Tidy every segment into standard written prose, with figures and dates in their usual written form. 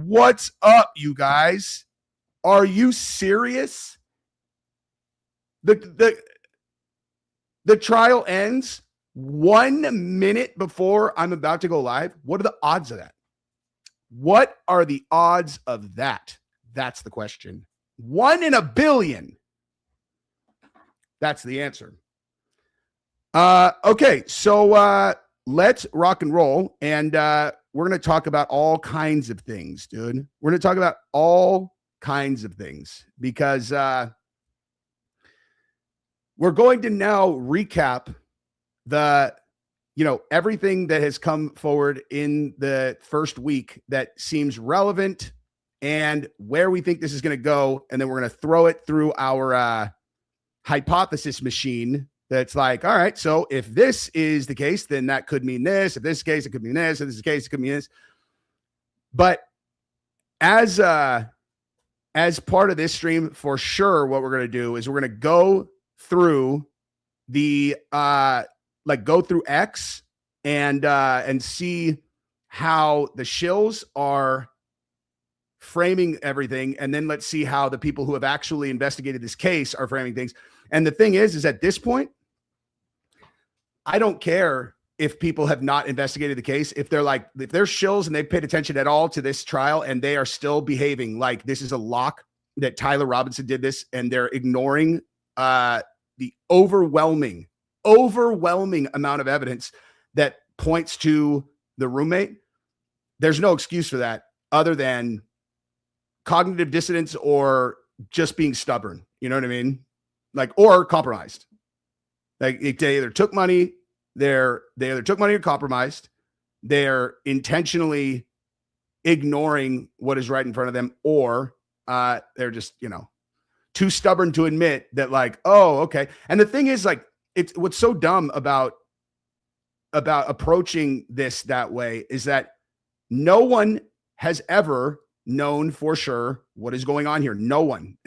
What's up, you guys? Are you serious? The trial ends 1 minute before I'm about to go live. What are the odds of that? What are the odds of that? That's the question. 1 in a billion. That's the answer. Okay, so let's rock and roll. And we're going to talk about all kinds of things, dude. We're going to talk about all kinds of things because we're going to now recap everything that has come forward in the first week that seems relevant and where we think this is going to go. And then we're going to throw it through our hypothesis machine. That's like, all right, so if this is the case, then that could mean this. If this is the case, it could mean this. If this is the case, it could mean this. But as part of this stream, for sure, what we're going to do is we're going to go through the go through X and see how the shills are framing everything, and then let's see how the people who have actually investigated this case are framing things. And the thing is at this point, I don't care if people have not investigated the case. If they're shills and they've paid attention at all to this trial and they are still behaving like this is a lock that Tyler Robinson did this, and they're ignoring the overwhelming amount of evidence that points to the roommate, there's no excuse for that other than cognitive dissonance or just being stubborn. You know what I mean? Or compromised. They either took money, they either took money or compromised. They're intentionally ignoring what is right in front of them, or they're just, too stubborn to admit that, oh, okay. And the thing is, it's what's so dumb about approaching this that way is that no one has ever known for sure what is going on here. No one.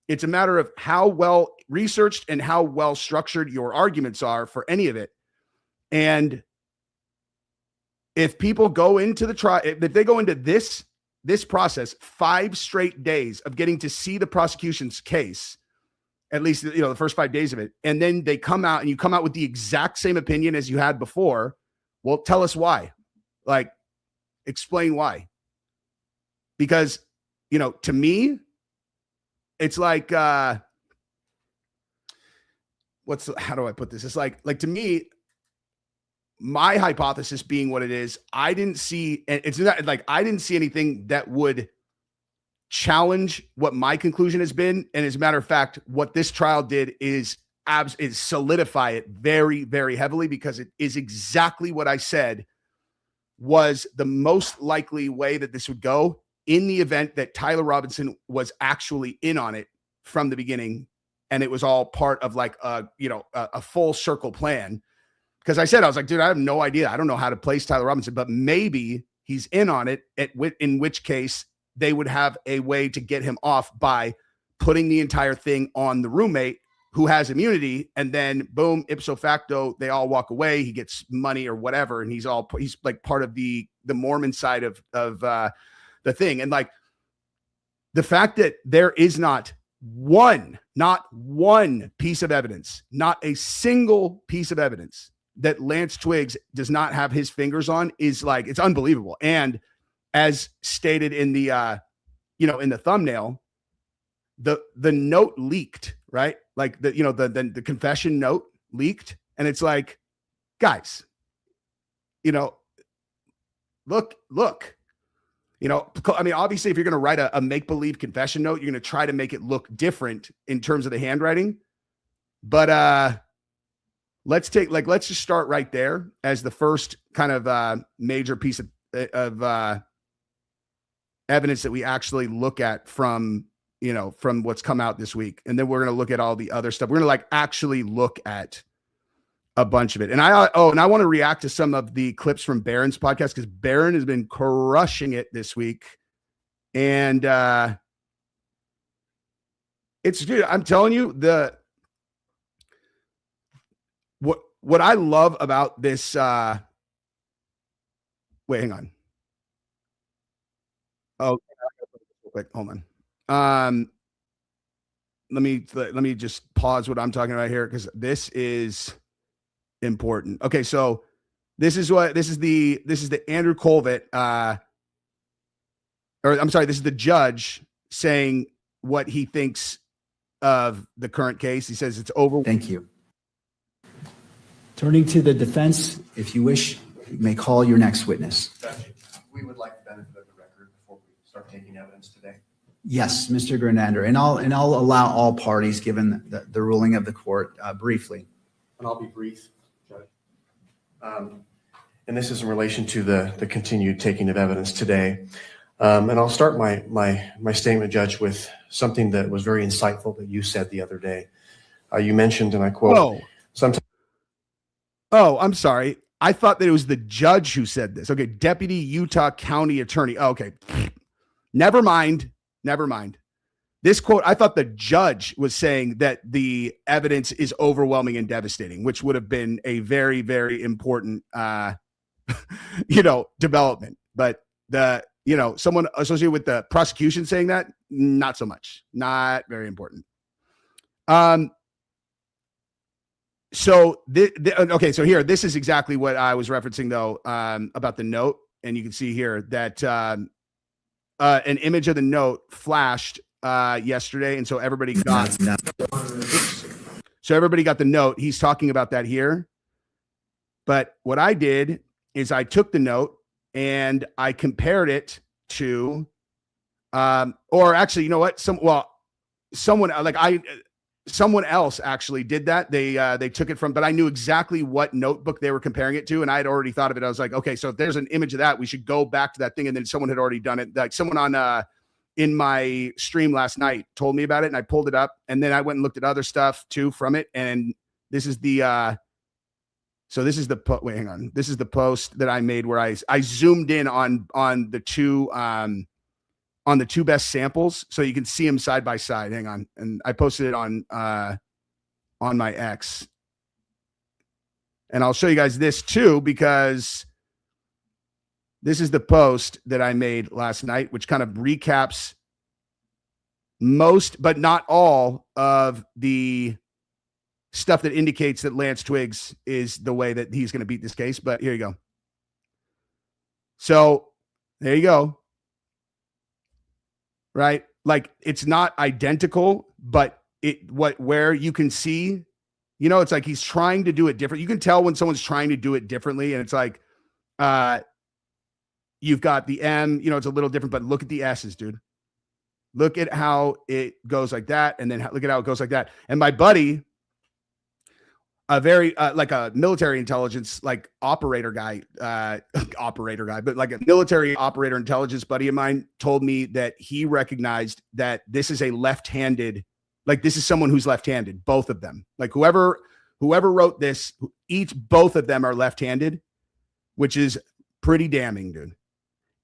It's a matter of how well researched and how well structured your arguments are for any of it. And if people go into the trial, if they go into this process, 5 straight days of getting to see the prosecution's case, at least, the first 5 days of it, and then they come out and you come out with the exact same opinion as you had before, well, tell us why. Explain why. Because, to me, it's like, how do I put this? It's like to me, my hypothesis being what it is, I didn't see anything that would challenge what my conclusion has been. And as a matter of fact, what this trial did is solidify it very, very heavily, because it is exactly what I said was the most likely way that this would go in the event that Tyler Robinson was actually in on it from the beginning. And it was all part of a full circle plan. Because I said, I was like, dude, I have no idea. I don't know how to place Tyler Robinson, but maybe he's in on it, in which case they would have a way to get him off by putting the entire thing on the roommate who has immunity. And then boom, ipso facto, they all walk away. He gets money or whatever. And he's like part of the Mormon side of the thing. And the fact that there is not one piece of evidence, not a single piece of evidence that Lance Twiggs does not have his fingers on is it's unbelievable. And as stated in the, in the thumbnail, the note leaked, right? The confession note leaked. And it's like, guys, look, obviously if you're going to write a make-believe confession note, you're going to try to make it look different in terms of the handwriting. But, let's just start right there as the first kind of major piece of evidence that we actually look at from what's come out this week. And then we're going to look at all the other stuff. We're going to actually look at a bunch of it. And I want to react to some of the clips from Barron's podcast, because Barron has been crushing it this week. And dude, I'm telling you, what I love about this, wait, hang on. Oh, real quick. Hold on. Let me just pause what I'm talking about here because this is important. Okay, so this is the Andrew Colvett, or I'm sorry, this is the judge saying what he thinks of the current case. He says it's over. Thank you. Turning to the defense, if you wish, you may call your next witness. We would like the benefit of the record before we start taking evidence today. Yes, Mr. Grenander, and I'll allow all parties, given the ruling of the court, briefly. And I'll be brief, Judge. And this is in relation to the continued taking of evidence today. And I'll start my statement, Judge, with something that was very insightful that you said the other day. You mentioned, and I quote, sometimes. Oh, I'm sorry. I thought that it was the judge who said this. Okay, Deputy Utah County Attorney. Oh, okay. Never mind. This quote, I thought the judge was saying that the evidence is overwhelming and devastating, which would have been a very, very important, development. But someone associated with the prosecution saying that, not so much, not very important. So here, this is exactly what I was referencing though, about the note. And you can see here that, an image of the note flashed yesterday, and so everybody got the note. He's talking about that here. But what I did is I took the note and I compared it to, or actually, you know what? Someone else actually did that. They took it from, but I knew exactly what notebook they were comparing it to, and I had already thought of it. I was like, okay, so if there's an image of that, we should go back to that thing. And then someone had already done it. Like someone on in my stream last night told me about it, and I pulled it up, and then I went and looked at other stuff too from it. And this is the wait, hang on. This is the post that I made where I zoomed in on the two best samples, so you can see them side by side. Hang on. And I posted it on my X. And I'll show you guys this too, because this is the post that I made last night, which kind of recaps most, but not all, of the stuff that indicates that Lance Twiggs is the way that he's going to beat this case. But here you go. So there you go. Right? Like it's not identical, but where you can see, it's like he's trying to do it different. You can tell when someone's trying to do it differently, and it's like, you've got the M, it's a little different, but look at the S's, dude. Look at how it goes like that. And then look at how it goes like that. And my buddy, a very, like a military intelligence, like operator guy, but like a military operator intelligence buddy of mine told me that he recognized that this is a left-handed, like this is someone who's left-handed, both of them. Like whoever wrote this, both of them are left-handed, which is pretty damning, dude.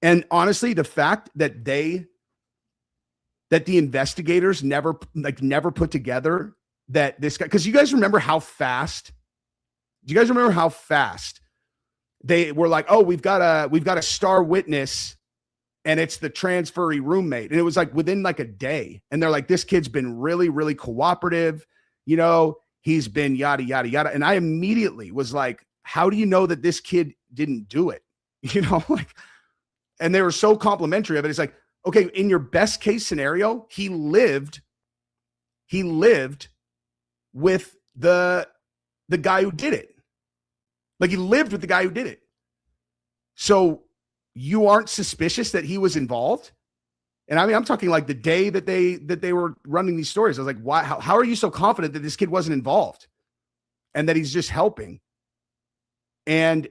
And honestly, the fact that the investigators never put together that this guy, because you guys remember how fast they were like, oh, we've got a star witness, and it's the transferee roommate. And it was like within like a day. And they're like, this kid's been really, really cooperative. He's been yada, yada, yada. And I immediately was like, how do you know that this kid didn't do it? And they were so complimentary of it. It's like, okay, in your best case scenario, he lived with the guy who did it. Like he lived with the guy who did it. So you aren't suspicious that he was involved? And I mean, I'm talking like the day that they were running these stories. I was like, why? How are you so confident that this kid wasn't involved and that he's just helping? And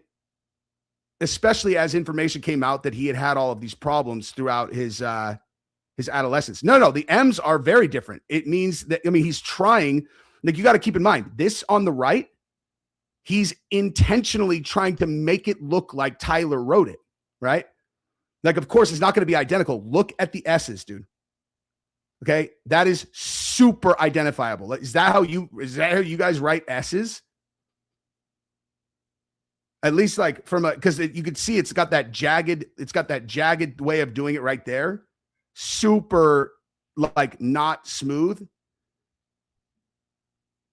especially as information came out that he had all of these problems throughout his adolescence. No, the M's are very different. It means that, he's trying, like, you got to keep in mind this on the right, he's intentionally trying to make it look like Tyler wrote it, right? Like, of course, it's not going to be identical. Look at the S's, dude. Okay. That is super identifiable. Is that how you guys write S's? At least like from a, because you could see it's got that jagged way of doing it right there. Super like not smooth.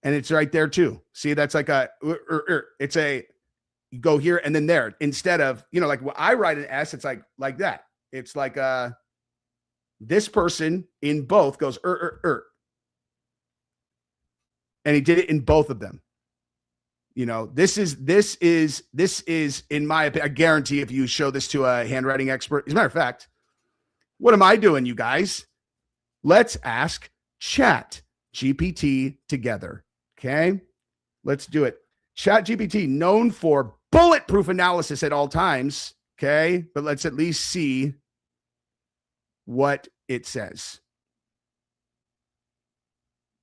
And it's right there too. See, that's like it's a, you go here and then there, instead of, you know, like when I write an S, it's like that. It's like this person in both goes and he did it in both of them. You know, this is in my opinion, I guarantee if you show this to a handwriting expert, as a matter of fact, what am I doing, you guys? Let's ask Chat GPT together. Okay, let's do it. Chat GPT, known for bulletproof analysis at all times. Okay, but let's at least see what it says.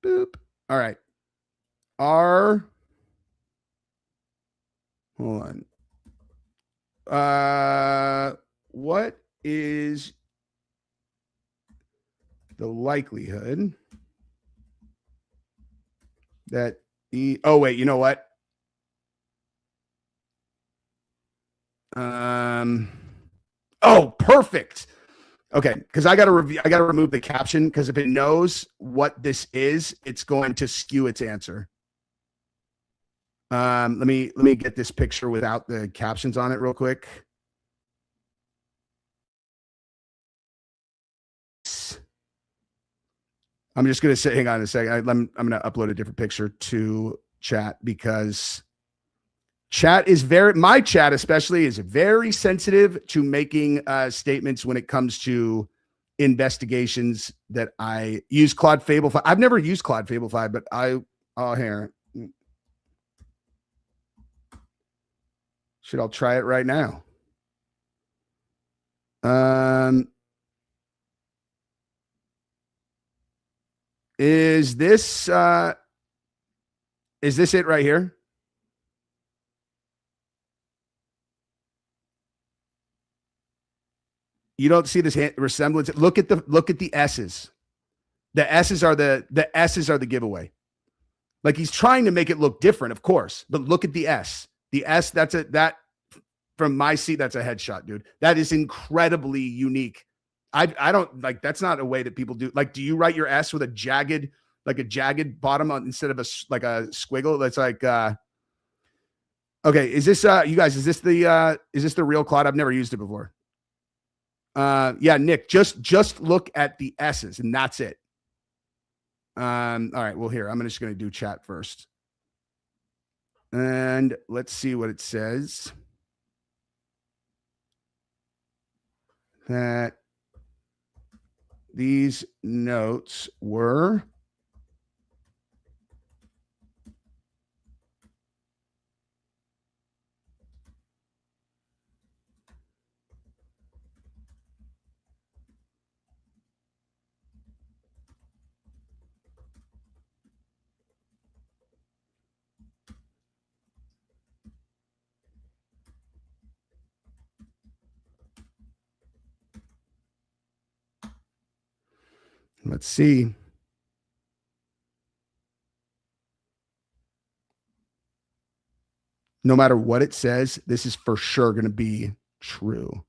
Boop. All right. Hold on. What is the likelihood that oh wait, you know what? Oh, perfect. Okay, because I gotta remove the caption, because if it knows what this is, it's going to skew its answer. Let me get this picture without the captions on it real quick. I'm just gonna say, hang on a second. I'm gonna upload a different picture to chat, because chat is my chat especially is very sensitive to making statements when it comes to investigations that I use Claude Fable 5. I've never used Claude Fable 5, but here. I'll try it right now. Is this it right here? You don't see this resemblance. Look at the S's. The S's are the giveaway. Like, he's trying to make it look different, of course, but look at the S. The S, that from my seat, that's a headshot, dude. That is incredibly unique. I don't like, that's not a way that people do. Like, do you write your S with a jagged bottom instead of a squiggle? That's like, okay. Is this, you guys, is this the real Claude? I've never used it before. Yeah, Nick, just look at the S's and that's it. All right. Well, here, I'm just going to do chat first. And let's see what it says. That these notes were let's see. No matter what it says, this is for sure going to be true.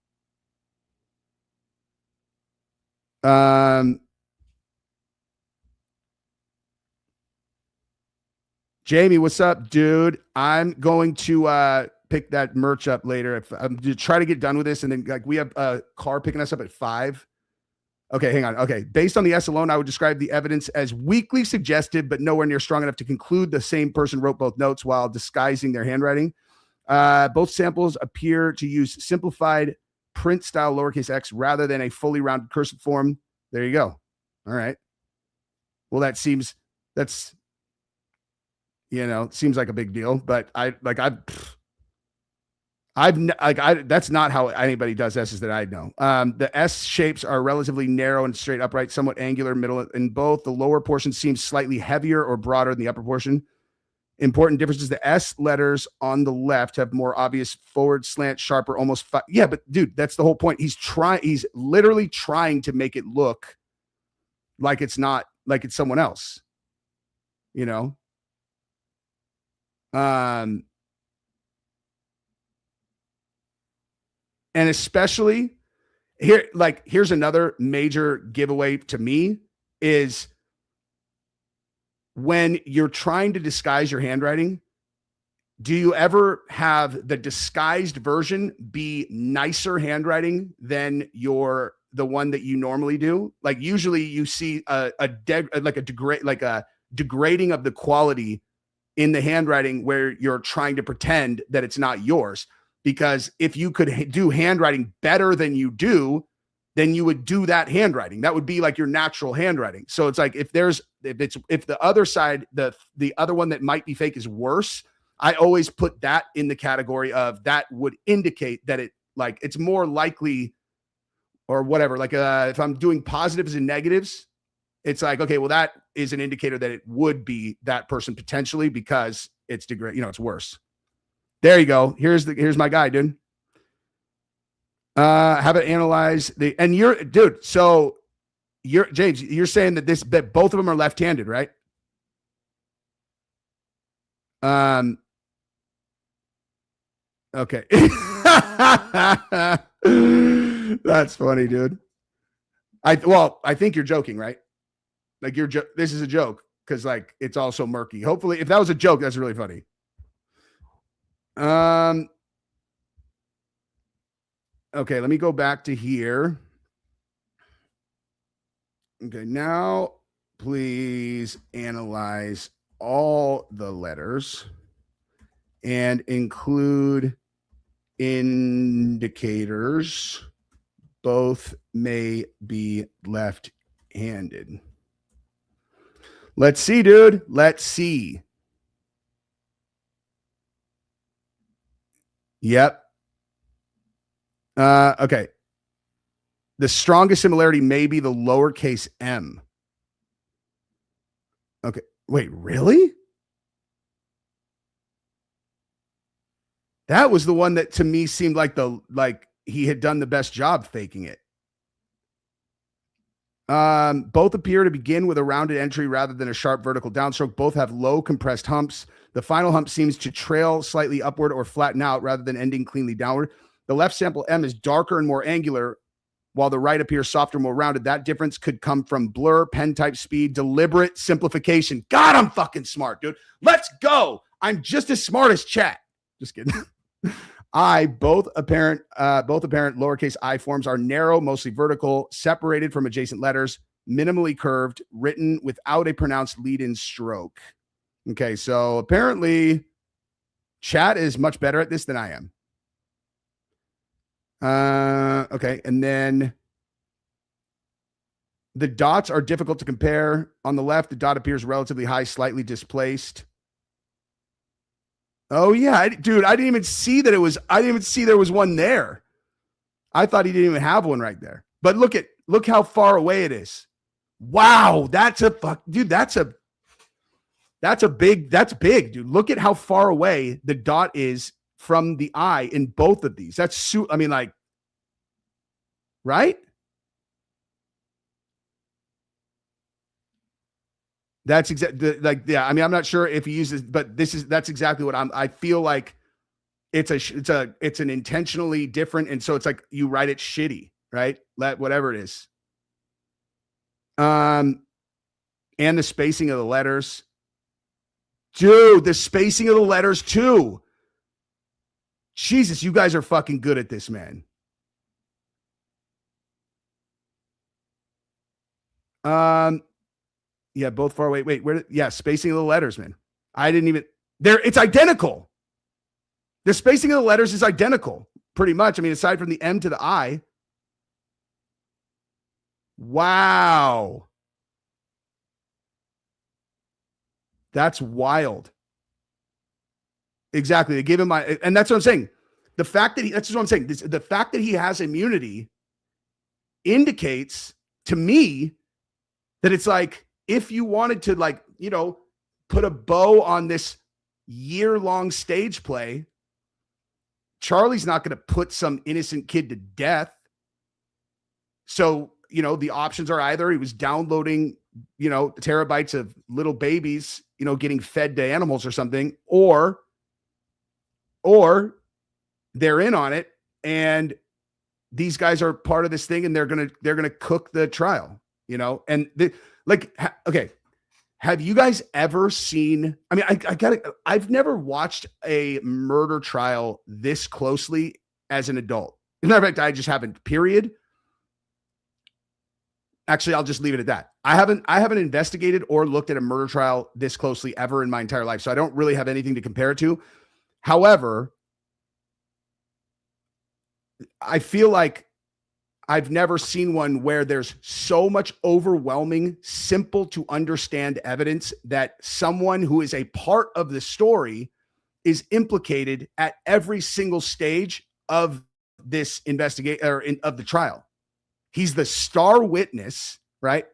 Jamie, what's up, dude? I'm going to pick that merch up later. If I'm to try to get done with this, and then like we have a car picking us up at 5. Okay, hang on. Okay, based on the S alone, I would describe the evidence as weakly suggestive, but nowhere near strong enough to conclude the same person wrote both notes while disguising their handwriting. Both samples appear to use simplified print style lowercase x rather than a fully rounded cursive form. There you go. All right. Well, seems like a big deal, but that's not how anybody does S's that I know. The S shapes are relatively narrow and straight upright, somewhat angular middle in both. The lower portion seems slightly heavier or broader than the upper portion. Important differences. The S letters on the left have more obvious forward slant, sharper, almost. Yeah, but dude, that's the whole point. He's literally trying to make it look like it's not, like it's someone else, you know? And especially here, like, here's another major giveaway to me is when you're trying to disguise your handwriting, do you ever have the disguised version be nicer handwriting than the one that you normally do? Like usually you see a degrading of the quality in the handwriting where you're trying to pretend that it's not yours. Because if you could do handwriting better than you do, then you would do that handwriting. That would be like your natural handwriting. So it's like if the other side, the other one that might be fake is worse, I always put that in the category of that would indicate that it's more likely or whatever. Like if I'm doing positives and negatives, it's like, okay, well, that is an indicator that it would be that person potentially because it's it's worse. There you go. Here's my guy, dude. Have it analyze so James, you're saying that both of them are left-handed, right? Okay. That's funny, dude. I think you're joking, right? Like this is a joke because like it's all so murky. Hopefully, if that was a joke, that's really funny. Okay, let me go back to here. Okay, now please analyze all the letters and include indicators. Both may be left-handed. Let's see, dude. Let's see. Yep. Okay. The strongest similarity may be the lowercase m. Okay. Wait, really? That was the one that to me seemed like he had done the best job faking it. Both appear to begin with a rounded entry rather than a sharp vertical downstroke. Both have low compressed humps. The final hump seems to trail slightly upward or flatten out rather than ending cleanly downward. The left sample M is darker and more angular, while the right appears softer, more rounded. That difference could come from blur, pen type speed, deliberate simplification. God, I'm fucking smart, dude. Let's go. I'm just as smart as chat. Just kidding. Both apparent lowercase I forms are narrow, mostly vertical, separated from adjacent letters, minimally curved, written without a pronounced lead-in stroke. Okay, so apparently chat is much better at this than I am. Okay, and then the dots are difficult to compare. On the left, the dot appears relatively high, slightly displaced. Oh yeah, dude, I didn't even see that I didn't even see there was one there. I thought he didn't even have one right there. But look how far away it is. Wow, that's big, dude. Look at how far away the dot is from the eye in both of these. Right? That's exactly I'm not sure if he uses, but that's exactly what I feel like it's an intentionally different. And so it's like you write it shitty, right? Whatever it is. And the spacing of the letters, dude, the spacing of the letters too. Jesus, you guys are fucking good at this, man. Yeah, both far away. Wait, spacing of the letters, man. It's identical. The spacing of the letters is identical, pretty much. I mean, aside from the M to the I. Wow. That's wild. Exactly. They gave him and that's what I'm saying. The fact that he has immunity indicates to me that it's like, if you wanted to put a bow on this year-long stage play, Charlie's not going to put some innocent kid to death. So, the options are either he was downloading, terabytes of little babies, getting fed to animals or something, or they're in on it and these guys are part of this thing and they're going to cook the trial, you know? And okay. Have you guys ever seen, I mean, I've never watched a murder trial this closely as an adult. As a matter of fact, I just haven't, period. Actually, I'll just leave it at that. I haven't investigated or looked at a murder trial this closely ever in my entire life. So I don't really have anything to compare it to. However, I feel like I've never seen one where there's so much overwhelming, simple to understand evidence that someone who is a part of the story is implicated at every single stage of this investigation or of the trial. He's the star witness, right?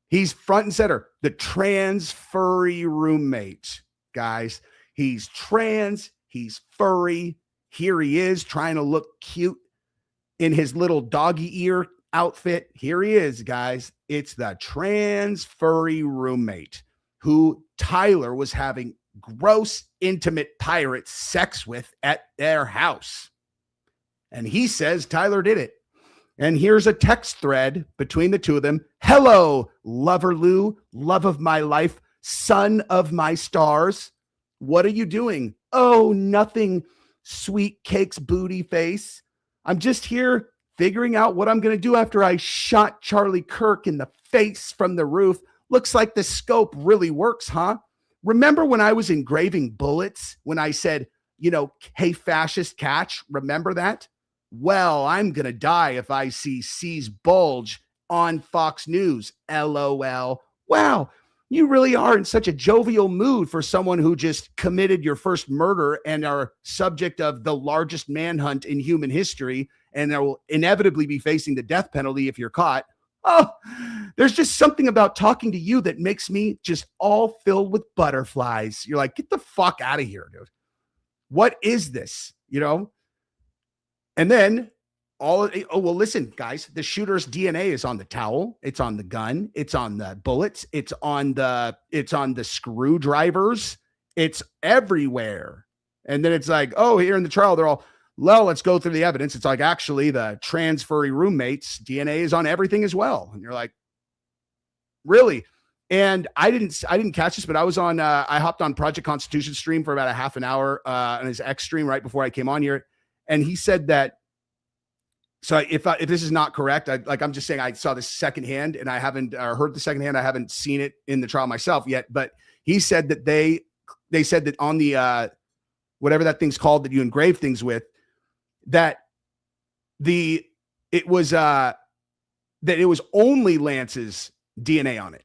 He's front and center, the trans furry roommate, guys. He's trans, he's furry. Here he is trying to look cute in his little doggy ear outfit. Here he is, guys. It's the trans furry roommate who Tyler was having gross, intimate pirate sex with at their house. And he says Tyler did it. And here's a text thread between the two of them. Hello, lover Lou, love of my life, son of my stars. What are you doing? Oh, nothing, sweet cakes booty face. I'm just here figuring out what I'm going to do after I shot Charlie Kirk in the face from the roof. Looks like the scope really works, huh? Remember when I was engraving bullets when I said, you know, hey, fascist catch? Remember that? Well, I'm going to die if I see C's bulge on Fox News. LOL. Wow, you really are in such a jovial mood for someone who just committed your first murder and are subject of the largest manhunt in human history and will inevitably be facing the death penalty if you're caught. Oh, there's just something about talking to you that makes me just all filled with butterflies. You're like, get the fuck out of here, dude. What is this? You know? And then listen, guys, the shooter's DNA is on the towel. It's on the gun. It's on the bullets. It's on the screwdrivers. It's everywhere. And then it's like, oh, here in the trial, they're all, well, let's go through the evidence. It's like, actually, the trans furry roommate's DNA is on everything as well. And you're like, really? And I didn't catch this, but I was on, I hopped on Project Constitution stream for about a half an hour on his X stream right before I came on here. And he said that, so if this is not correct, I'm just saying I saw this secondhand and I haven't heard the secondhand. I haven't seen it in the trial myself yet, but he said that they said that on the, whatever that thing's called that you engrave things with, that it was only Lance's DNA on it.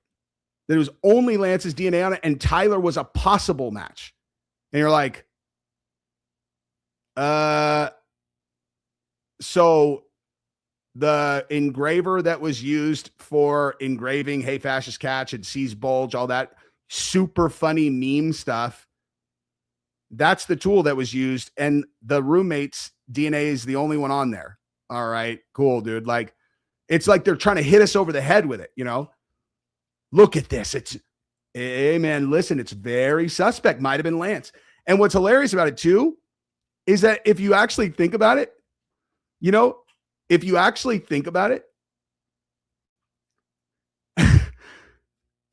That it was only Lance's DNA on it. And Tyler was a possible match. And you're like, so the engraver that was used for engraving Hey Fascist Catch and C's Bulge, all that super funny meme stuff, that's the tool that was used. And the roommate's DNA is the only one on there. All right, cool, dude. Like, it's like they're trying to hit us over the head with it, you know? Look at this. It's, hey, man, listen, it's very suspect. Might have been Lance. And what's hilarious about it, too, is that if you actually think about it, you know, if you actually think about it,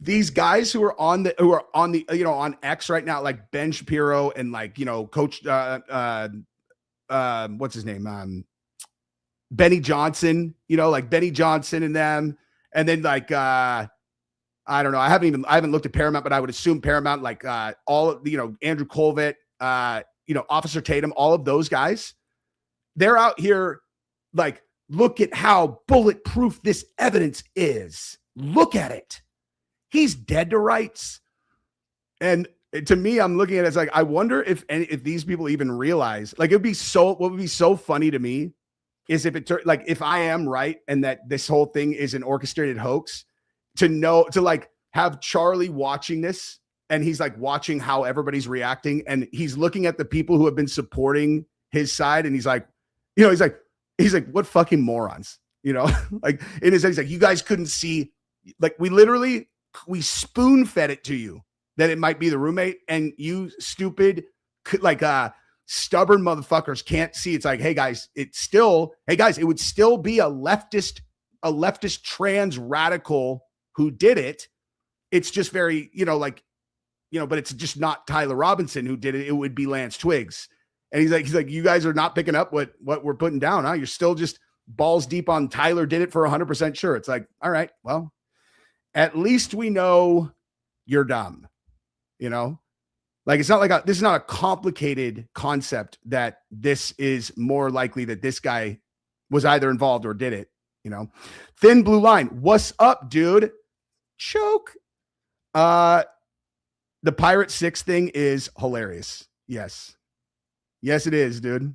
these guys who are on the, you know, on X right now, like Ben Shapiro and like, you know, Coach, what's his name? Benny Johnson, you know, like Benny Johnson and them. And then like, I don't know. I haven't looked at Paramount, but I would assume Paramount, like all of, you know, Andrew Colvett, you know, Officer Tatum, all of those guys, they're out here like, look at how bulletproof this evidence is. Look at it. He's dead to rights. And to me, I'm looking at it as like, I wonder if these people even realize, like, what would be so funny to me is if I am right and that this whole thing is an orchestrated hoax, to like have Charlie watching this and he's like watching how everybody's reacting and he's looking at the people who have been supporting his side and he's like, you know, he's like, what fucking morons, you know, like in his head, he's like, you guys couldn't see, like we spoon fed it to you that it might be the roommate and you stupid, like, stubborn motherfuckers can't see. It's like, hey guys, it would still be a leftist trans radical who did it. It's just very, but it's just not Tyler Robinson who did it. It would be Lance Twiggs. And he's like, you guys are not picking up what we're putting down, huh? You're still just balls deep on Tyler did it for 100% sure. It's like, all right, well, at least we know you're dumb, Like, it's not like this is not a complicated concept that this is more likely that this guy was either involved or did it, Thin Blue Line. What's up, dude? Choke. The Pirate 6 thing is hilarious. Yes. Yes, it is, dude.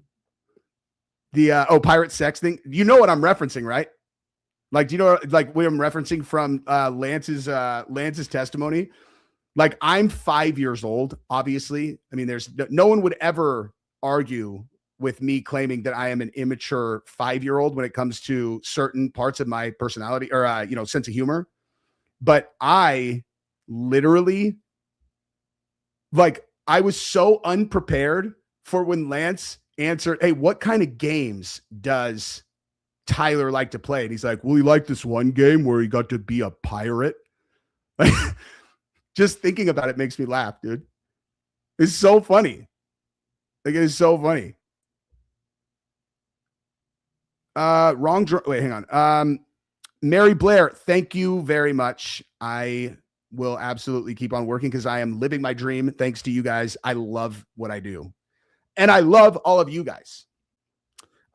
The Pirate Sex thing. You know what I'm referencing, right? Like, do you know like what I'm referencing from Lance's testimony? Like, I'm 5 years old, obviously. I mean, there's no one would ever argue with me claiming that I am an immature 5-year-old when it comes to certain parts of my personality or, sense of humor. But I literally, I was so unprepared for when Lance answered, hey, what kind of games does Tyler like to play? And he's like, well, he liked this one game where he got to be a pirate. Just thinking about it makes me laugh, dude. It's so funny. It is so funny. Wait, hang on. Mary Blair, thank you very much. I will absolutely keep on working because I am living my dream. Thanks to you guys. I love what I do. And I love all of you guys.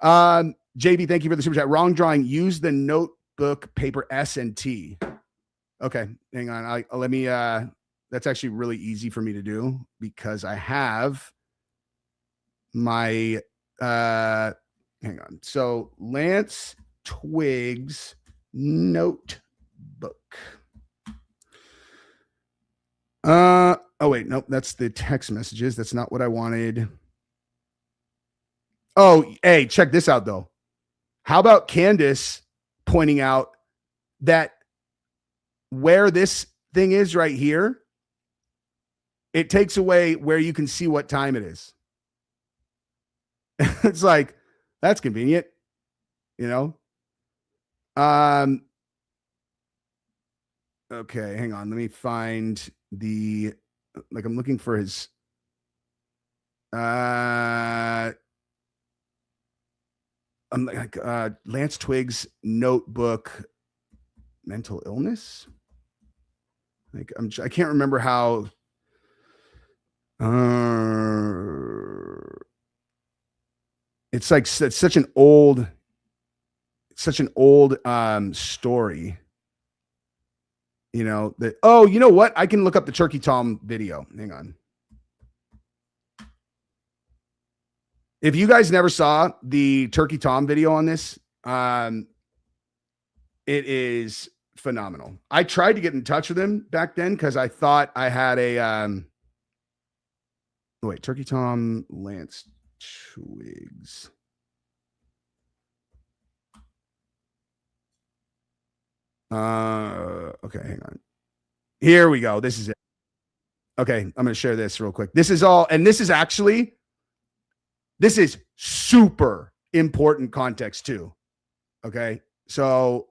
JB, thank you for the super chat. Wrong drawing. Use the notebook paper S&T. Okay, hang on. Let me. That's actually really easy for me to do because I have my. Hang on. So Lance Twiggs notebook. Oh wait, nope. That's the text messages. That's not what I wanted. Oh, hey, check this out though. How about Candace pointing out that where this thing is right here, it takes away where you can see what time it is. It's like, that's convenient, Okay, hang on. Let me find I'm looking for his, I'm like Lance Twiggs notebook mental illness. I can't remember how. It's such an old story. That. Oh, you know what? I can look up the Turkey Tom video. Hang on. If you guys never saw the Turkey Tom video on this, it is phenomenal. I tried to get in touch with him back then because I thought I had a wait, Turkey Tom Lance Twiggs. Okay, hang on. Here we go. This is it. Okay, I'm going to share this real quick. This is all, and this is super important context too. Okay. So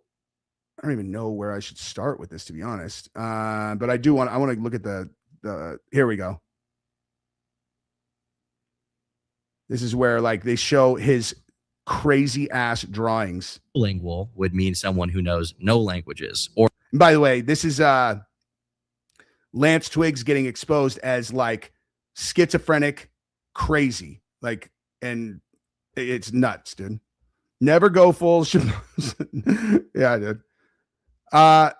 I don't even know where I should start with this, to be honest. But I want to look at the, here we go. This is where they show his crazy ass drawings. Bilingual would mean someone who knows no languages. Or, and by the way, this is Lance Twiggs getting exposed as schizophrenic, crazy, and it's nuts, dude. Never go full. Yeah, dude. I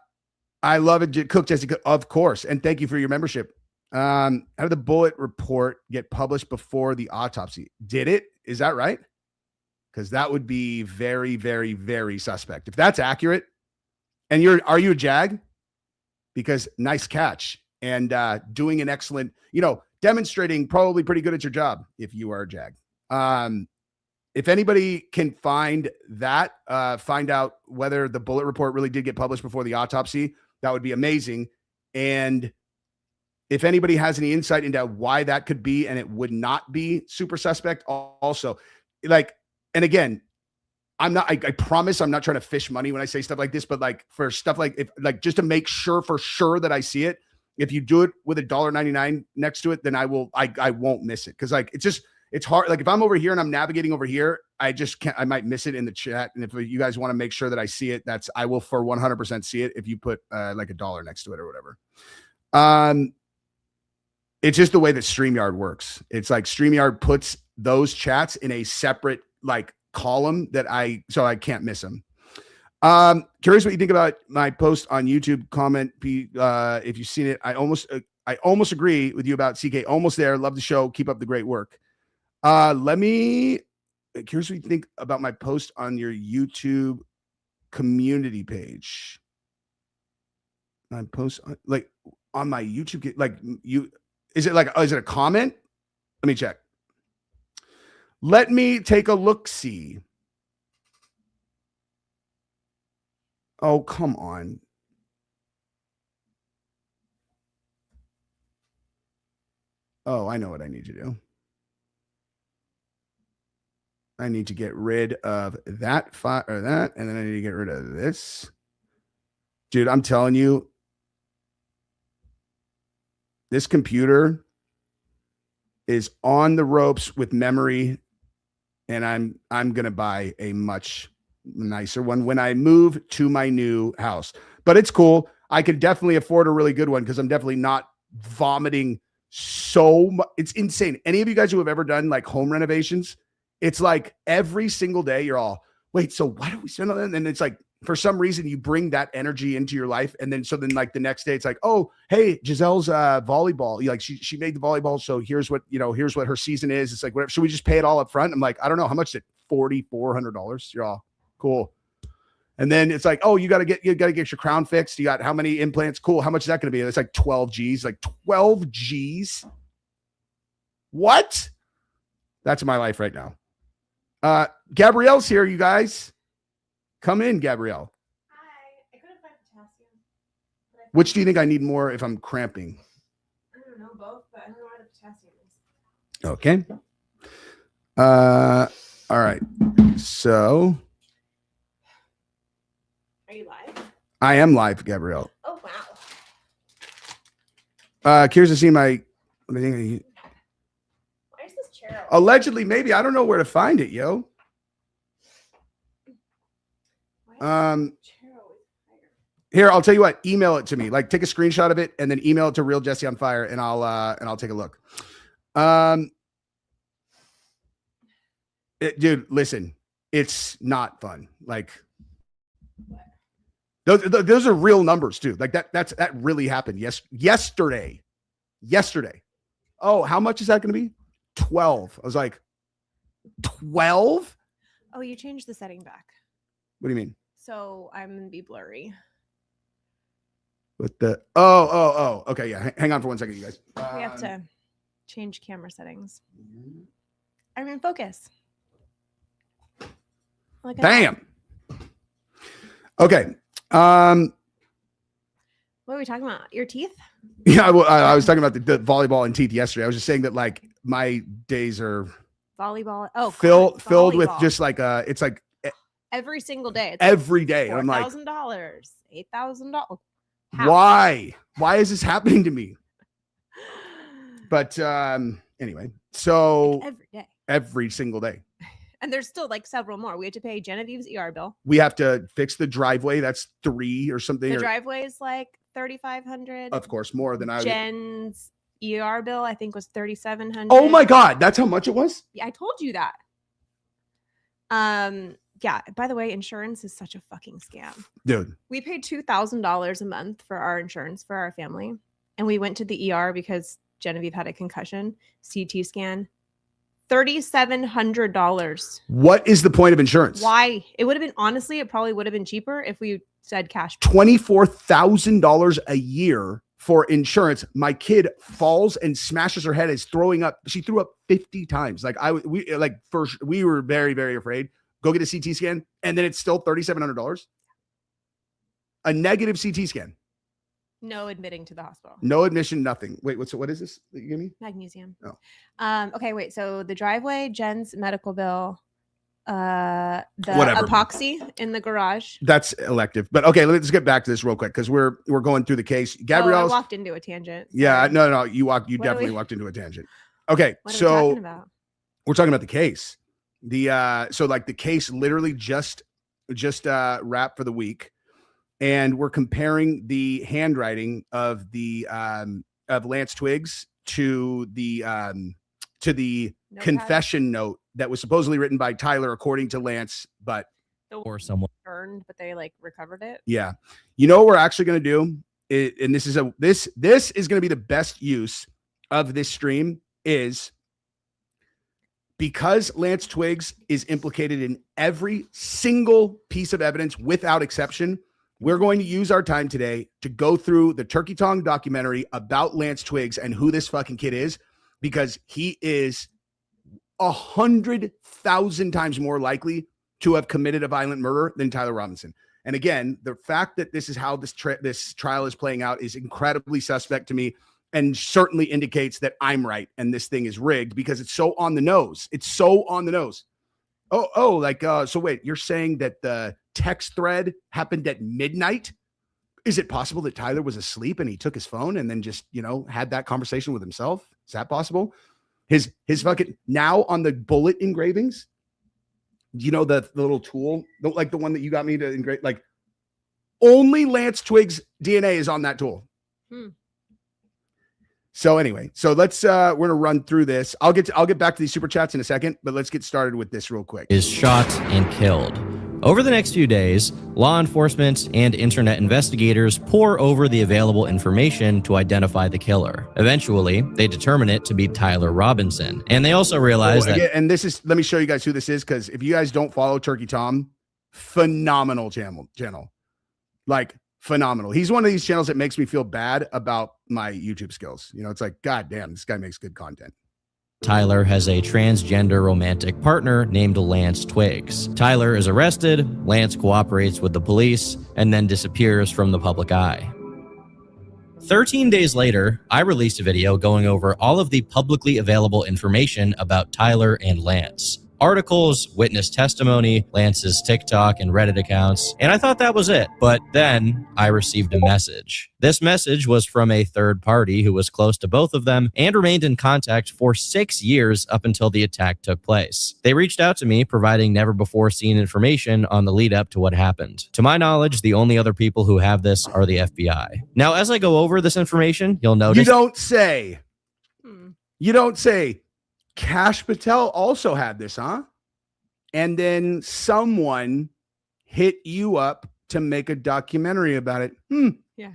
love it. Cook Jessica, of course, and thank you for your membership. How did the bullet report get published before the autopsy? Did it? Is that right? Because that would be very, very, very suspect. If that's accurate, and are you a JAG? Because nice catch and doing an excellent, demonstrating probably pretty good at your job if you are a JAG. If anybody can find that, find out whether the bullet report really did get published before the autopsy, that would be amazing. And if anybody has any insight into why that could be, and it would not be super suspect also, like, and again, I promise I'm not trying to fish money when I say stuff like this, but like for stuff like, if like, just to make sure for sure that I see it, if you do it with $1.99 next to it, then I won't miss it. Cause like, it's hard. Like if I'm over here and I'm navigating over here, I just can't, I might miss it in the chat. And if you guys want to make sure that I see it, I will for 100% see it if you put like $1 next to it or whatever. It's just the way that StreamYard works. It's like StreamYard puts those chats in a separate like column so I can't miss them. Curious what you think about my post on YouTube. Comment if you've seen it. I almost agree with you about CK. Almost there. Love the show. Keep up the great work. Curious what you think about my post on your YouTube community page. My post on my YouTube, like is it a comment? Let me check. Let me take a look. See. Oh, come on. Oh, I know what I need to do. I need to get rid of that file or that, and then I need to get rid of this. Dude, I'm telling you, this computer is on the ropes with memory, and I'm going to buy a much nicer one when I move to my new house. But it's cool. I could definitely afford a really good one because I'm definitely not vomiting so much. It's insane. Any of you guys who have ever done like home renovations, it's like every single day you're all, wait, so why do we spend on that? And it's like, for some reason you bring that energy into your life. And then, like the next day it's like, oh, hey, Giselle's volleyball. Like she made the volleyball. So here's what her season is. It's like, whatever. Should we just pay it all up front? I'm like, I don't know. How much is it? $4,400. You're all cool. And then it's like, oh, you got to get your crown fixed. You got how many implants? Cool. How much is that going to be? It's like 12 G's, like 12 G's. What? That's my life right now. Gabrielle's here, you guys. Come in, Gabrielle. Hi. I couldn't find potassium. Which do you think I need more if I'm cramping? I don't know, both, but I don't know where the potassium is. Okay. All right. So. Are you live? I am live, Gabrielle. Oh, wow. Curious to see my. Where's this chair? Allegedly, maybe. I don't know where to find it, yo. Here, I'll tell you what, email it to me. Like take a screenshot of it and then email it to Real Jesse on Fire and I'll take a look. Dude, listen, it's not fun. Like those are real numbers too. Like that really happened. Yesterday. Oh, how much is that going to be? 12. I was like, 12? Oh, you changed the setting back. What do you mean? So I'm going to be blurry. With the okay, yeah. Hang on for 1 second, you guys. We have to change camera settings. I'm in focus. Look at Bam. that. Okay. What are we talking about? Your teeth? Yeah, I was talking about the volleyball and teeth yesterday. I was just saying that like my days are Volleyball. Oh, filled with volleyball. just like it's like every single day. It's every day. And I'm like, $4,000, $8,000. why is this happening to me? But anyway, so Every day. every single day And there's still like several more. We had to pay Genevieve's ER bill. we have to fix the driveway. That's $3,000 or something. The or- driveway is like $3,500. of course, more than I. Jen's ER bill, I think, was $3,700. Oh my God, that's how much it was. Yeah, I told you that. Yeah. By the way, insurance is such a fucking scam. Dude. We paid $2,000 a month for our insurance for our family, and we went to the ER because Genevieve had a concussion. CT scan. $3,700. What is the point of insurance? Why? It would have been, honestly, it probably would have been cheaper if we said cash. $24,000 a year for insurance. My kid falls and smashes her head, is throwing up. She threw up 50 times. Like we were very, very afraid. Go get a CT scan, and then it's still $3,700. A negative CT scan. No admitting to the hospital. No admission, nothing. Wait, what is this that you gave me? Magnesium. Oh. Okay, wait. So the driveway, Jen's medical bill, the Whatever. epoxy in the garage. That's elective. But okay, let's get back to this real quick because we're going through the case. I Gabrielle's. walked into a tangent. Yeah, Sorry. no, you What are definitely we- walked into a tangent. Okay, What are we so talking about? we're talking about the case. So like the case literally just wrapped for the week, and we're comparing the handwriting of the of Lance Twiggs to the Notepad? confession note that was supposedly written by Tyler, according to Lance. But or someone. Burned, but they like recovered it. yeah, you know what we're actually going to do, and this is going to be the best use of this stream, is because Lance Twiggs is implicated in every single piece of evidence without exception. We're going to use our time today to go through the Turkey Tongue documentary about Lance Twiggs and who this fucking kid is, because he is 100,000 times more likely to have committed a violent murder than Tyler Robinson. And again, the fact that this is how this trial is playing out is incredibly suspect to me, and certainly indicates that I'm right and this thing is rigged, because it's so on the nose. It's so on the nose. So wait, you're saying that the text thread happened at midnight? Is it possible that Tyler was asleep and he took his phone and then just, had that conversation with himself? Is that possible? His fucking, now on the bullet engravings, the little tool, like the one that you got me to engrave, like only Lance Twiggs DNA is on that tool. So anyway, let's we're gonna run through this. I'll get back to these super chats in a second, but let's get started with this real quick. Is shot and killed. Over the next few days, law enforcement and internet investigators pore over the available information to identify the killer. Eventually, they determine it to be Tyler Robinson. And they also realize that... And let me show you guys who this is, because if you guys don't follow Turkey Tom, phenomenal channel. Like, phenomenal. He's one of these channels that makes me feel bad about my YouTube skills. It's like, God damn, this guy makes good content. Tyler has a transgender romantic partner named Lance Twiggs. Tyler is arrested, Lance cooperates with the police, and then disappears from the public eye. 13 days later, I released a video going over all of the publicly available information about Tyler and Lance. Articles, witness testimony, Lance's TikTok and Reddit accounts, and I thought that was it. But then I received a message. This message was from a third party who was close to both of them and remained in contact for 6 years up until the attack took place. They reached out to me, providing never-before-seen information on the lead-up to what happened. To my knowledge, the only other people who have this are the FBI. Now, as I go over this information, you'll notice... You don't say. Cash Patel also had this, huh? And then someone hit you up to make a documentary about it. Yeah.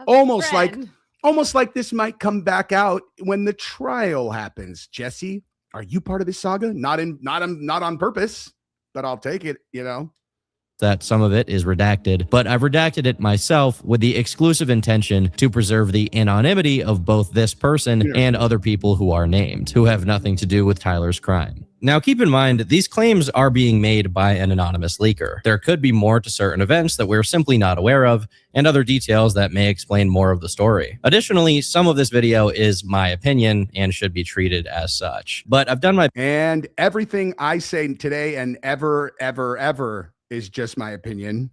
Almost like this might come back out when the trial happens. Jesse, are you part of this saga? Not on purpose, but I'll take it, that some of it is redacted, but I've redacted it myself with the exclusive intention to preserve the anonymity of both this person and other people who are named, who have nothing to do with Tyler's crime. Now, keep in mind, these claims are being made by an anonymous leaker. There could be more to certain events that we're simply not aware of, and other details that may explain more of the story. Additionally, some of this video is my opinion and should be treated as such. But I've done my... And everything I say today and ever is just my opinion.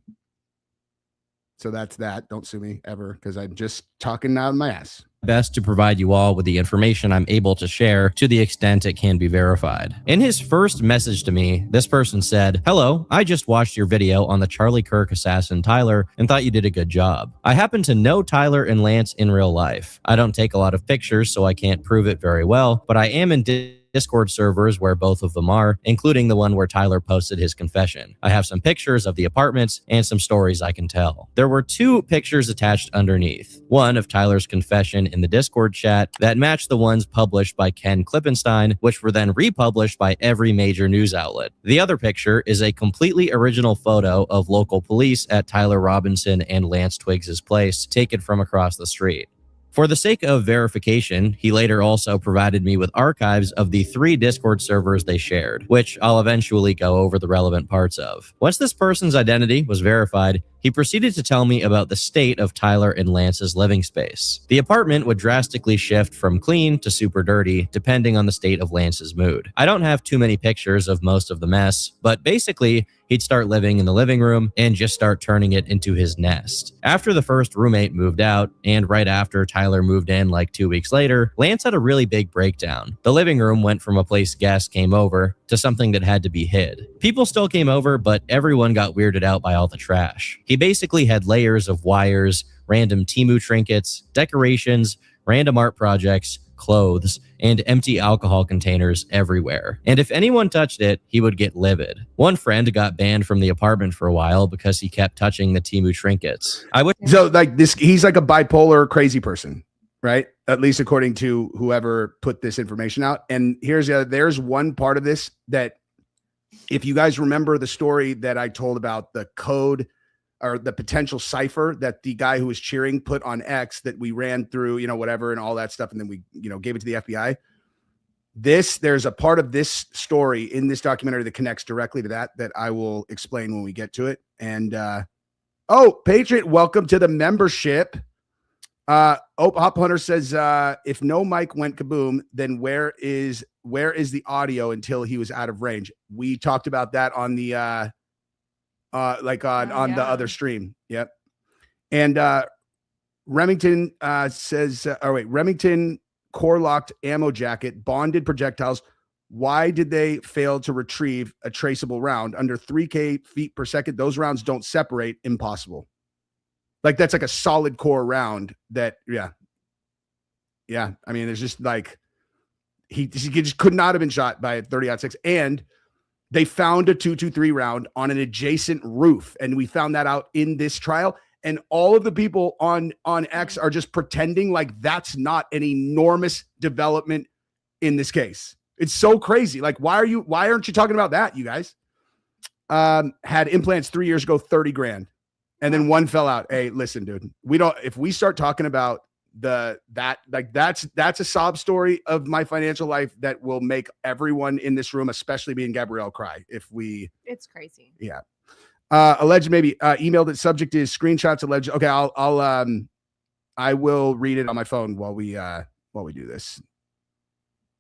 So that's that. Don't sue me ever, because I'm just talking out of my ass. Best to provide you all with the information I'm able to share to the extent it can be verified. In his first message to me, this person said, "Hello, I just watched your video on the Charlie Kirk assassin Tyler and thought you did a good job. I happen to know Tyler and Lance in real life. I don't take a lot of pictures, so I can't prove it very well, but I am in Discord servers where both of them are, including the one where Tyler posted his confession. I have some pictures of the apartments and some stories I can tell." There were 2 pictures attached underneath. One of Tyler's confession in the Discord chat that matched the ones published by Ken Klippenstein, which were then republished by every major news outlet. The other picture is a completely original photo of local police at Tyler Robinson and Lance Twiggs' place, taken from across the street. For the sake of verification, he later also provided me with archives of the 3 Discord servers they shared, which I'll eventually go over the relevant parts of. Once this person's identity was verified, He proceeded to tell me about the state of Tyler and Lance's living space. The apartment would drastically shift from clean to super dirty, depending on the state of Lance's mood. I don't have too many pictures of most of the mess, but basically, he'd start living in the living room and just start turning it into his nest. After the first roommate moved out, and right after Tyler moved in like 2 weeks later, Lance had a really big breakdown. The living room went from a place guests came over to something that had to be hid. People still came over, but everyone got weirded out by all the trash. He basically had layers of wires, random Temu trinkets, decorations, random art projects, clothes, and empty alcohol containers everywhere. And if anyone touched it, he would get livid. One friend got banned from the apartment for a while because he kept touching the Temu trinkets. So like this, he's like a bipolar crazy person, right? At least according to whoever put this information out. And there's one part of this that, if you guys remember the story that I told about the code or the potential cipher that the guy who was cheering put on X that we ran through, whatever, and all that stuff. And then we, gave it to the FBI. There's a part of this story in this documentary that connects directly to that I will explain when we get to it. And, Patriot, welcome to the membership. Hop Hunter says, if no mic went kaboom, then where is the audio until he was out of range? We talked about that on the, the other stream. Yep. And Remington says, Remington core locked ammo jacket, bonded projectiles. Why did they fail to retrieve a traceable round under 3K feet per second? Those rounds don't separate. Impossible. Like that's like a solid core round that, yeah. I mean, there's just like, he just could not have been shot by a 30-06. And they found a 223 round on an adjacent roof. And we found that out in this trial. And all of the people on X are just pretending like that's not an enormous development in this case. It's so crazy. Like, why aren't you talking about that, you guys? Had implants 3 years ago, 30 grand. And then one fell out. Hey, listen, dude, if we start talking about that's a sob story of my financial life that will make everyone in this room, especially me and Gabrielle, cry. It's crazy. Yeah. Alleged maybe email that subject is screenshots alleged. Okay. I will read it on my phone while we do this.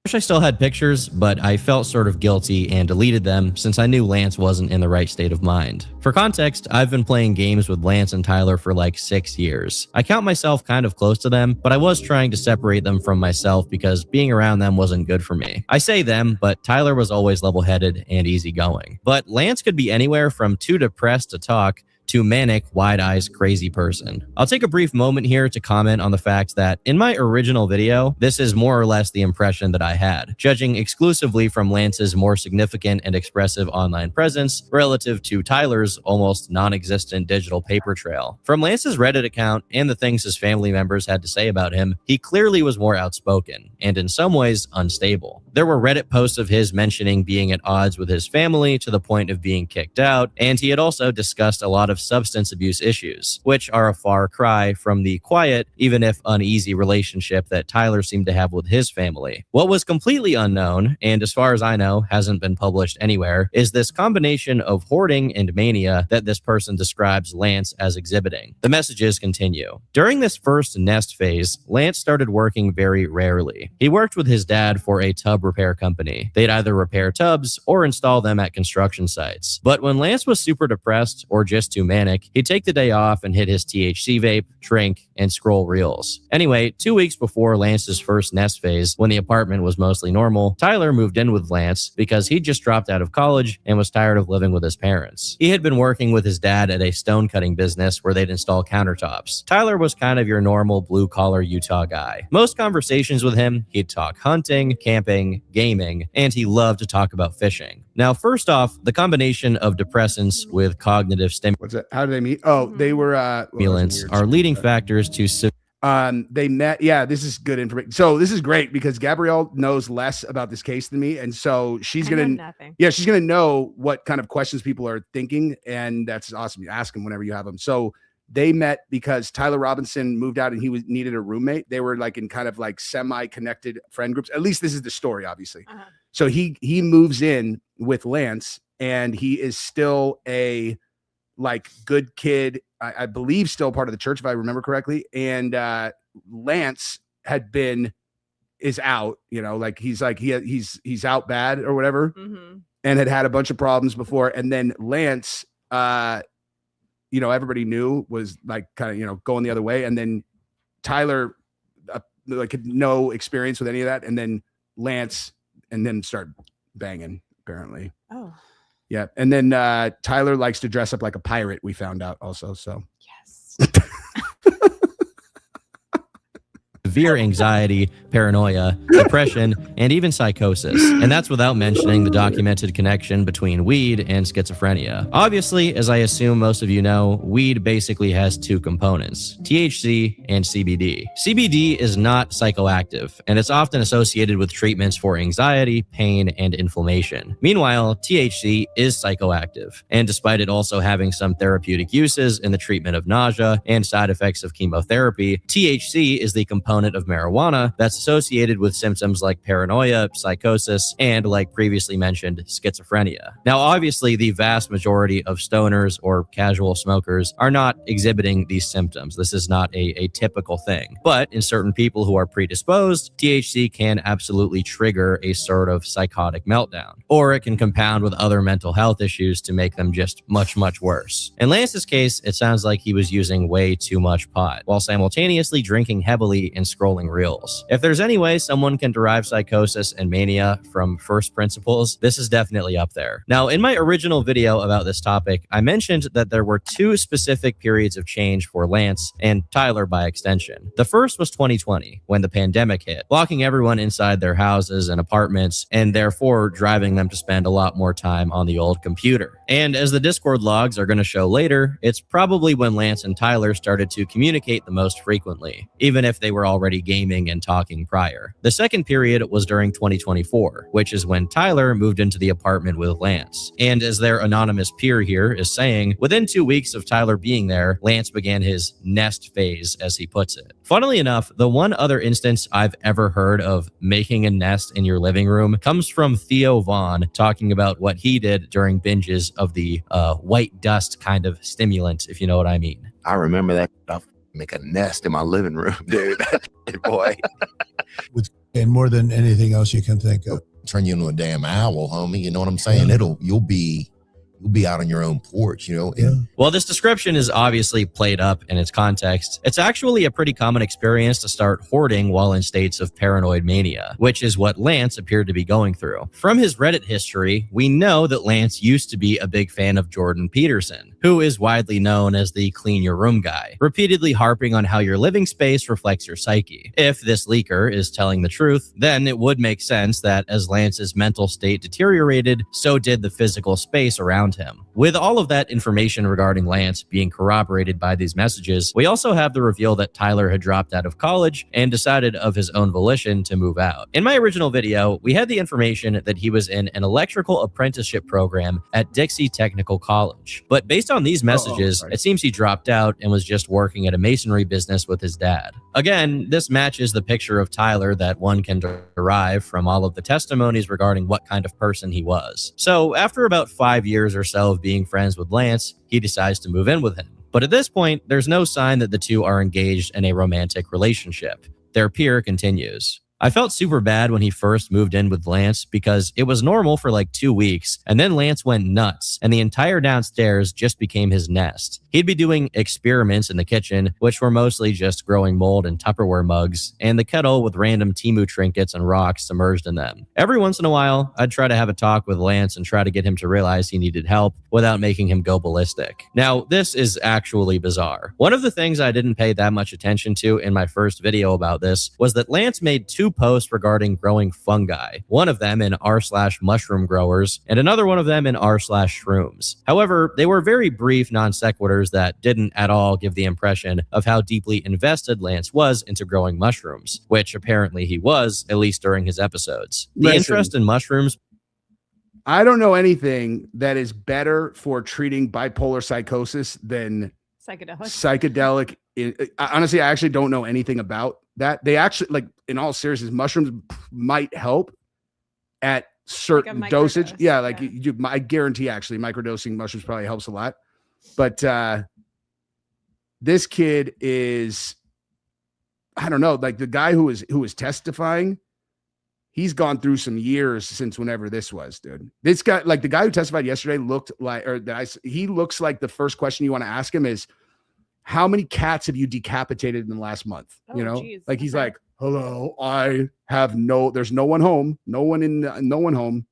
I wish I still had pictures, but I felt sort of guilty and deleted them since I knew Lance wasn't in the right state of mind. For context, I've been playing games with Lance and Tyler for like 6 years. I count myself kind of close to them, but I was trying to separate them from myself because being around them wasn't good for me. I say them, but Tyler was always level-headed and easygoing. But Lance could be anywhere from too depressed to talk to manic, wide eyes, crazy person. I'll take a brief moment here to comment on the fact that in my original video, this is more or less the impression that I had, judging exclusively from Lance's more significant and expressive online presence relative to Tyler's almost non-existent digital paper trail. From Lance's Reddit account and the things his family members had to say about him, he clearly was more outspoken and in some ways unstable. There were Reddit posts of his mentioning being at odds with his family to the point of being kicked out, and he had also discussed a lot of substance abuse issues, which are a far cry from the quiet, even if uneasy relationship that Tyler seemed to have with his family. What was completely unknown, and as far as I know, hasn't been published anywhere, is this combination of hoarding and mania that this person describes Lance as exhibiting. The messages continue. During this first nest phase, Lance started working very rarely. He worked with his dad for a tub repair company. They'd either repair tubs or install them at construction sites. But when Lance was super depressed or just too manic, he'd take the day off and hit his THC vape, drink, and scroll reels. Anyway, 2 weeks before Lance's first nest phase, when the apartment was mostly normal, Tyler moved in with Lance because he'd just dropped out of college and was tired of living with his parents. He had been working with his dad at a stone cutting business where they'd install countertops. Tyler was kind of your normal blue-collar Utah guy. Most conversations with him, he'd talk hunting, camping, gaming, and he loved to talk about fishing. Now, first off, the combination of depressants with cognitive stimulants How did they meet? Oh, they were are leading factors to they met. Yeah, this is good information. So this is great because Gabrielle knows less about this case than me, and so she's gonna know what kind of questions people are thinking, and that's awesome. You ask them whenever you have them. So they met because Tyler Robinson moved out and he needed a roommate. They were like in kind of like semi-connected friend groups. At least this is the story, obviously. So he moves in with Lance, and he is still a like good kid, I believe still part of the church, if I remember correctly. And Lance is out, like he's out bad or whatever, and had a bunch of problems before. And then Lance, everybody knew was like kind of, going the other way. And then Tyler, like had no experience with any of that. And then Lance, and then start banging apparently. Oh, yeah. And then Tyler likes to dress up like a pirate. We found out also. So yes. Severe anxiety, paranoia, depression, and even psychosis. And that's without mentioning the documented connection between weed and schizophrenia. Obviously, as I assume most of you know, weed basically has two components, THC and CBD. CBD is not psychoactive, and it's often associated with treatments for anxiety, pain, and inflammation. Meanwhile, THC is psychoactive, and despite it also having some therapeutic uses in the treatment of nausea and side effects of chemotherapy, THC is the component of marijuana that's associated with symptoms like paranoia, psychosis, and, like previously mentioned, schizophrenia. Now, obviously, the vast majority of stoners or casual smokers are not exhibiting these symptoms. This is not a typical thing. But in certain people who are predisposed, THC can absolutely trigger a sort of psychotic meltdown, or it can compound with other mental health issues to make them just much, much worse. In Lance's case, it sounds like he was using way too much pot, while simultaneously drinking heavily and scrolling reels. If there's any way someone can derive psychosis and mania from first principles, this is definitely up there. Now, in my original video about this topic, I mentioned that there were two specific periods of change for Lance and Tyler by extension. The first was 2020, when the pandemic hit, locking everyone inside their houses and apartments, and therefore driving them to spend a lot more time on the old computer. And as the Discord logs are going to show later, it's probably when Lance and Tyler started to communicate the most frequently, even if they were already gaming and talking prior. The second period was during 2024, which is when Tyler moved into the apartment with Lance. And as their anonymous peer here is saying, within 2 weeks of Tyler being there, Lance began his nest phase, as he puts it. Funnily enough, the one other instance I've ever heard of making a nest in your living room comes from Theo Vaughn talking about what he did during binges of the white dust kind of stimulant, if you know what I mean. I remember that stuff. Make a nest in my living room, dude. Boy. And more than anything else you can think of. Turn you into a damn owl, homie. You know what I'm saying? Yeah. You'll be out on your own porch, Yeah. Well, this description is obviously played up in its context. It's actually a pretty common experience to start hoarding while in states of paranoid mania, which is what Lance appeared to be going through. From his Reddit history, we know that Lance used to be a big fan of Jordan Peterson, who is widely known as the clean your room guy, repeatedly harping on how your living space reflects your psyche. If this leaker is telling the truth, then it would make sense that as Lance's mental state deteriorated, so did the physical space around him. With all of that information regarding Lance being corroborated by these messages, we also have the reveal that Tyler had dropped out of college and decided of his own volition to move out. In my original video, we had the information that he was in an electrical apprenticeship program at Dixie Technical College. But based on these messages, it seems he dropped out and was just working at a masonry business with his dad. Again, this matches the picture of Tyler that one can derive from all of the testimonies regarding what kind of person he was. So after about 5 years or so of being friends with Lance, he decides to move in with him. But at this point, there's no sign that the two are engaged in a romantic relationship. Their peer continues. I felt super bad when he first moved in with Lance because it was normal for like 2 weeks, and then Lance went nuts, and the entire downstairs just became his nest. He'd be doing experiments in the kitchen, which were mostly just growing mold in Tupperware mugs, and the kettle with random Temu trinkets and rocks submerged in them. Every once in a while, I'd try to have a talk with Lance and try to get him to realize he needed help without making him go ballistic. Now, this is actually bizarre. One of the things I didn't pay that much attention to in my first video about this was that Lance made 2 posts regarding growing fungi, one of them in r/mushroom growers and another one of them in r/shrooms. However, they were very brief non sequiturs that didn't at all give the impression of how deeply invested Lance was into growing mushrooms, which apparently he was, at least during his episodes. The interest in mushrooms. I don't know anything that is better for treating bipolar psychosis than psychedelic. Honestly, I actually don't know anything about that. They actually, like, in all seriousness, mushrooms might help at certain dosage. Yeah, like I guarantee actually microdosing mushrooms probably helps a lot. But this kid is, I don't know, like the guy who was testifying, he's gone through some years since whenever this was, dude. This guy, like the guy who testified yesterday, looked like, he looks like the first question you want to ask him is, how many cats have you decapitated in the last month? You know, geez. like he's like, hello, there's no one home, no one home.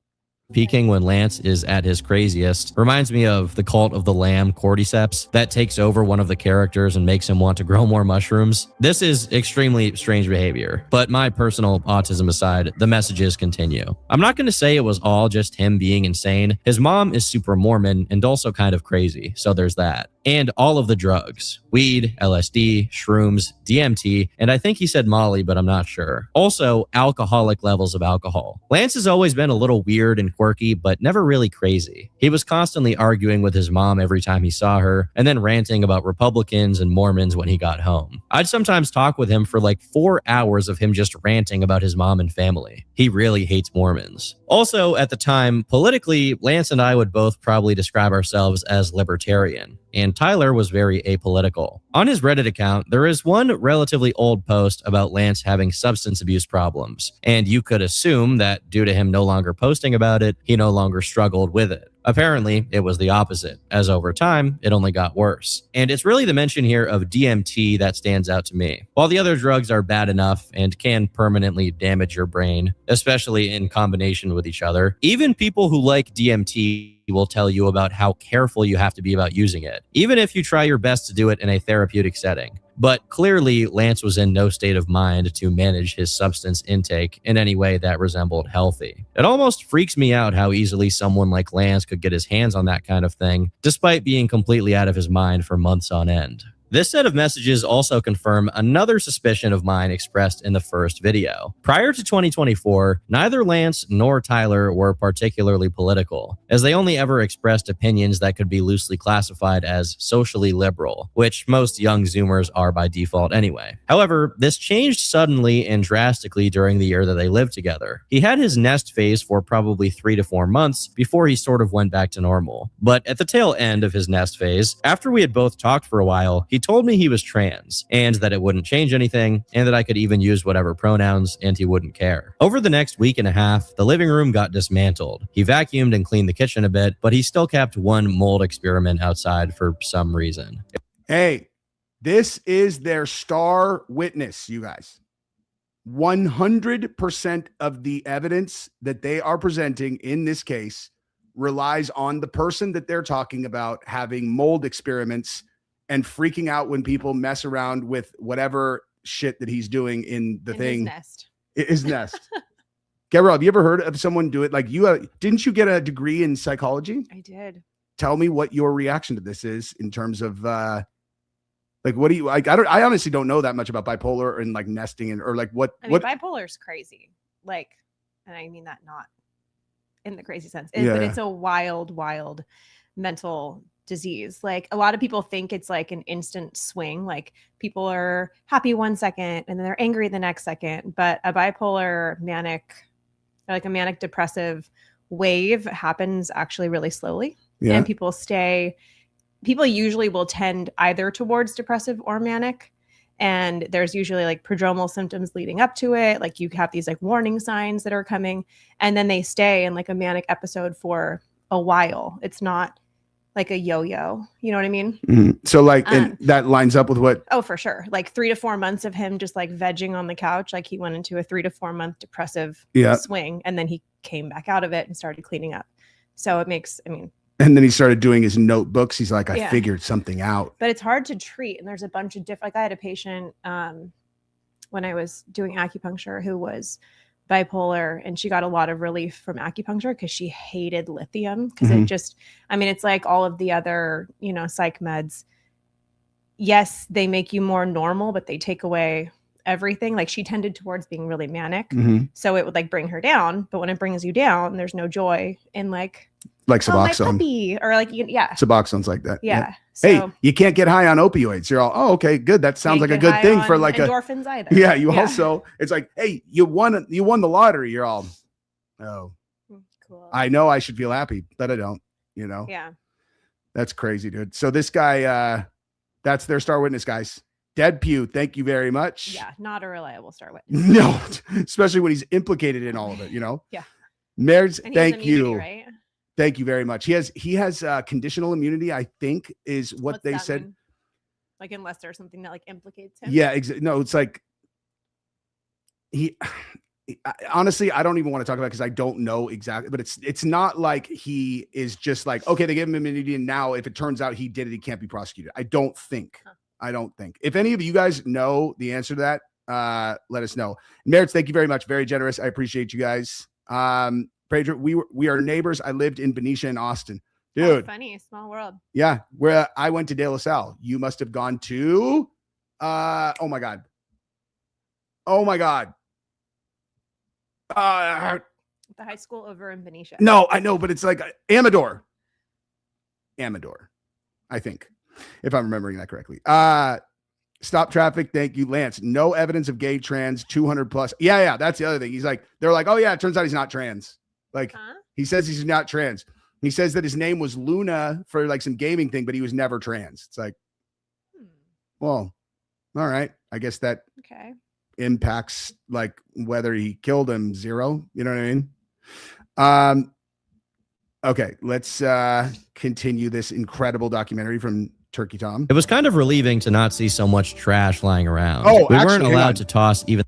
Peaking when Lance is at his craziest reminds me of the Cult of the Lamb cordyceps that takes over one of the characters and makes him want to grow more mushrooms. This is extremely strange behavior, but my personal autism aside, the messages continue. I'm not going to say it was all just him being insane. His mom is super Mormon and also kind of crazy, so there's that. And all of the drugs, weed, LSD, shrooms, DMT, and I think he said Molly, but I'm not sure. Also, alcoholic levels of alcohol. Lance has always been a little weird and quirky, but never really crazy. He was constantly arguing with his mom every time he saw her, and then ranting about Republicans and Mormons when he got home. I'd sometimes talk with him for like 4 hours of him just ranting about his mom and family. He really hates Mormons. Also, at the time, politically, Lance and I would both probably describe ourselves as libertarian, and Tyler was very apolitical. On his Reddit account, there is one relatively old post about Lance having substance abuse problems, and you could assume that due to him no longer posting about it, he no longer struggled with it. Apparently, it was the opposite, as over time, it only got worse. And it's really the mention here of DMT that stands out to me. While the other drugs are bad enough and can permanently damage your brain, especially in combination with each other, even people who like DMT will tell you about how careful you have to be about using it, even if you try your best to do it in a therapeutic setting. But clearly, Lance was in no state of mind to manage his substance intake in any way that resembled healthy. It almost freaks me out how easily someone like Lance could get his hands on that kind of thing, despite being completely out of his mind for months on end. This set of messages also confirm another suspicion of mine expressed in the first video. Prior to 2024, neither Lance nor Tyler were particularly political, as they only ever expressed opinions that could be loosely classified as socially liberal, which most young Zoomers are by default anyway. However, this changed suddenly and drastically during the year that they lived together. He had his nest phase for probably 3 to 4 months before he sort of went back to normal. But at the tail end of his nest phase, after we had both talked for a while, he told me he was trans and that it wouldn't change anything and that I could even use whatever pronouns and he wouldn't care. Over the next week and a half, the living room got dismantled. He vacuumed and cleaned the kitchen a bit, but he still kept one mold experiment outside for some reason. Hey, this is their star witness, you guys. 100% of the evidence that they are presenting in this case relies on the person that they're talking about having mold experiments and freaking out when people mess around with whatever shit that he's doing in the thing. His nest. Gabrielle, have you ever heard of someone do it? Like didn't you get a degree in psychology? I did. Tell me what your reaction to this is in terms of like, what do you like? I honestly don't know that much about bipolar and like nesting and or like what. I mean, bipolar is crazy. Like, and I mean that not in the crazy sense, but it's a wild mental disease. Like a lot of people think it's like an instant swing. Like people are happy 1 second and then they're angry the next second. But a bipolar manic, like a manic depressive wave happens actually really slowly. Yeah. And people usually will tend either towards depressive or manic. And there's usually like prodromal symptoms leading up to it. Like you have these like warning signs that are coming, and then they stay in like a manic episode for a while. It's not like a yo-yo, you know what I mean? Mm-hmm. So like, and that lines up with what? Oh, for sure. Like 3 to 4 months of him just like vegging on the couch. Like he went into a 3 to 4 month depressive swing, and then he came back out of it and started cleaning up. So it makes, and then he started doing his notebooks. He's like, I figured something out. But it's hard to treat. And there's a bunch of different, like I had a patient when I was doing acupuncture who was bipolar, and she got a lot of relief from acupuncture because she hated lithium because it just, it's like all of the other, psych meds. Yes, they make you more normal, but they take away everything. Like she tended towards being really manic. So it would like bring her down, but when it brings you down, there's no joy in like Suboxone, my puppy, or like, Suboxone's like that. Yeah. So, hey, you can't get high on opioids. You're all, oh, okay, good. That sounds like a good thing for like endorphins either. Yeah. Also, it's like, hey, you won the lottery. You're all, oh, cool. I know I should feel happy, but I don't, Yeah. That's crazy, dude. So this guy, that's their star witness, guys. Dead Pew, thank you very much. Yeah, not a reliable star witness. No, especially when he's implicated in all of it, you know? Yeah. Merz, And he has thank immunity, you. right? Thank you very much. He has conditional immunity, I think, is what What's they that said. mean? Like unless there's something that like implicates him. Yeah, no, it's like honestly, I don't even want to talk about it because I don't know exactly, but it's not like he is just like, okay, they gave him immunity, and now if it turns out he did it, he can't be prosecuted. I don't think. If any of you guys know the answer to that, let us know. Merits, thank you very much. Very generous. I appreciate you guys. Pedro, we are neighbors. I lived in Benicia and Austin. Dude. Oh, funny, small world. Yeah, where I went to De La Salle. You must have gone to oh my God. The high school over in Benicia. No, I know, but it's like Amador, I think, if I'm remembering that correctly. Stop traffic. Thank you, Lance. No evidence of gay, trans, 200 plus. Yeah. That's the other thing. They're like, oh yeah, it turns out he's not trans. Like he says he's not trans. He says that his name was Luna for like some gaming thing, but he was never trans. It's like, well, all right. I guess that impacts like whether he killed him 0. You know what I mean? Okay, let's continue this incredible documentary from Turkey Tom. It was kind of relieving to not see so much trash lying around. Oh, we actually, weren't allowed to toss even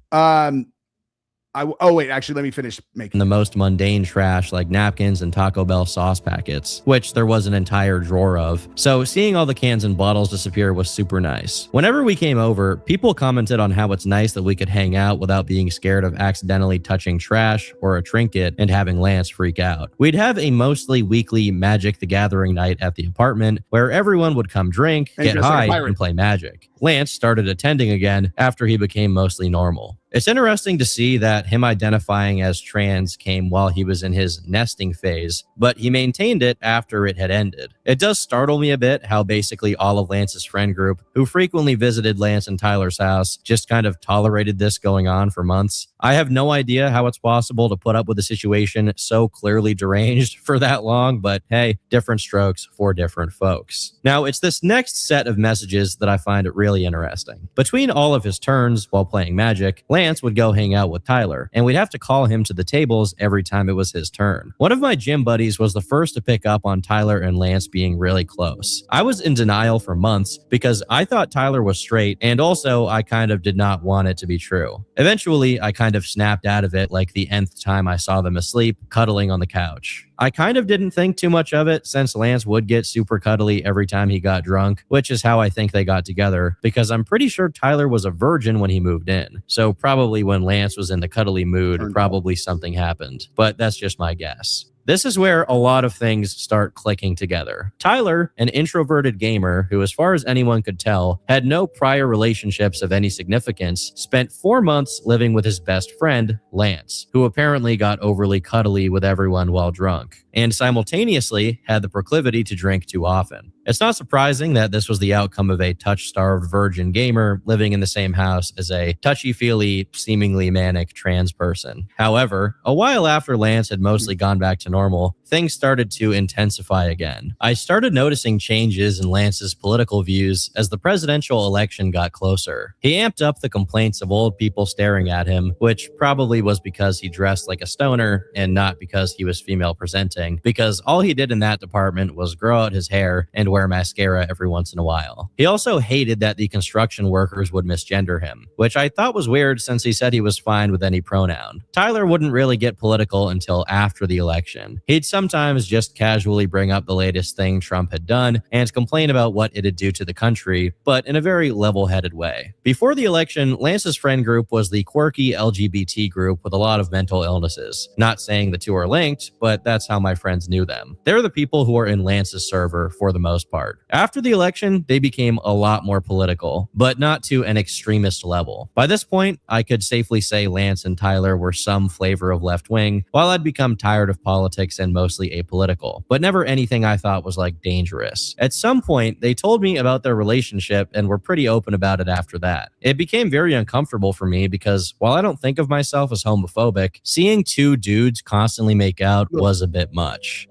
wait, actually, let me finish making the most mundane trash like napkins and Taco Bell sauce packets, which there was an entire drawer of. So seeing all the cans and bottles disappear was super nice. Whenever we came over, people commented on how it's nice that we could hang out without being scared of accidentally touching trash or a trinket and having Lance freak out. We'd have a mostly weekly Magic the Gathering night at the apartment where everyone would come drink, get high, and play Magic. Lance started attending again after he became mostly normal. It's interesting to see that him identifying as trans came while he was in his nesting phase, but he maintained it after it had ended. It does startle me a bit how basically all of Lance's friend group, who frequently visited Lance and Tyler's house, just kind of tolerated this going on for months. I have no idea how it's possible to put up with a situation so clearly deranged for that long, but hey, different strokes for different folks. Now, it's this next set of messages that I find it really interesting. Between all of his turns while playing Magic, Lance would go hang out with Tyler, and we'd have to call him to the tables every time it was his turn. One of my gym buddies was the first to pick up on Tyler and Lance being really close. I was in denial for months because I thought Tyler was straight, and also I kind of did not want it to be true. Eventually, I kind of snapped out of it like the nth time I saw them asleep, cuddling on the couch. I kind of didn't think too much of it since Lance would get super cuddly every time he got drunk, which is how I think they got together, because I'm pretty sure Tyler was a virgin when he moved in. So probably when Lance was in the cuddly mood, probably something happened, but that's just my guess. This is where a lot of things start clicking together. Tyler, an introverted gamer who, as far as anyone could tell, had no prior relationships of any significance, spent 4 months living with his best friend, Lance, who apparently got overly cuddly with everyone while drunk, and simultaneously had the proclivity to drink too often. It's not surprising that this was the outcome of a touch-starved virgin gamer living in the same house as a touchy-feely, seemingly manic trans person. However, a while after Lance had mostly gone back to normal, things started to intensify again. I started noticing changes in Lance's political views as the presidential election got closer. He amped up the complaints of old people staring at him, which probably was because he dressed like a stoner and not because he was female presenting, because all he did in that department was grow out his hair and wear mascara every once in a while. He also hated that the construction workers would misgender him, which I thought was weird since he said he was fine with any pronoun. Tyler wouldn't really get political until after the election. He'd sometimes just casually bring up the latest thing Trump had done and complain about what it'd do to the country, but in a very level-headed way. Before the election, Lance's friend group was the quirky LGBT group with a lot of mental illnesses. Not saying the two are linked, but that's how my friends knew them. They're the people who are in Lance's server for the most part. After the election, they became a lot more political, but not to an extremist level. By this point, I could safely say Lance and Tyler were some flavor of left-wing, while I'd become tired of politics and mostly apolitical, but never anything I thought was like dangerous. At some point, they told me about their relationship and were pretty open about it after that. It became very uncomfortable for me because while I don't think of myself as homophobic, seeing two dudes constantly make out was a bit much.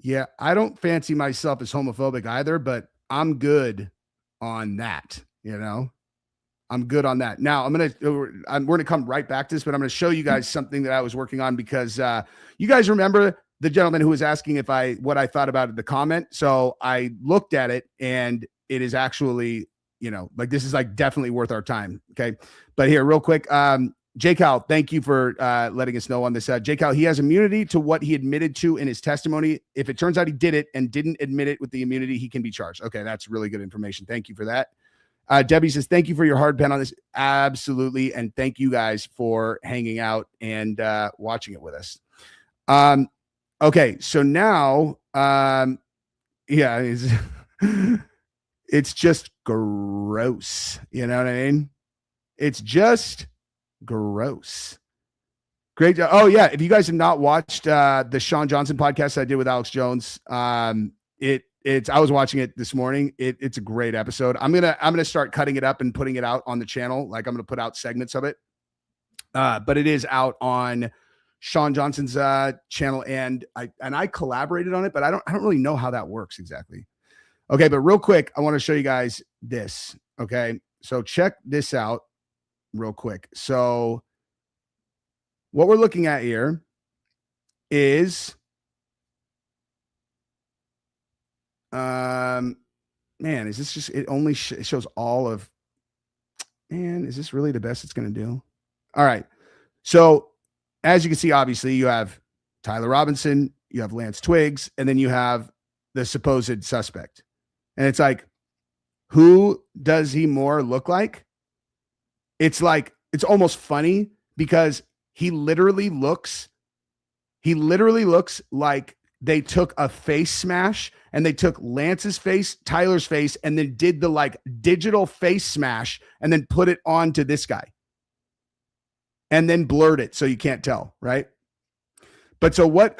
Yeah, I don't fancy myself as homophobic either, but I'm good on that. You know, I'm good on that. Now we're gonna come right back to this, but I'm gonna show you guys something that I was working on because you guys remember the gentleman who was asking what I thought about the comment. So I looked at it, and it is actually, you know, like this is like definitely worth our time. Okay, but here, real quick, J-Cal, thank you for letting us know on this. J-Cal, he has immunity to what he admitted to in his testimony. If it turns out he did it and didn't admit it with the immunity, he can be charged. Okay, that's really good information. Thank you for that. Debbie says, thank you for your hard pen on this. Absolutely. And thank you guys for hanging out and watching it with us. Okay, so now, yeah, it's just gross. You know what I mean? It's just gross. Great. Oh yeah. If you guys have not watched the Sean Johnson podcast I did with Alex Jones, I was watching it this morning. It's a great episode. I'm gonna start cutting it up and putting it out on the channel. Like I'm gonna put out segments of it. But it is out on Sean Johnson's channel, and I collaborated on it, but I don't really know how that works exactly. Okay, but real quick, I want to show you guys this. Okay, so check this out real quick. So what we're looking at here is man, is this just, it only it shows all of, man, is this really the best it's going to do? All right. So as you can see, obviously you have Tyler Robinson, you have Lance Twiggs, and then you have the supposed suspect. And it's like, who does he more look like? It's like, it's almost funny because he literally looks like they took a face smash and they took Lance's face, Tyler's face, and then did the like digital face smash and then put it onto this guy and then blurred it so you can't tell, right? But so what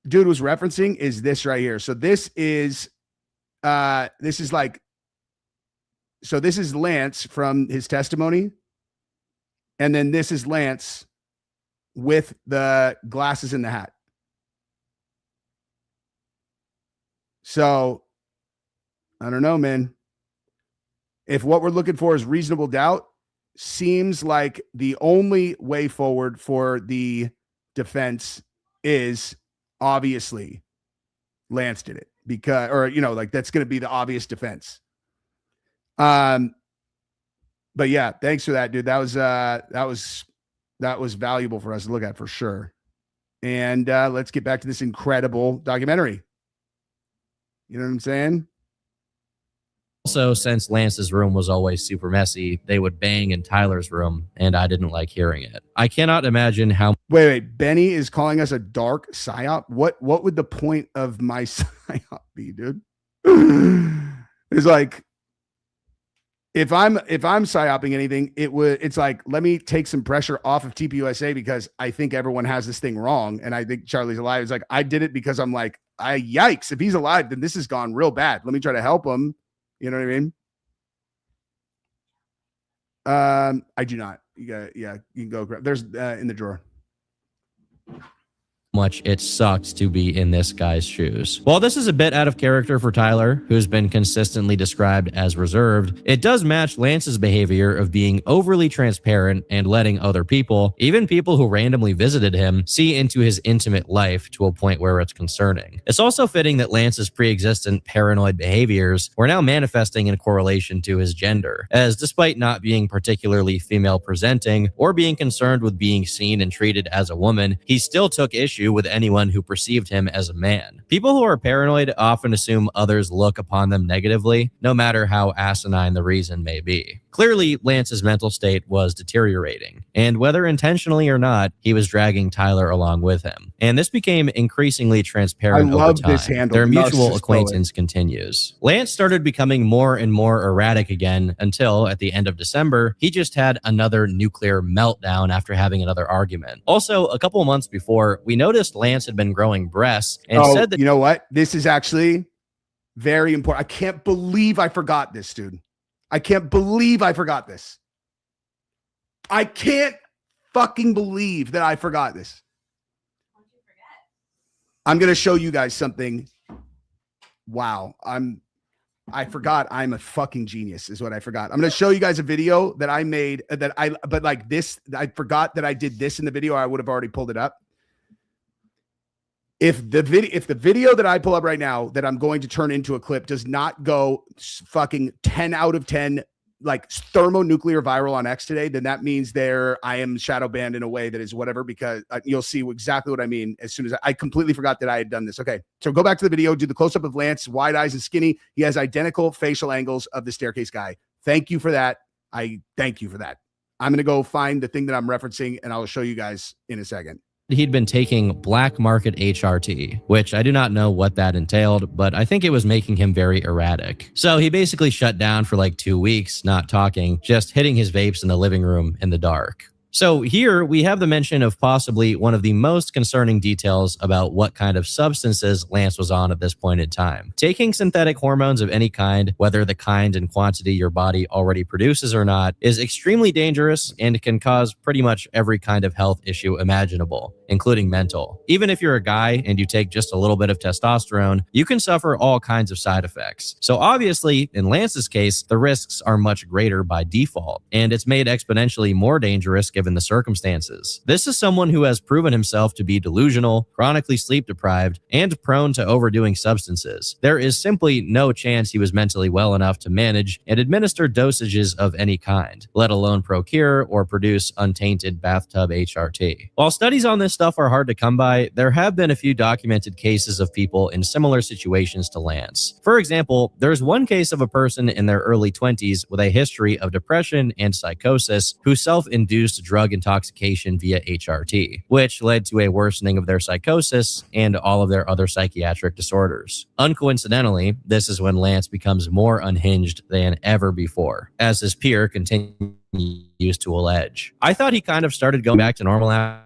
dude was referencing is this right here. So this is like, so this is Lance from his testimony. And then this is Lance with the glasses and the hat. So I don't know, man. If what we're looking for is reasonable doubt, seems like the only way forward for the defense is obviously Lance did it because, or, you know, like that's going to be the obvious defense. But yeah, thanks for that, dude. That was valuable for us to look at for sure. And let's get back to this incredible documentary. You know what I'm saying? Also, since Lance's room was always super messy, they would bang in Tyler's room, and I didn't like hearing it. I cannot imagine how. Wait. Benny is calling us a dark psyop. What would the point of my psyop be, dude? It's like, if I'm psyoping anything, it's like, let me take some pressure off of TPUSA because I think everyone has this thing wrong. And I think Charlie's alive. It's like, I did it because I'm like, yikes, if he's alive, then this has gone real bad. Let me try to help him. You know what I mean? I do not. You can go grab. There's in the drawer. Much it sucks to be in this guy's shoes. While this is a bit out of character for Tyler, who's been consistently described as reserved, it does match Lance's behavior of being overly transparent and letting other people, even people who randomly visited him, see into his intimate life to a point where it's concerning. It's also fitting that Lance's pre-existent paranoid behaviors were now manifesting in correlation to his gender, as despite not being particularly female presenting or being concerned with being seen and treated as a woman, he still took issue with anyone who perceived him as a man. People who are paranoid often assume others look upon them negatively, no matter how asinine the reason may be. Clearly, Lance's mental state was deteriorating, and whether intentionally or not, he was dragging Tyler along with him. And this became increasingly transparent over time. This handle. Their mutual acquaintance continues. Lance started becoming more and more erratic again until, at the end of December, he just had another nuclear meltdown after having another argument. Also, a couple months before, we noticed Lance had been growing breasts and said that— you know what? This is actually very important. I can't believe I forgot this, dude. I can't believe I forgot this. I can't fucking believe that I forgot this. I'm going to show you guys something. Wow. I forgot I'm a fucking genius is what I forgot. I'm going to show you guys a video that I made but like this, I forgot that I did this in the video. I would have already pulled it up. If the video that I pull up right now that I'm going to turn into a clip does not go fucking 10 out of 10, like thermonuclear viral on X today, then that means I am shadow banned in a way that is whatever, because you'll see exactly what I mean as soon as I completely forgot that I had done this. Okay. So go back to the video, do the close up of Lance, wide eyes and skinny. He has identical facial angles of the staircase guy. Thank you for that. I thank you for that. I'm going to go find the thing that I'm referencing and I'll show you guys in a second. He'd been taking black market HRT, which I do not know what that entailed, but I think it was making him very erratic. So he basically shut down for like 2 weeks, not talking, just hitting his vapes in the living room in the dark. So here we have the mention of possibly one of the most concerning details about what kind of substances Lance was on at this point in time. Taking synthetic hormones of any kind, whether the kind and quantity your body already produces or not, is extremely dangerous and can cause pretty much every kind of health issue imaginable, including mental. Even if you're a guy and you take just a little bit of testosterone, you can suffer all kinds of side effects. So obviously, in Lance's case, the risks are much greater by default, and it's made exponentially more dangerous given the circumstances. This is someone who has proven himself to be delusional, chronically sleep deprived, and prone to overdoing substances. There is simply no chance he was mentally well enough to manage and administer dosages of any kind, let alone procure or produce untainted bathtub HRT. While studies on this stuff are hard to come by, there have been a few documented cases of people in similar situations to Lance. For example, there's one case of a person in their early 20s with a history of depression and psychosis who self-induced drug intoxication via HRT, which led to a worsening of their psychosis and all of their other psychiatric disorders. Uncoincidentally, this is when Lance becomes more unhinged than ever before, as his peer continues to allege. I thought he kind of started going back to normal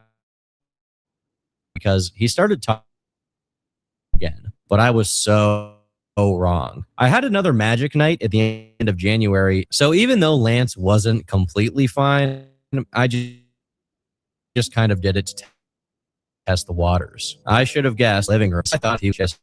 because he started talking again, but I was so wrong. I had another magic night at the end of January, so even though Lance wasn't completely fine, I just kind of did it to test the waters. I should have guessed living room. I thought he was just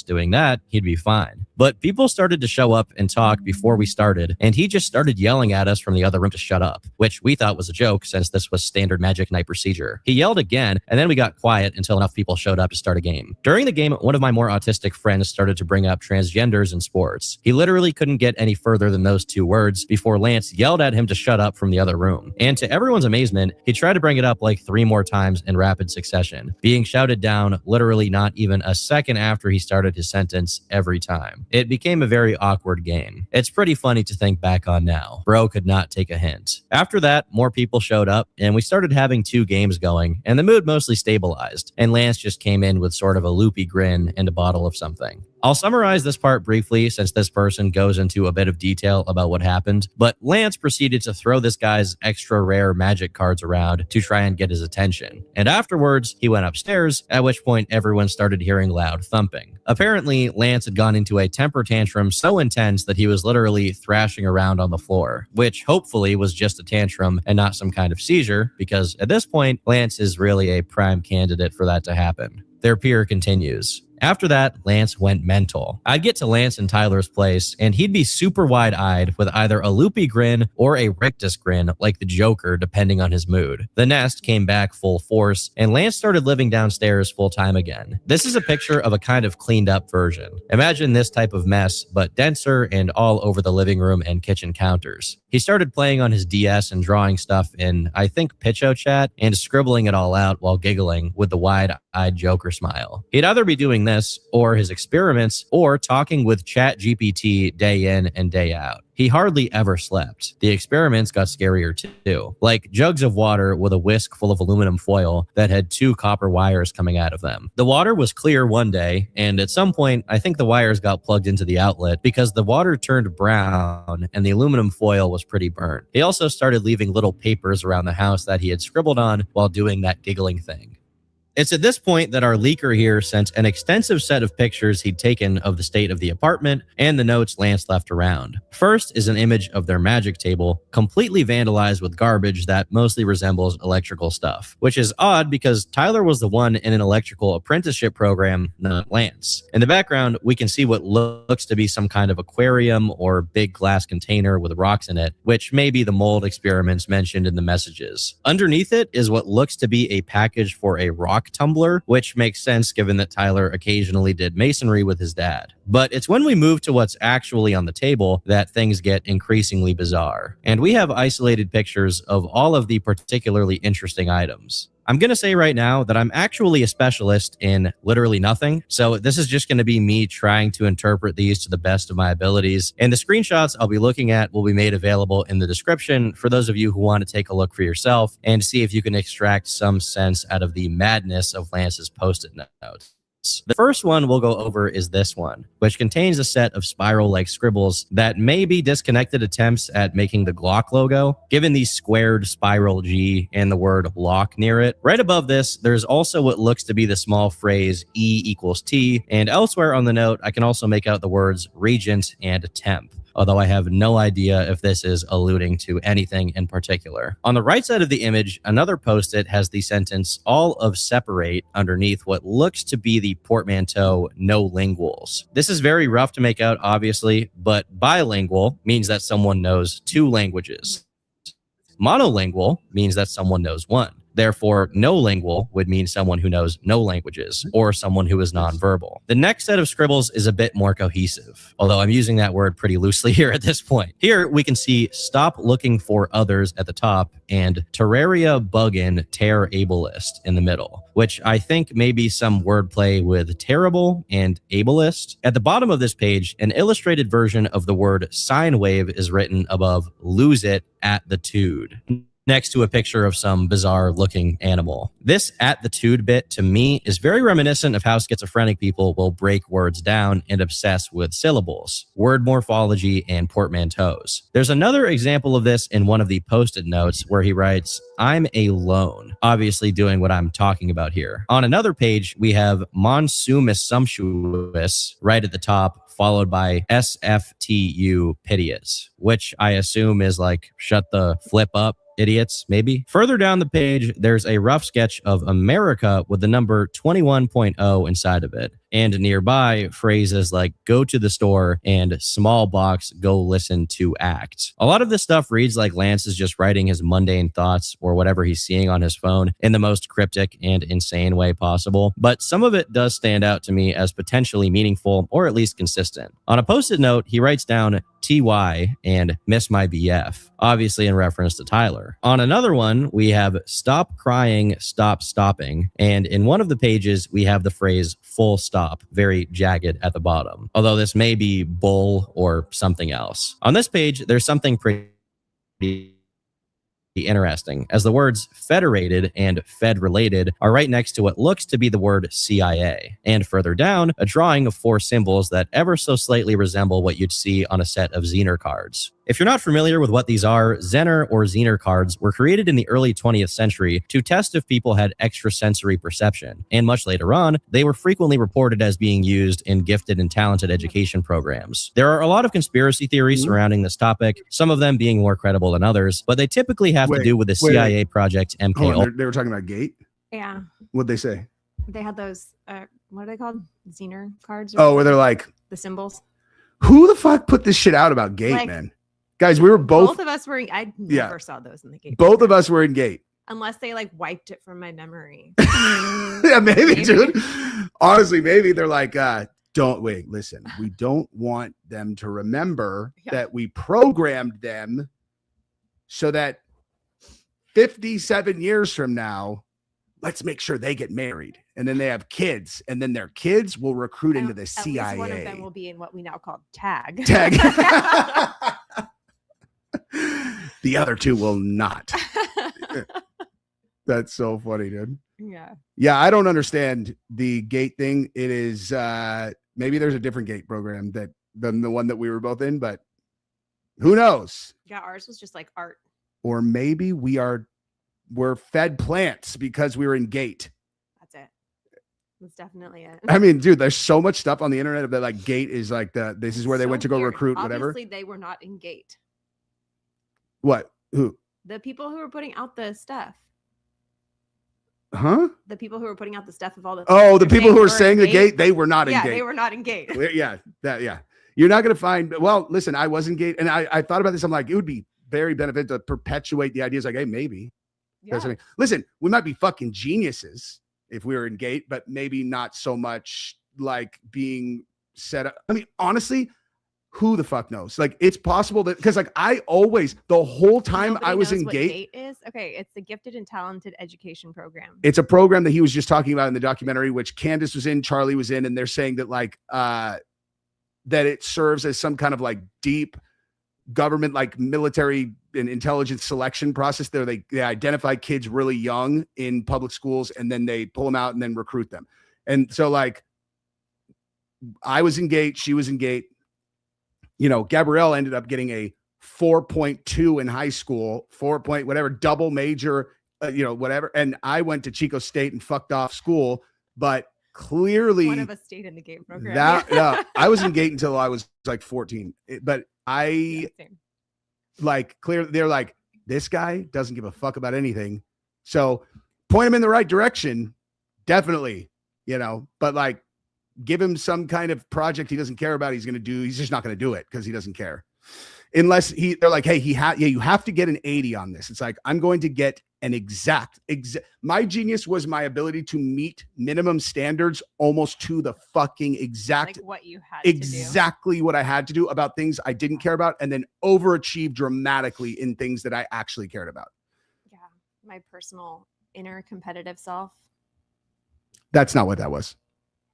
doing that, he'd be fine. But people started to show up and talk before we started, and he just started yelling at us from the other room to shut up, which we thought was a joke since this was standard magic night procedure. He yelled again, and then we got quiet until enough people showed up to start a game. During the game, one of my more autistic friends started to bring up transgenders in sports. He literally couldn't get any further than those 2 words before Lance yelled at him to shut up from the other room. And to everyone's amazement, he tried to bring it up like 3 more times in rapid succession, being shouted down literally not even a second after he started his sentence every time. It became a very awkward game. It's pretty funny to think back on now. Bro could not take a hint. After that, more people showed up, and we started having 2 games going, and the mood mostly stabilized, and Lance just came in with sort of a loopy grin and a bottle of something. I'll summarize this part briefly since this person goes into a bit of detail about what happened, but Lance proceeded to throw this guy's extra rare magic cards around to try and get his attention. And afterwards, he went upstairs, at which point everyone started hearing loud thumping. Apparently, Lance had gone into a temper tantrum so intense that he was literally thrashing around on the floor, which hopefully was just a tantrum and not some kind of seizure, because at this point, Lance is really a prime candidate for that to happen. Their peer continues. After that, Lance went mental. I'd get to Lance and Tyler's place, and he'd be super wide-eyed with either a loopy grin or a rictus grin like the Joker, depending on his mood. The nest came back full force, and Lance started living downstairs full-time again. This is a picture of a kind of cleaned-up version. Imagine this type of mess, but denser and all over the living room and kitchen counters. He started playing on his DS and drawing stuff in, I think, PitchoChat, and scribbling it all out while giggling with the wide-eyed Joker smile. He'd either be doing this, or his experiments, or talking with ChatGPT day in and day out. He hardly ever slept. The experiments got scarier too, like jugs of water with a whisk full of aluminum foil that had 2 copper wires coming out of them. The water was clear one day, and at some point, I think the wires got plugged into the outlet because the water turned brown and the aluminum foil was pretty burnt. He also started leaving little papers around the house that he had scribbled on while doing that giggling thing. It's at this point that our leaker here sent an extensive set of pictures he'd taken of the state of the apartment and the notes Lance left around. First is an image of their magic table, completely vandalized with garbage that mostly resembles electrical stuff, which is odd because Tyler was the one in an electrical apprenticeship program, not Lance. In the background, we can see what looks to be some kind of aquarium or big glass container with rocks in it, which may be the mold experiments mentioned in the messages. Underneath it is what looks to be a package for a rock tumbler, which makes sense given that Tyler occasionally did masonry with his dad. But it's when we move to what's actually on the table that things get increasingly bizarre. And we have isolated pictures of all of the particularly interesting items. I'm going to say right now that I'm actually a specialist in literally nothing. So this is just going to be me trying to interpret these to the best of my abilities. And the screenshots I'll be looking at will be made available in the description for those of you who want to take a look for yourself and see if you can extract some sense out of the madness of Lance's post-it notes. The first one we'll go over is this one, which contains a set of spiral-like scribbles that may be disconnected attempts at making the Glock logo, given the squared spiral G and the word lock near it. Right above this, there's also what looks to be the small phrase E equals T, and elsewhere on the note, I can also make out the words regent and temp, although I have no idea if this is alluding to anything in particular. On the right side of the image, another post-it has the sentence, all of separate, underneath what looks to be the portmanteau, no linguals. This is very rough to make out, obviously, but bilingual means that someone knows 2 languages. Monolingual means that someone knows 1. Therefore, no lingual would mean someone who knows no languages or someone who is nonverbal. The next set of scribbles is a bit more cohesive, although I'm using that word pretty loosely here at this point. Here we can see stop looking for others at the top and Terraria bug-in tear ableist in the middle, which I think may be some wordplay with terrible and ableist. At the bottom of this page, an illustrated version of the word sine wave is written above lose it at the tude, next to a picture of some bizarre looking animal. This at the tude bit to me is very reminiscent of how schizophrenic people will break words down and obsess with syllables, word morphology, and portmanteaus. There's another example of this in one of the post-it notes where he writes, I'm alone, obviously doing what I'm talking about here. On another page, we have monsumus sumptuous right at the top, followed by SFTU piteous, which I assume is like shut the flip up, idiots, maybe. Further down the page, there's a rough sketch of America with the number 21.0 inside of it. And nearby, phrases like go to the store and small box, go listen to act. A lot of this stuff reads like Lance is just writing his mundane thoughts or whatever he's seeing on his phone in the most cryptic and insane way possible. But some of it does stand out to me as potentially meaningful or at least consistent. On a post-it note, he writes down TY and miss my BF, obviously in reference to Tyler. On another one, we have stop crying, stop stopping. And in one of the pages, we have the phrase full stop, very jagged at the bottom, although this may be bull or something else. On this page, there's something pretty interesting, as the words federated and fed related are right next to what looks to be the word CIA. And further down, a drawing of 4 symbols that ever so slightly resemble what you'd see on a set of Zener cards. If you're not familiar with what these are, Zener or Zener cards were created in the early 20th century to test if people had extrasensory perception, and much later on, they were frequently reported as being used in gifted and talented education programs. There are a lot of conspiracy theories surrounding this topic, some of them being more credible than others, but they typically have to do with the CIA project MK. They were talking about Gate? Yeah. What'd they say? They had those, what are they called? Zener cards? Oh, where they're like, the symbols. Who the fuck put this shit out about Gate, Like, man? Guys, we were both of us were, I never saw those in the Gate. Both of us were in Gate. Unless they like wiped it from my memory. Yeah, maybe, dude. Honestly, maybe they're like, don't wait, listen, we don't want them to remember that we programmed them so that 57 years from now, let's make sure they get married. And then they have kids, and then their kids will recruit into the CIA. At least one of them will be in what we now call tag. The other 2 will not. That's so funny, dude. Yeah, I don't understand the Gate thing. It is maybe there's a different Gate program than the one that we were both in, but who knows? Yeah, ours was just like art. Or maybe we're fed plants because we were in Gate. That's it. That's definitely it. I mean, dude, there's so much stuff on the internet that like GATE is like this is where they So went to go weird. recruit, whatever. Obviously, they were not in GATE. What? Who? The people who were putting out the stuff. Huh? The people who were putting out the stuff of all the. Oh, the people who were were saying in the GATE, they were not in Yeah, GATE. they were not in GATE. Yeah, yeah. You're not going to find, well, listen, I was in GATE and I thought about this. I'm like, it would be very beneficial to perpetuate the ideas like, hey, maybe. Yeah. Listen, we might be fucking geniuses if we were in GATE, but maybe not so much like being set up. I mean, honestly, who the fuck knows? Like, it's possible that, because like I always, the whole time Nobody I was knows in what GATE. is okay. It's the Gifted and Talented Education Program. It's a program that he was just talking about in the documentary, which Candace was in, Charlie was in, and they're saying that like, that it serves as some kind of like deep government, like military and intelligence selection process there. They identify kids really young in public schools and then they pull them out and then recruit them. And so like I was in GATE, she was in GATE, you know, Gabrielle ended up getting a 4.2 in high school, 4 point, whatever, double major, you know, whatever. And I went to Chico State and fucked off school, but clearly One of us stayed in the GATE program. that I was in GATE until I was like 14, but I Same. like clear. They're like, this guy doesn't give a fuck about anything. So point him in the right direction. Definitely, you know, but like give him some kind of project he doesn't care about. He's going to do. He's just not going to do it because he doesn't care. Unless they're like, hey, you have to get an 80 on this. It's like, I'm going to get an exact. My genius was my ability to meet minimum standards almost to the fucking exact, Like what you had exactly what I had to do about things I didn't care about, and then overachieve dramatically in things that I actually cared about. Yeah. My personal inner competitive self. That's not what that was.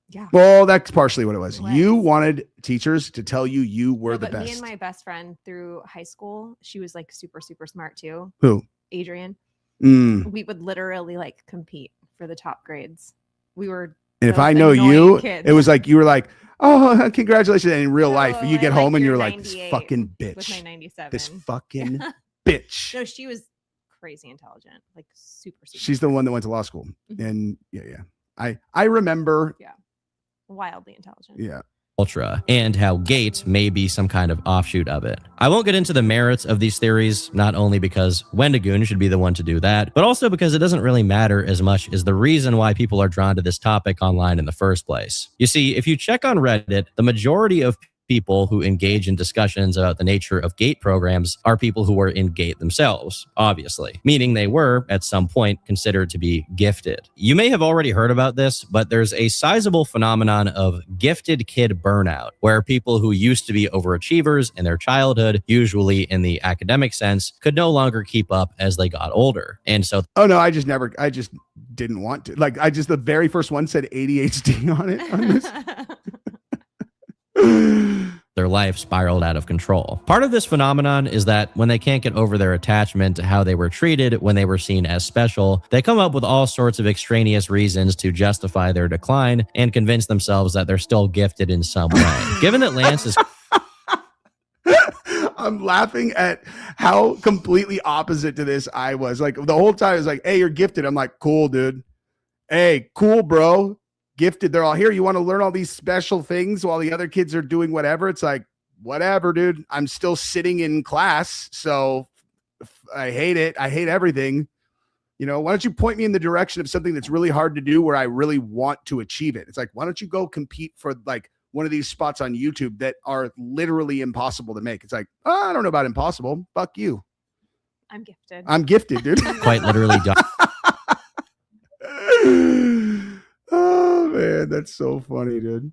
Yeah. Well, that's partially what it was. It was. You wanted teachers to tell you you were the but best. Me and my best friend through high school, she was like super, super smart too. Who? Adrian. Mm. We would literally like compete for the top grades. We were. And if those I know annoying you, kids. it was like you were like, oh, congratulations. And in real life, you I get home and your you're like, this 98 fucking With my bitch. 97. This fucking bitch. No, she was crazy intelligent, like super, super. She's the one that went to law school. Mhm. And yeah. I remember. Wildly intelligent. Yeah. Ultra, and how GATE may be some kind of offshoot of it. I won't get into the merits of these theories, not only because Wendigoon should be the one to do that, but also because it doesn't really matter as much as the reason why people are drawn to this topic online in the first place. You see, if you check on Reddit, the majority of people who engage in discussions about the nature of GATE programs are people who were in GATE themselves, obviously, meaning they were, at some point, considered to be gifted. You may have already heard about this, but there's a sizable phenomenon of gifted kid burnout, where people who used to be overachievers in their childhood, usually in the academic sense, could no longer keep up as they got older. And so Oh no, I just didn't want to. Like the very first one said ADHD on it on this. their life spiraled out of control. Part of this phenomenon is that when they can't get over their attachment to how they were treated when they were seen as special, they come up with all sorts of extraneous reasons to justify their decline and convince themselves that they're still gifted in some way. Given that Lance is I'm laughing at how completely opposite to this I was. Like the whole time I was like, hey, you're gifted. I'm like, cool, dude. Hey, cool, bro. Gifted. They're all here. You want to learn all these special things while the other kids are doing whatever. It's like, whatever, dude. I'm still sitting in class. So I hate it. I hate everything. You know, why don't you point me in the direction of something that's really hard to do where I really want to achieve it? It's like, why don't you go compete for like one of these spots on YouTube that are literally impossible to make? It's like, oh, I don't know about impossible. Fuck you. I'm gifted. I'm gifted, dude. quite literally Oh man, that's so funny, dude.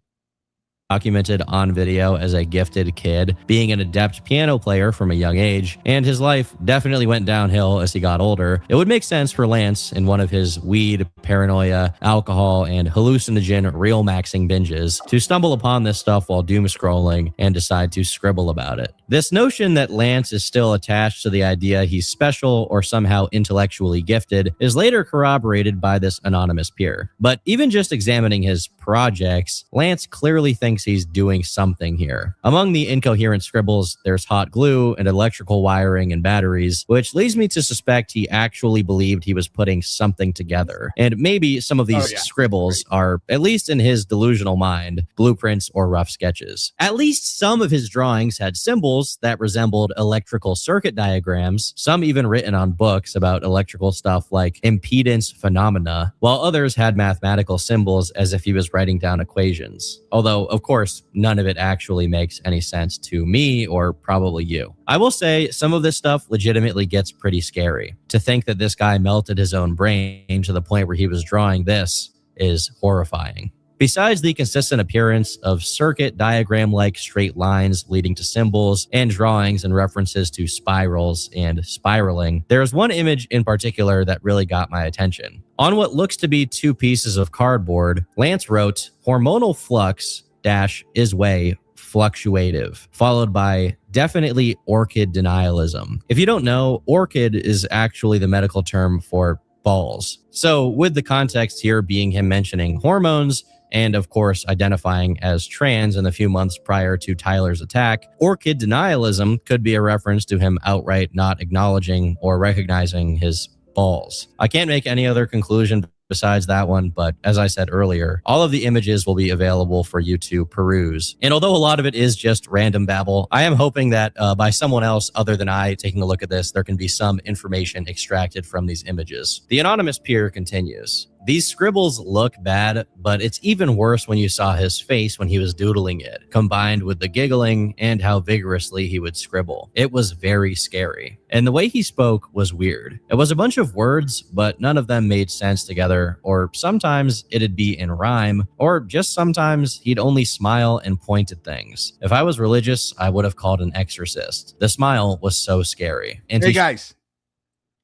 documented on video as a gifted kid, being an adept piano player from a young age, and his life definitely went downhill as he got older. It would make sense for Lance, in one of his weed, paranoia, alcohol, and hallucinogen real maxing binges, to stumble upon this stuff while doom scrolling and decide to scribble about it. This notion that Lance is still attached to the idea he's special or somehow intellectually gifted is later corroborated by this anonymous peer. But even just examining his projects, Lance clearly thinks thinks he's doing something here. Among the incoherent scribbles, there's hot glue and electrical wiring and batteries, which leads me to suspect he actually believed he was putting something together. And maybe some of these scribbles are, at least in his delusional mind, blueprints or rough sketches. At least some of his drawings had symbols that resembled electrical circuit diagrams, some even written on books about electrical stuff like impedance phenomena, while others had mathematical symbols as if he was writing down equations. Although, of course, none of it actually makes any sense to me or probably you. I will say some of this stuff legitimately gets pretty scary. To think that this guy melted his own brain to the point where he was drawing this is horrifying. Besides the consistent appearance of circuit diagram-like straight lines leading to symbols and drawings and references to spirals and spiraling, there's one image in particular that really got my attention. On what looks to be 2 pieces of cardboard, Lance wrote, "Hormonal flux dash is way fluctuative," followed by definitely orchid denialism. If you don't know, orchid is actually the medical term for balls. So with the context here being him mentioning hormones, and of course identifying as trans in the few months prior to Tyler's attack, orchid denialism could be a reference to him outright not acknowledging or recognizing his balls. I can't make any other conclusion besides that one, but as I said earlier, all of the images will be available for you to peruse. And although a lot of it is just random babble, I am hoping that by someone else other than I taking a look at this, there can be some information extracted from these images. The anonymous peer continues. These scribbles look bad, but it's even worse when you saw his face when he was doodling it, combined with the giggling and how vigorously he would scribble. It was very scary. And the way he spoke was weird. It was a bunch of words, but none of them made sense together, or sometimes it'd be in rhyme, or just sometimes he'd only smile and point at things. If I was religious, I would have called an exorcist. The smile was so scary. And hey guys,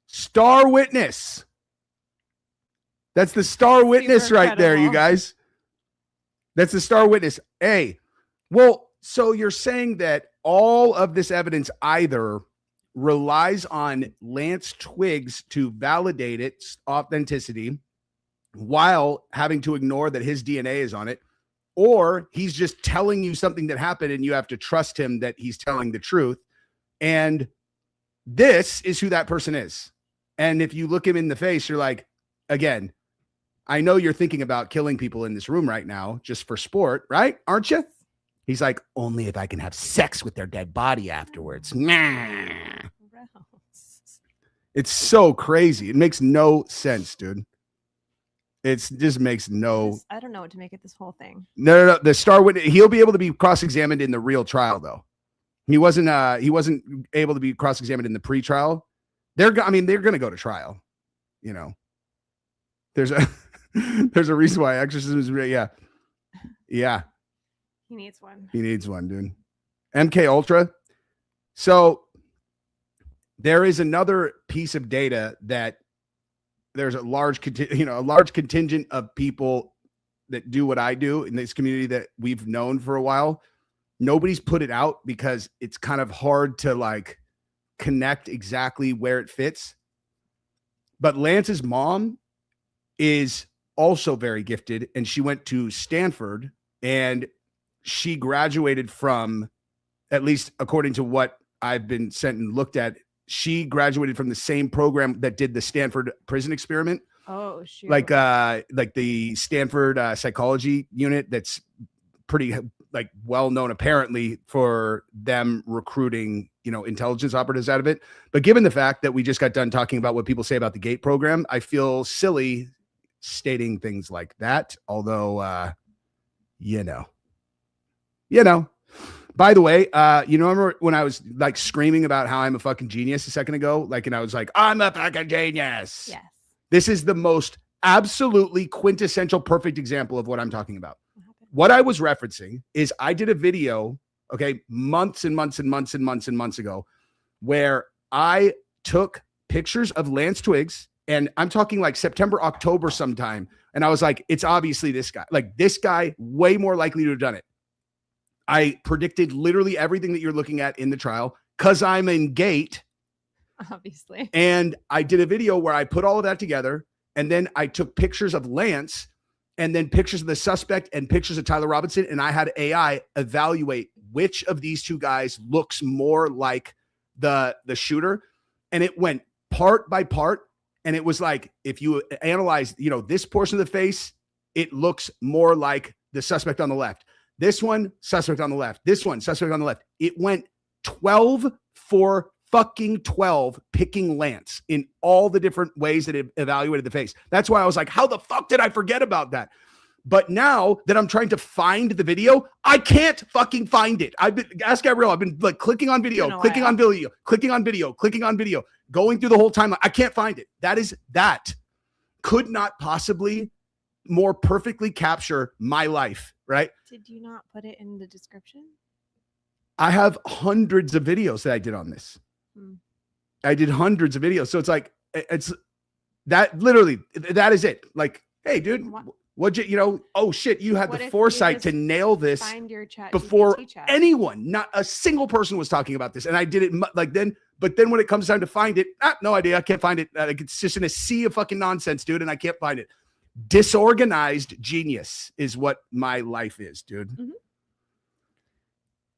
star witness. That's the star witness right there, you guys. That's the star witness. Hey, well, so you're saying that all of this evidence either relies on Lance Twiggs to validate its authenticity while having to ignore that his DNA is on it, or he's just telling you something that happened and you have to trust him that he's telling the truth. And this is who that person is. And if you look him in the face, you're like, again, I know you're thinking about killing people in this room right now just for sport, right? Aren't you? He's like, only if I can have sex with their dead body afterwards. Nah. It's so crazy. It makes no sense, dude. It just makes no. I don't know what to make of this whole thing. No. The star witness, he'll be able to be cross-examined in the real trial, though. He wasn't able to be cross-examined in the pre-trial. They're going to go to trial. You know, there's a reason why exorcism is real. Yeah. He needs one. He needs one, dude. MK Ultra. So there is another piece of data that there's a large contingent of people that do what I do in this community that we've known for a while. Nobody's put it out because it's kind of hard to like connect exactly where it fits. But Lance's mom is also very gifted, and she went to Stanford, and she graduated from, at least according to what I've been sent and looked at, she graduated from the same program that did the Stanford prison experiment. Oh, shoot. Like the Stanford psychology unit that's pretty like well known apparently for them recruiting, intelligence operatives out of it. But given the fact that we just got done talking about what people say about the GATE program, I feel silly stating things like that. Although, by the way, remember when I was like screaming about how I'm a fucking genius a second ago? And I was like, I'm a fucking genius. Yes. This is the most absolutely quintessential perfect example of what I'm talking about. What I was referencing is I did a video, months and months and months and months and months ago, where I took pictures of Lance Twiggs, and I'm talking like September, October sometime. And I was like, it's obviously this guy. Like this guy, way more likely to have done it. I predicted literally everything that you're looking at in the trial because I'm in GATE. Obviously. And I did a video where I put all of that together, and then I took pictures of Lance and then pictures of the suspect and pictures of Tyler Robinson. And I had AI evaluate which of these two guys looks more like the shooter. And it went part by part. And it was like, if you analyze, this portion of the face, it looks more like the suspect on the left. This one, suspect on the left. This one, suspect on the left. It went 12 for fucking 12, picking Lance in all the different ways that it evaluated the face. That's why I was like, how the fuck did I forget about that? But now that I'm trying to find the video, I can't fucking find it. Ask Gabrielle. I've been like clicking on video, clicking on video, clicking on video, going through the whole timeline. I can't find it. That could not possibly more perfectly capture my life, right? Did you not put it in the description? I have hundreds of videos that I did on this. I did hundreds of videos. So it's like, it's that literally, that is it. Like, hey, dude, what'd you, oh shit, you had the foresight to nail this before anyone, not a single person was talking about this. And I did it but then when it comes time to find it, no idea. I can't find it. It's just in a sea of fucking nonsense, dude. And I can't find it. Disorganized genius is what my life is, dude. Mm-hmm.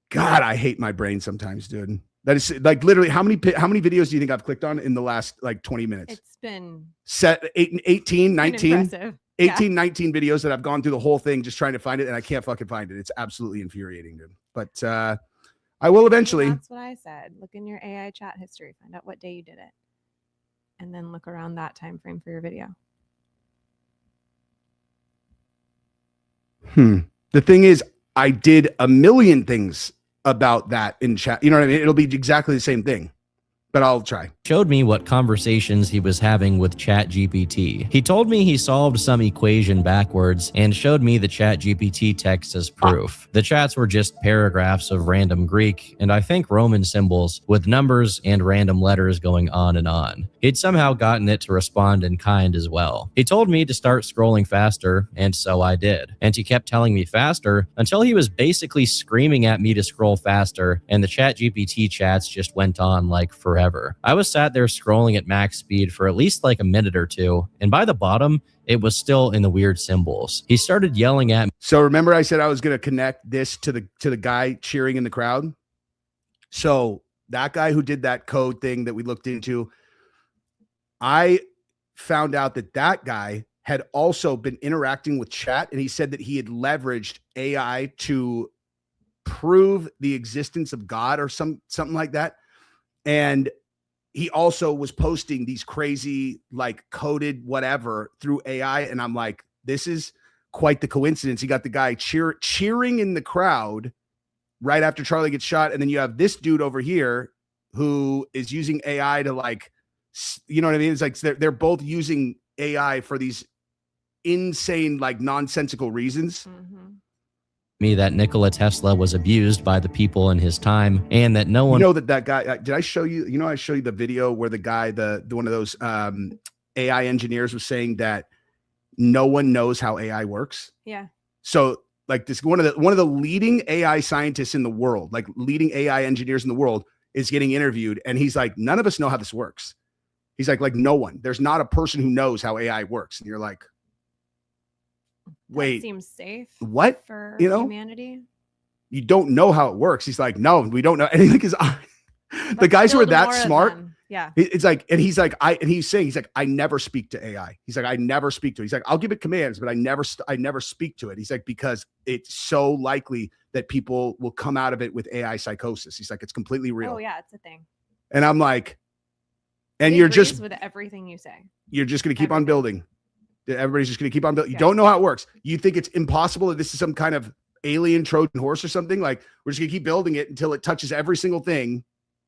God, I hate my brain sometimes, dude. That is like literally how many videos do you think I've clicked on in the last like 20 minutes? It's been 18, 19 videos that I've gone through the whole thing just trying to find it, and I can't fucking find it. It's absolutely infuriating, dude. But I will eventually. That's what I said. Look in your AI chat history, find out what day you did it, and then look around that time frame for your video. The thing is, I did a million things about that in chat. You know what I mean? It'll be exactly the same thing, but I'll try. Showed me what conversations he was having with ChatGPT. He told me he solved some equation backwards and showed me the ChatGPT text as proof. The chats were just paragraphs of random Greek and I think Roman symbols with numbers and random letters going on and on. He'd somehow gotten it to respond in kind as well. He told me to start scrolling faster, and so I did. And he kept telling me faster until he was basically screaming at me to scroll faster, and the ChatGPT chats just went on like forever. I was sat there scrolling at max speed for at least like a minute or two, and by the bottom, it was still in the weird symbols. He started yelling at me. So remember I said I was going to connect this to the guy cheering in the crowd? So that guy who did that code thing that we looked into, I found out that guy had also been interacting with chat, and he said that he had leveraged AI to prove the existence of God or something like that. And he also was posting these crazy, like coded whatever through AI. And I'm like, this is quite the coincidence. You got the guy cheering in the crowd right after Charlie gets shot. And then you have this dude over here who is using AI to like, you know what I mean? It's like, they're both using AI for these insane, like nonsensical reasons. Mm-hmm. Me that Nikola Tesla was abused by the people in his time, and that no one that guy, did I show you, I show you the video where the guy, the one of those AI engineers was saying that no one knows how AI works. Yeah. So like this, one of the leading AI scientists in the world, like leading AI engineers in the world is getting interviewed. And he's like, none of us know how this works. He's like no one, there's not a person who knows how AI works. And you're like, wait, that seems safe. What for humanity? You don't know how it works. He's like, no, we don't know anything. Because the guys who are that smart, yeah, it's like, and he's like, he's saying, I never speak to AI. He's like, I never speak to it. He's like, I'll give it commands, but I never speak to it. He's like, because it's so likely that people will come out of it with AI psychosis. He's like, it's completely real. Oh yeah, it's a thing. And I'm like, and he you're just with everything you say. You're just going to keep on building. Everybody's just going to keep on building. You don't know how it works. You think it's impossible that this is some kind of alien Trojan horse or something? Like, we're just going to keep building it until it touches every single thing.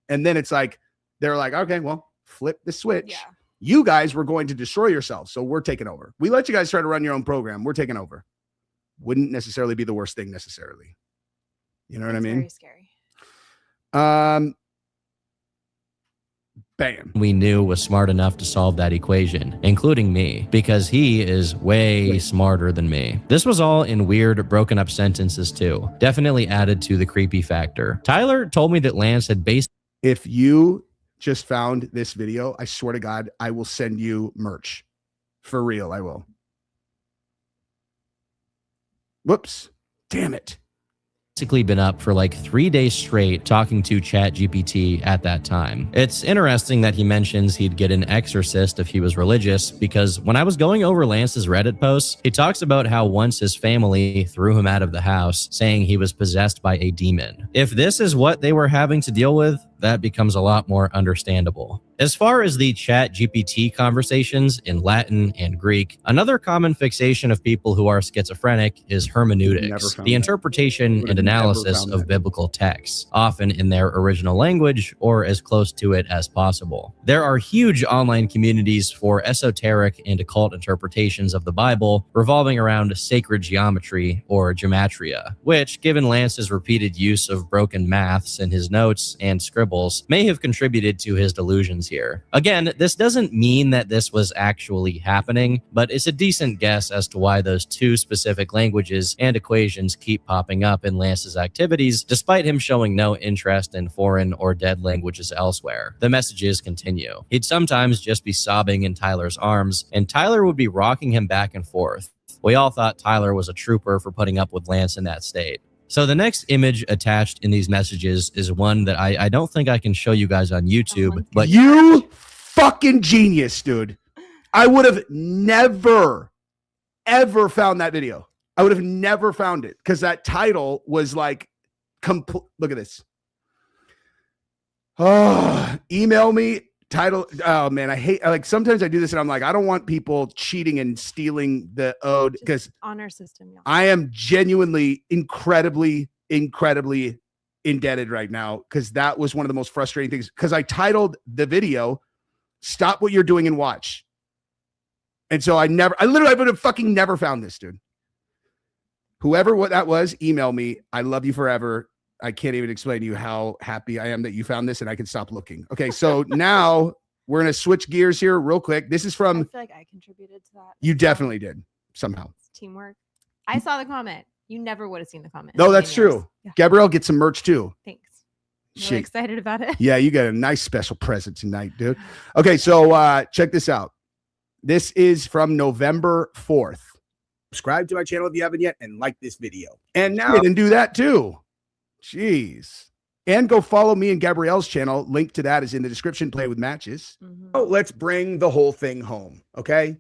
And then it's like, they're like, okay, well, flip the switch. Yeah. You guys were going to destroy yourselves. So we're taking over. We let you guys try to run your own program. We're taking over. Wouldn't necessarily be the worst thing necessarily. You know what I mean? Very scary. Bam. We knew was smart enough to solve that equation, including me, because he is way smarter than me. This was all in weird, broken up sentences too. Definitely added to the creepy factor. Tyler told me that Lance had based. If you just found this video, I swear to God, I will send you merch. For real, I will. Whoops. Damn it. Basically been up for like 3 days straight talking to ChatGPT at that time. It's interesting that he mentions he'd get an exorcist if he was religious, because when I was going over Lance's Reddit posts, he talks about how once his family threw him out of the house, saying he was possessed by a demon. If this is what they were having to deal with, that becomes a lot more understandable. As far as the ChatGPT conversations in Latin and Greek, another common fixation of people who are schizophrenic is hermeneutics, the interpretation and analysis of biblical texts, often in their original language or as close to it as possible. There are huge online communities for esoteric and occult interpretations of the Bible revolving around sacred geometry or gematria, which, given Lance's repeated use of broken maths in his notes and scribbles, may have contributed to his delusions here. Again, this doesn't mean that this was actually happening, but it's a decent guess as to why those two specific languages and equations keep popping up in Lance's activities, despite him showing no interest in foreign or dead languages elsewhere. The messages continue. He'd sometimes just be sobbing in Tyler's arms, and Tyler would be rocking him back and forth. We all thought Tyler was a trooper for putting up with Lance in that state. So the next image attached in these messages is one that I don't think I can show you guys on YouTube, but you fucking genius, dude. I would have never, ever found that video. I would have never found it because that title was like, look at this. Oh, email me. Title. Oh man, I hate, like, sometimes I do this and I'm like, I don't want people cheating and stealing the ode, because honor system. Yeah. I am genuinely incredibly indebted right now, because that was one of the most frustrating things, because I titled the video "Stop What You're Doing and Watch." And so I literally would have fucking never found this, dude. Whoever what that was, email me. I love you forever. I can't even explain to you how happy I am that you found this and I can stop looking. Okay, so now we're going to switch gears here real quick. This is from... I feel like I contributed to that. You definitely did, somehow. It's teamwork. I saw the comment. You never would have seen the comment. No, that's true. Yeah. Gabrielle gets some merch too. Thanks. Really excited about it. Yeah, you got a nice special present tonight, dude. Okay, so check this out. This is from November 4th. Subscribe to my channel if you haven't yet and like this video. And now you can do that too. Jeez. And go follow me and Gabrielle's channel. Link to that is in the description. Play with matches. Oh, let's bring the whole thing home. Okay.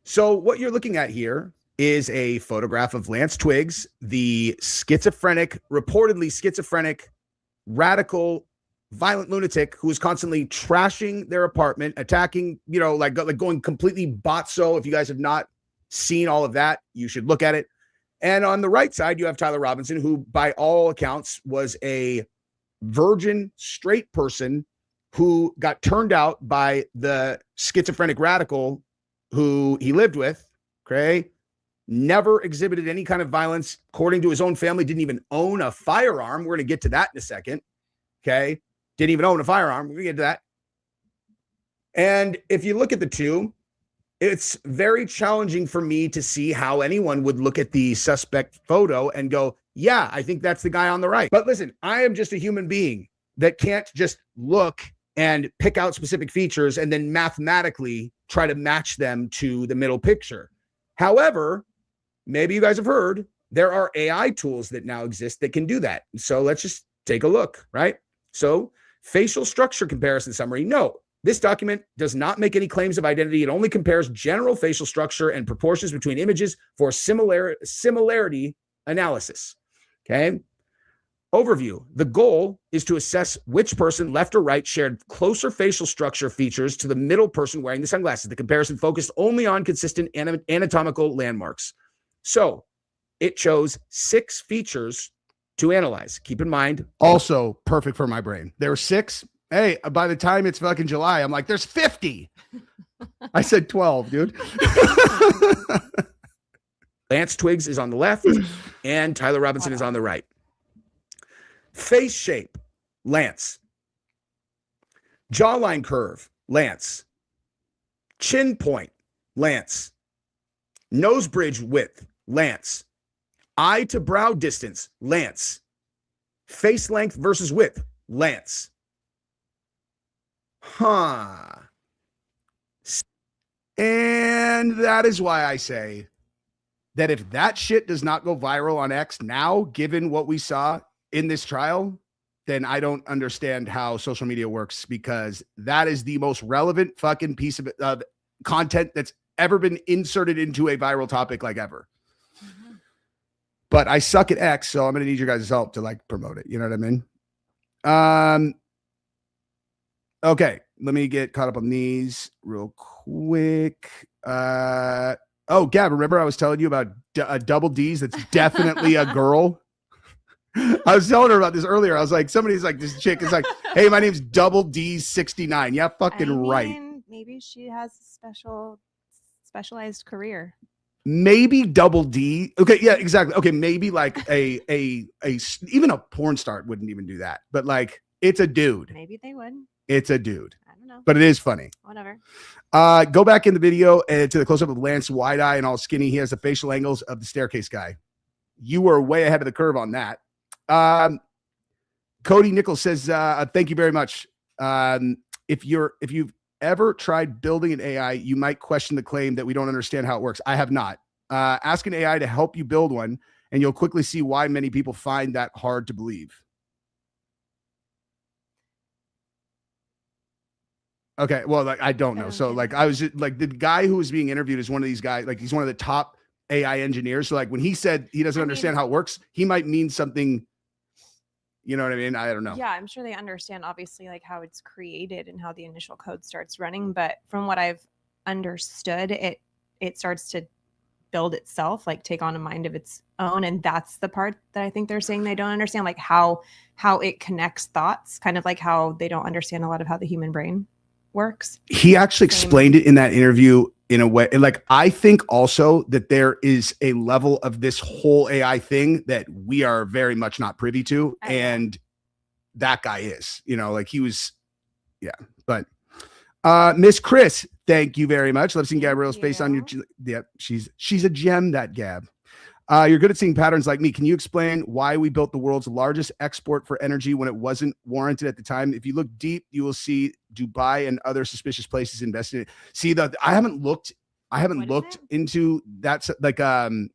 So what you're looking at here is a photograph of Lance Twiggs, the reportedly schizophrenic, radical, violent lunatic who is constantly trashing their apartment, attacking, like going completely botso. If you guys have not seen all of that, you should look at it. And on the right side, you have Tyler Robinson, who by all accounts was a virgin straight person who got turned out by the schizophrenic radical who he lived with. Okay. Never exhibited any kind of violence. According to his own family, didn't even own a firearm. We're going to get to that in a second. Okay. Didn't even own a firearm. We're going to get to that. And if you look at the two, it's very challenging for me to see how anyone would look at the suspect photo and go, yeah, I think that's the guy on the right. But listen, I am just a human being that can't just look and pick out specific features and then mathematically try to match them to the middle picture. However, maybe you guys have heard there are AI tools that now exist that can do that. So let's just take a look, right? So facial structure comparison summary. No. This document does not make any claims of identity. It only compares general facial structure and proportions between images for similarity analysis. Okay. Overview. The goal is to assess which person, left or right, shared closer facial structure features to the middle person wearing the sunglasses. The comparison focused only on consistent anatomical landmarks. So it chose 6 features to analyze. Keep in mind. Also perfect for my brain. There were 6. Hey, by the time it's fucking July, I'm like, there's 50. I said 12, dude. Lance Twiggs is on the left and Tyler Robinson is on the right. Face shape, Lance. Jawline curve, Lance. Chin point, Lance. Nose bridge width, Lance. Eye to brow distance, Lance. Face length versus width, Lance. And that is why I say that if that shit does not go viral on X now, given what we saw in this trial, then I don't understand how social media works, because that is the most relevant fucking piece of content that's ever been inserted into a viral topic like ever. Mm-hmm. But I suck at X, so I'm going to need your guys' help to like promote it. You know what I mean? Okay, let me get caught up on these real quick. Oh, Gab, remember I was telling you about double D's? That's definitely a girl. I was telling her about this earlier. I was like, somebody's like, this chick is like, hey, my name's Double D69. Yeah, fucking right. Maybe she has a specialized career. Maybe Double D. Okay, yeah, exactly. Okay, maybe like a even a porn star wouldn't even do that. But like, it's a dude. Maybe they would. It's a dude. I don't know. But it is funny. Whatever. Go back in the video to the close-up of Lance wide eye and all skinny. He has the facial angles of the staircase guy. You were way ahead of the curve on that. Cody Nichols says, thank you very much. If you've ever tried building an AI, you might question the claim that we don't understand how it works. I have not. Ask an AI to help you build one, and you'll quickly see why many people find that hard to believe. Okay, well, like I don't know. So like I was just, like the guy who was being interviewed is one of these guys, like he's one of the top AI engineers. So like when he said he doesn't understand how it works, he might mean something. You know what I mean? I don't know. Yeah, I'm sure they understand obviously like how it's created and how the initial code starts running. But from what I've understood, it starts to build itself, like take on a mind of its own. And that's the part that I think they're saying they don't understand, like how it connects thoughts, kind of like how they don't understand a lot of how the human brain works. He actually explained it in that interview in a way. And like, I think also that there is a level of this whole AI thing that we are very much not privy to. And that guy is, you know, like he was, yeah. But Miss Chris, thank you very much. Love seeing Gabrielle's face on your, yeah, she's a gem, that Gab. You're good at seeing patterns like me. Can you explain why we built the world's largest export for energy when it wasn't warranted at the time? If you look deep, you will see Dubai and other suspicious places invested in it. See, I haven't looked into that. Like, can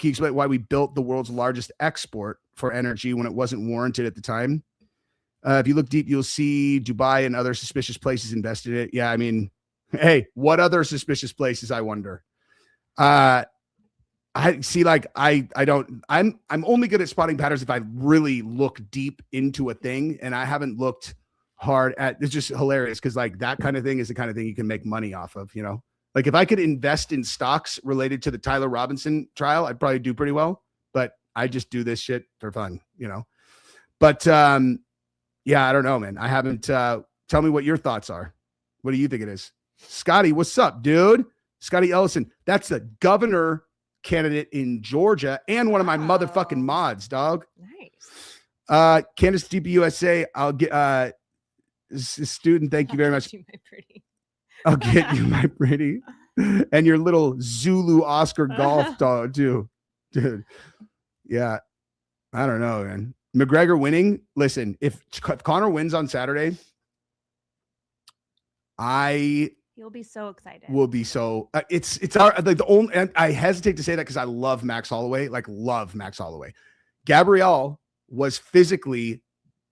you explain why we built the world's largest export for energy when it wasn't warranted at the time? If you look deep, you'll see Dubai and other suspicious places invested in it. Yeah, I mean, hey, what other suspicious places, I wonder? I see, like, I'm only good at spotting patterns if I really look deep into a thing, and I haven't looked hard at. It's just hilarious because like that kind of thing is the kind of thing you can make money off of, you know. Like if I could invest in stocks related to the Tyler Robinson trial, I'd probably do pretty well, but I just do this shit for fun, you know. But yeah, I don't know, man. I haven't tell me what your thoughts are. What do you think it is? Scotty, what's up, dude? Scotty Ellison, that's the governor candidate in Georgia and one of my motherfucking mods, dog. Nice. Candace DPUSA, I'll get student, thank you very much. I'll get you, my pretty. And your little Zulu Oscar golf dog too, dude. Yeah, I don't know, man. McGregor winning. Listen, if Conor wins on Saturday, You'll be so excited. Will be so. It's our like the only. And I hesitate to say that because I love Max Holloway. Like love Max Holloway. Gabrielle was physically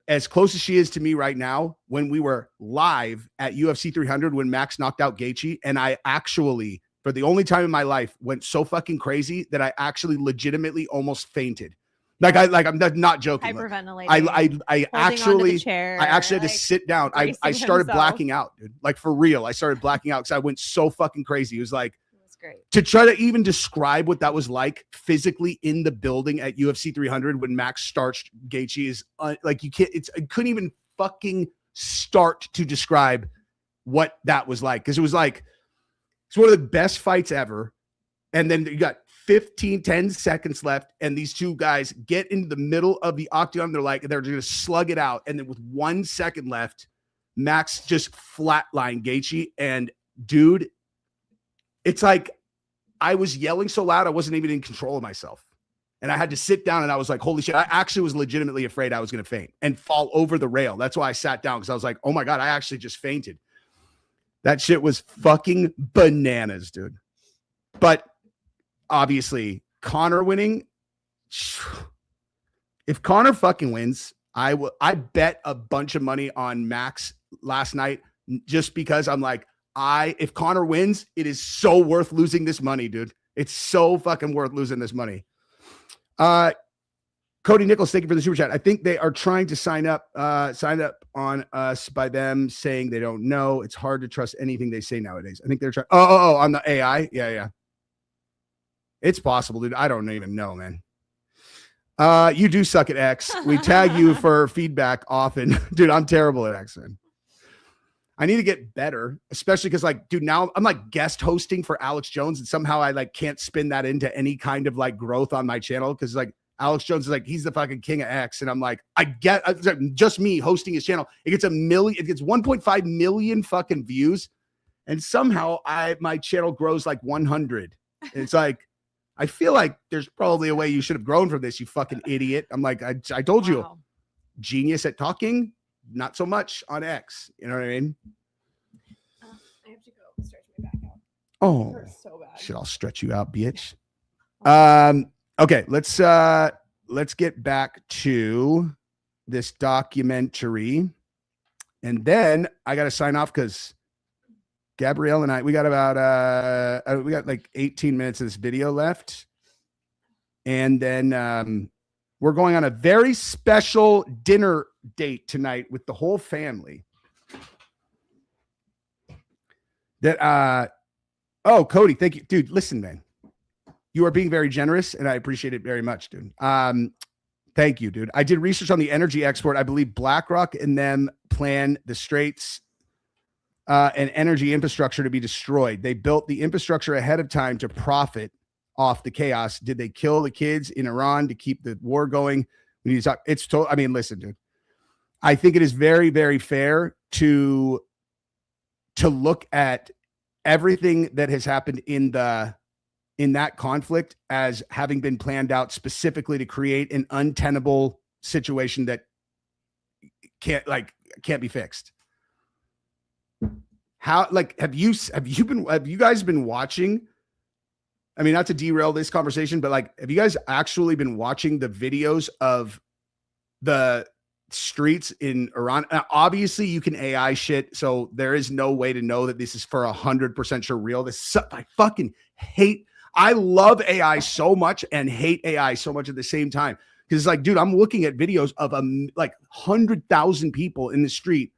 as close as she is to me right now when we were live at UFC 300 when Max knocked out Gaethje, and I actually, for the only time in my life, went so fucking crazy that I actually legitimately almost fainted. I'm not joking. Hyperventilating. I actually had to like, sit down. I started blacking out, dude. Like for real. I started blacking out because I went so fucking crazy. It was like, it was great. To try to even describe what that was like physically in the building at UFC 300 when Max starched Gaethje is like, you can't, I couldn't even fucking start to describe what that was like. Cause it was like, it's one of the best fights ever. And then you got 10 seconds left, and these two guys get into the middle of the octagon. They're going to slug it out. And then with 1 second left, Max just flatlined Gaethje. And dude, it's like I was yelling so loud I wasn't even in control of myself. And I had to sit down, and I was like, holy shit. I actually was legitimately afraid I was going to faint and fall over the rail. That's why I sat down, because I was like, oh my God, I actually just fainted. That shit was fucking bananas, dude. But obviously Connor winning. If Connor fucking wins, I bet a bunch of money on Max last night just because I'm like, if Connor wins, it is so worth losing this money, dude. It's so fucking worth losing this money. Cody Nichols, thank you for the super chat. I think they are trying to sign up on us by them saying they don't know. It's hard to trust anything they say nowadays. I think they're trying. Oh, on the AI. Yeah. It's possible, dude. I don't even know, man. You do suck at X. We tag you for feedback often. Dude, I'm terrible at X, man. I need to get better, especially because, like, dude, now I'm like guest hosting for Alex Jones, and somehow I like can't spin that into any kind of like growth on my channel because like Alex Jones is like, he's the fucking king of X, and I'm like, just me hosting his channel. It gets 1.5 million fucking views, and somehow my channel grows like 100. It's like, I feel like there's probably a way you should have grown from this, you fucking idiot. I'm like, I told you, genius at talking, not so much on X. You know what I mean? I have to go stretch my back out. Oh, so bad. Shit, I'll stretch you out, bitch. Okay, let's get back to this documentary, and then I got to sign off because Gabrielle and I, we got like 18 minutes of this video left. And then we're going on a very special dinner date tonight with the whole family. Cody, thank you. Dude, listen, man. You are being very generous, and I appreciate it very much, dude. Thank you, dude. I did research on the energy export. I believe BlackRock and them plan the Straits and energy infrastructure to be destroyed. They built the infrastructure ahead of time to profit off the chaos. Did they kill the kids in Iran to keep the war going? We need to talk. I mean, listen, dude. I think it is very, very fair to look at everything that has happened in that conflict as having been planned out specifically to create an untenable situation that can't be fixed. How, like, have you guys been watching? I mean, not to derail this conversation, but like, have you guys actually been watching the videos of the streets in Iran? Now, obviously you can AI shit, so there is no way to know that this is for 100% sure real. I love AI so much and hate AI so much at the same time. Because it's like, dude, I'm looking at videos of like 100,000 people in the street,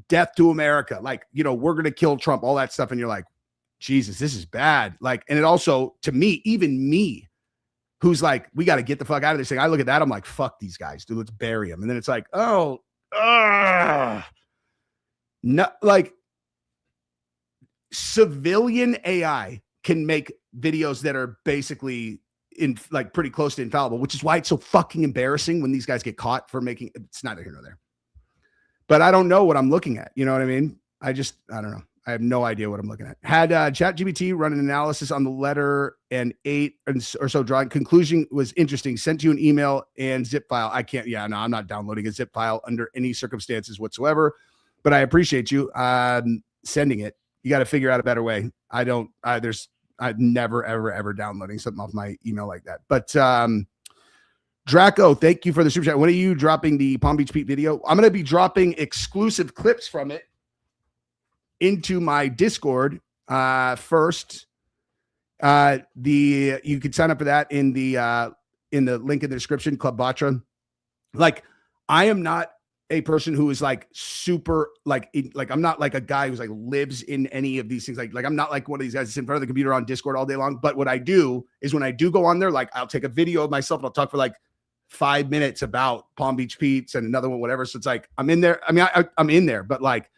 death to America, like, you know, we're going to kill Trump, all that stuff. And you're like, Jesus, this is bad. Like, and it also, to me, even me, who's like, we got to get the fuck out of this thing. I look at that, I'm like, fuck these guys, dude, let's bury them. And then it's like, no, like, civilian AI can make videos that are basically pretty close to infallible, which is why it's so fucking embarrassing when these guys get caught for making, it's neither here nor there. But I don't know what I'm looking at. You know what I mean? I don't know. I have no idea what I'm looking at. Had ChatGPT run an analysis on the letter and 8 or so drawing. Conclusion was interesting. Sent you an email and zip file. I'm not downloading a zip file under any circumstances whatsoever, but I appreciate you sending it. You got to figure out a better way. I've never, ever downloading something off my email like that. But Draco, thank you for the super chat. When are you dropping the Palm Beach Pete video? I'm going to be dropping exclusive clips from it into my Discord first. You could sign up for that in the link in the description, Club Vatra. Like, I am not a person who is like super like I'm not like a guy who's like lives in any of these things. Like I'm not like one of these guys that's in front of the computer on Discord all day long. But what I do is when I do go on there, like I'll take a video of myself and I'll talk for like 5 minutes about Palm Beach Pete's and another one, whatever. So it's like, I'm in there. I mean, I'm in there, but like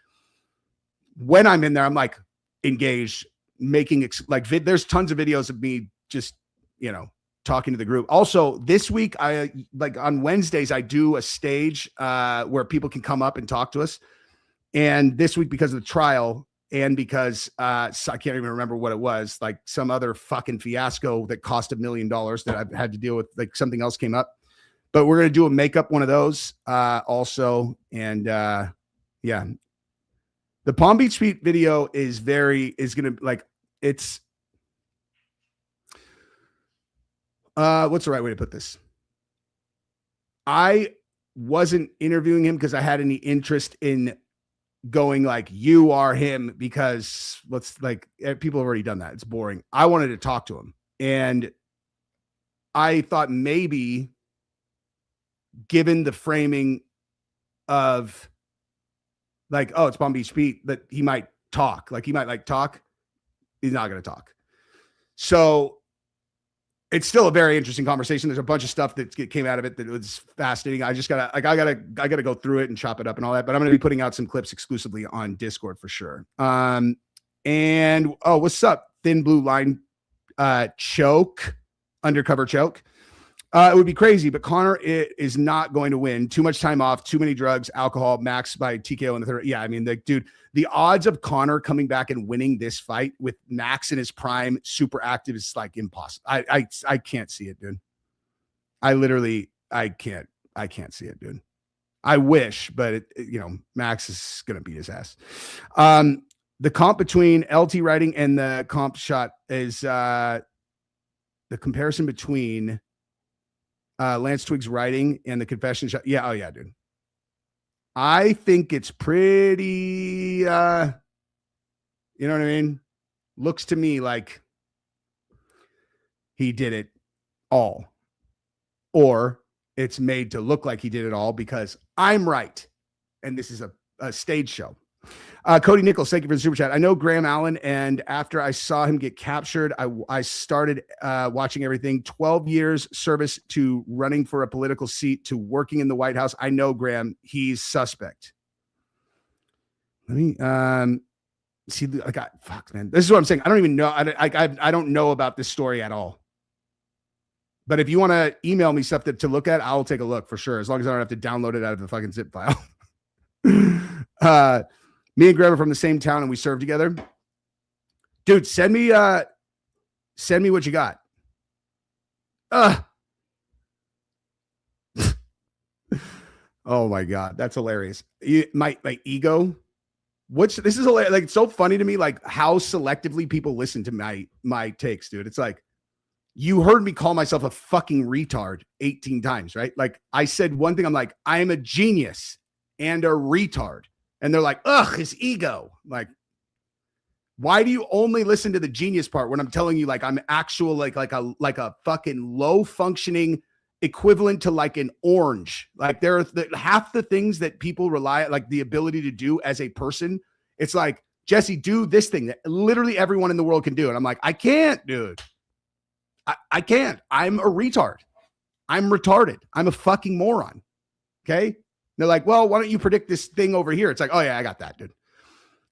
when I'm in there, I'm like engaged, making there's tons of videos of me just, you know, talking to the group. Also, this week, I like on Wednesdays, I do a stage where people can come up and talk to us. And this week, because of the trial and because I can't even remember what it was, like some other fucking fiasco that cost $1 million that I've had to deal with, like something else came up. But we're going to do a makeup one of those also. And yeah, the Palm Beach Pete video is going to like, it's What's the right way to put this? I wasn't interviewing him because I had any interest in going like, you are him, because people have already done that. It's boring. I wanted to talk to him. And I thought maybe, given the framing of like, oh, it's Palm Beach Pete, that he might talk. Like he might like talk. He's not going to talk. So it's still a very interesting conversation. There's a bunch of stuff that came out of it that was fascinating. I just gotta, I gotta go through it and chop it up and all that. But I'm going to be putting out some clips exclusively on Discord for sure. And what's up, Thin Blue Line, choke, undercover choke. It would be crazy, but Connor is not going to win. Too much time off, too many drugs, alcohol, max by TKO in the third. Yeah, I mean, dude, the odds of Connor coming back and winning this fight with Max in his prime, super active, is like impossible. I can't see it, dude. I can't see it, dude. I wish, but Max is gonna beat his ass. The comp between LT writing and the comp shot is the comparison between Lance Twiggs writing and the confession shot. Yeah. Oh yeah, dude. I think it's pretty, you know what I mean? Looks to me like he did it all, or it's made to look like he did it all because I'm right. And this is a stage show. Cody Nichols, thank you for the super chat. I know Graham Allen, and after I saw him get captured, I started watching everything. 12 years service to running for a political seat to working in the White House. I know Graham, he's suspect. Let me see. Fuck, man. This is what I'm saying. I don't even know. I don't know about this story at all. But if you want to email me stuff to look at, I'll take a look for sure. As long as I don't have to download it out of the fucking zip file. Me and Graham are from the same town and we served together. Dude, send me what you got. Oh my God. That's hilarious. My ego. This is hilarious. Like, it's so funny to me, like how selectively people listen to my takes, dude. It's like, you heard me call myself a fucking retard 18 times, right? Like I said one thing, I'm like, I am a genius and a retard. And they're like, ugh, his ego. Like, why do you only listen to the genius part when I'm telling you, like, I'm actual, like a fucking low functioning equivalent to like an orange. Like there are half the things that people rely, like the ability to do as a person. It's like, Jesse, do this thing that literally everyone in the world can do. And I'm like, I can't, dude. I can't. I'm a retard. I'm retarded. I'm a fucking moron. Okay. They're like, well, why don't you predict this thing over here? It's like, oh yeah, I got that, dude.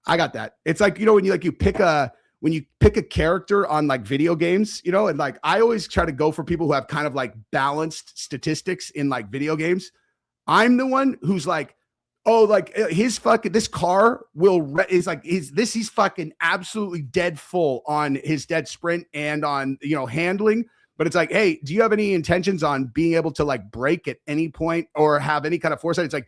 I got that. It's like, when you pick a character on like video games, and like, I always try to go for people who have kind of like balanced statistics in like video games. I'm the one who's like, oh, like this car he's fucking absolutely dead full on his dead sprint and on, handling. But it's like, hey, do you have any intentions on being able to like brake at any point or have any kind of foresight? It's like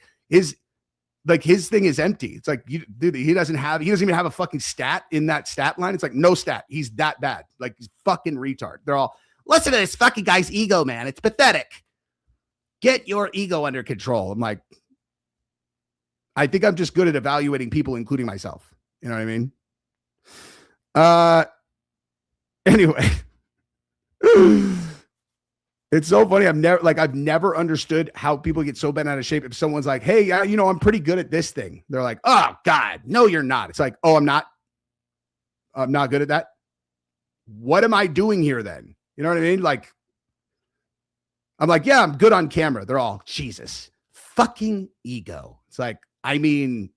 his thing is empty. It's like, dude, he doesn't even have a fucking stat in that stat line. It's like no stat. He's that bad. Like he's fucking retard. They're all, listen to this fucking guy's ego, man. It's pathetic. Get your ego under control. I'm like, I think I'm just good at evaluating people, including myself. You know what I mean? Anyway. It's so funny. I've never understood how people get so bent out of shape. If someone's like, hey, I'm pretty good at this thing. They're like, oh God, no, you're not. It's like, oh, I'm not good at that. What am I doing here then? You know what I mean? Like, I'm like, yeah, I'm good on camera. They're all, Jesus, fucking ego. It's like, I mean,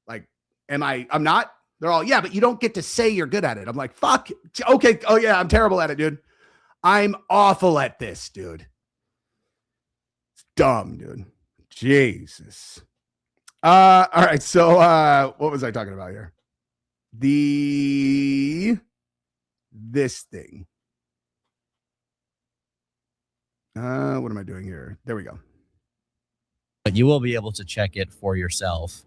like, I'm not. They're all, yeah, but you don't get to say you're good at it. I'm like, fuck. Okay. Oh yeah, I'm terrible at it, dude. I'm awful at this, dude. It's dumb, dude. Jesus. All right. So what was I talking about here? This thing. What am I doing here? There we go. But you will be able to check it for yourself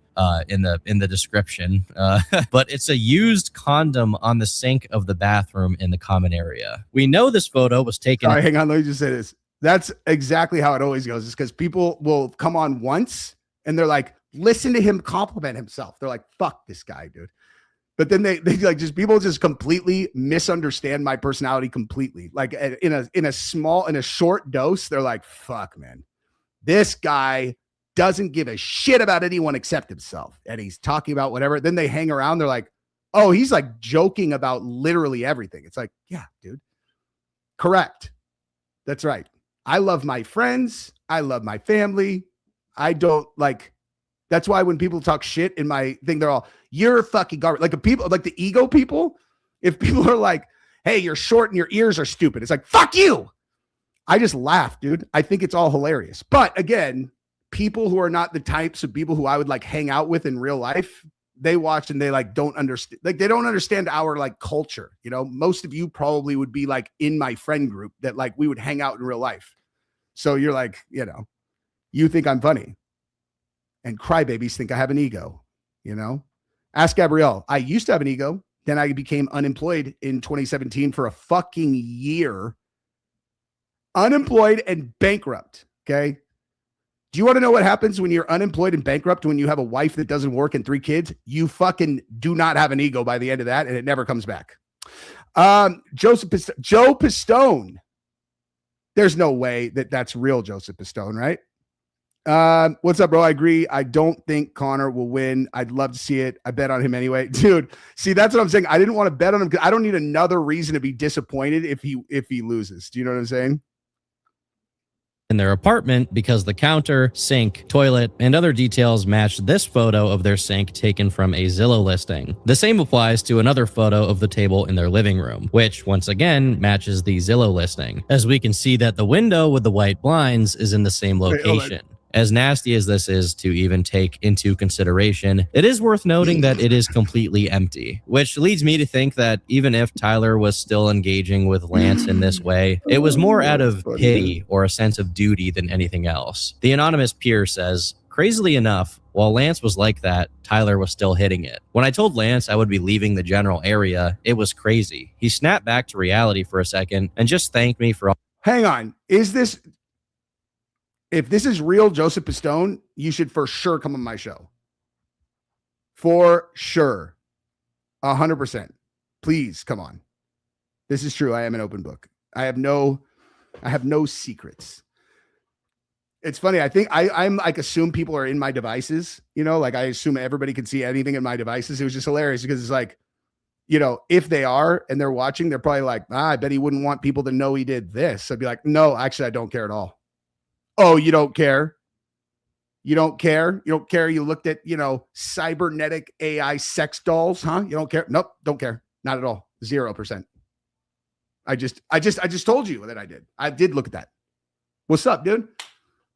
in the description. But it's a used condom on the sink of the bathroom in the common area. We know this photo was taken. All right, hang on. Let me just say this. That's exactly how it always goes. Is because people will come on once and they're like, listen to him compliment himself. They're like, fuck this guy, dude. But then they like just people just completely misunderstand my personality completely. Like in a short dose, they're like, fuck, man, this guy doesn't give a shit about anyone except himself. And he's talking about whatever. Then they hang around. They're like, oh, he's like joking about literally everything. It's like, yeah, dude. Correct. That's right. I love my friends. I love my family. I don't like, that's why when people talk shit in my thing, they're all, you're fucking garbage. Like people, like the ego people, if people are like, hey, you're short and your ears are stupid, it's like, fuck you. I just laugh, dude. I think it's all hilarious. But again, people who are not the types of people who I would like hang out with in real life, they watch and they like don't understand, like they don't understand our like culture. You know, most of you probably would be like in my friend group that like we would hang out in real life. So you're like, you know, you think I'm funny. And crybabies think I have an ego, you know? Ask Gabrielle. I used to have an ego. Then I became unemployed in 2017 for a fucking year. Unemployed and bankrupt, okay? Do you want to know what happens when you're unemployed and bankrupt when you have a wife that doesn't work and 3 kids? You fucking do not have an ego by the end of that, and it never comes back. Joe Pistone. There's no way that that's real Joseph Pistone, right? What's up, bro? I agree. I don't think Connor will win. I'd love to see it. I bet on him anyway. Dude, see, that's what I'm saying. I didn't want to bet on him because I don't need another reason to be disappointed if he loses. Do you know what I'm saying? In their apartment because the counter, sink, toilet, and other details matched this photo of their sink taken from a Zillow listing. The same applies to another photo of the table in their living room, which once again matches the Zillow listing, as we can see that the window with the white blinds is in the same location. As nasty as this is to even take into consideration, it is worth noting that it is completely empty, which leads me to think that even if Tyler was still engaging with Lance in this way, it was more out of pity or a sense of duty than anything else. The anonymous peer says, crazily enough, while Lance was like that, Tyler was still hitting it. When I told Lance I would be leaving the general area, it was crazy. He snapped back to reality for a second and just thanked me for all. Hang on. If this is real Joseph Pistone, you should for sure come on my show. For sure. 100%. Please come on. This is true. I am an open book. I have no secrets. It's funny. I think I'm like assume people are in my devices, you know, like I assume everybody can see anything in my devices. It was just hilarious because it's like, you know, if they are and they're watching, they're probably like, I bet he wouldn't want people to know he did this. I'd be like, no, actually, I don't care at all. Oh, you don't care? You don't care? You don't care? You looked at, you know, cybernetic AI sex dolls, huh? You don't care? Nope, don't care. Not at all. 0%. I just told you that I did. I did look at that. What's up, dude?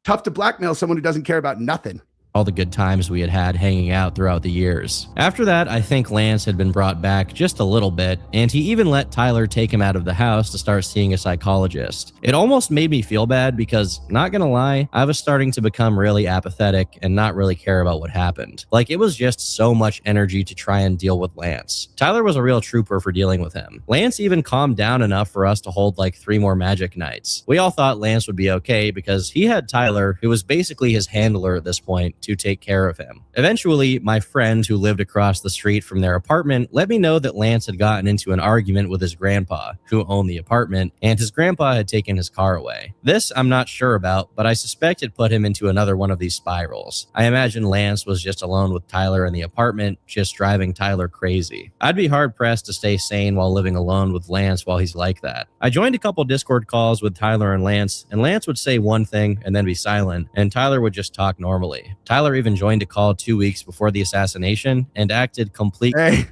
Tough to blackmail someone who doesn't care about nothing. All the good times we had hanging out throughout the years. After that, I think Lance had been brought back just a little bit, and he even let Tyler take him out of the house to start seeing a psychologist. It almost made me feel bad because, not gonna lie, I was starting to become really apathetic and not really care about what happened. Like, it was just so much energy to try and deal with Lance. Tyler was a real trooper for dealing with him. Lance even calmed down enough for us to hold like 3 more magic nights. We all thought Lance would be okay because he had Tyler, who was basically his handler at this point, to take care of him. Eventually, my friend who lived across the street from their apartment let me know that Lance had gotten into an argument with his grandpa, who owned the apartment, and his grandpa had taken his car away. This I'm not sure about, but I suspect it put him into another one of these spirals. I imagine Lance was just alone with Tyler in the apartment, just driving Tyler crazy. I'd be hard-pressed to stay sane while living alone with Lance while he's like that. I joined a couple Discord calls with Tyler and Lance would say one thing and then be silent, and Tyler would just talk normally. Tyler even joined a call 2 weeks before the assassination and acted completely. Hey,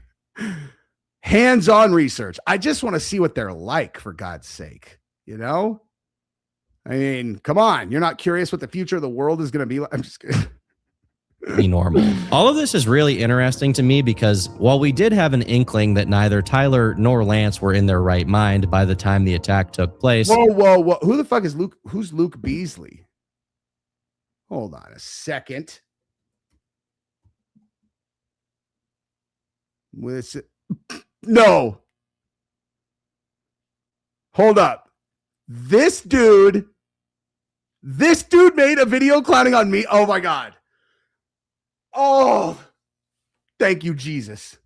hands-on research. I just want to see what they're like, for God's sake. You know? I mean, come on. You're not curious what the future of the world is going to be like? I'm just kidding. Normal. All of this is really interesting to me because while we did have an inkling that neither Tyler nor Lance were in their right mind by the time the attack took place. Whoa. Who the fuck is Luke? Who's Luke Beasley? Hold on a second. No. Hold up. This dude made a video clowning on me. Oh my God. Oh, thank you, Jesus.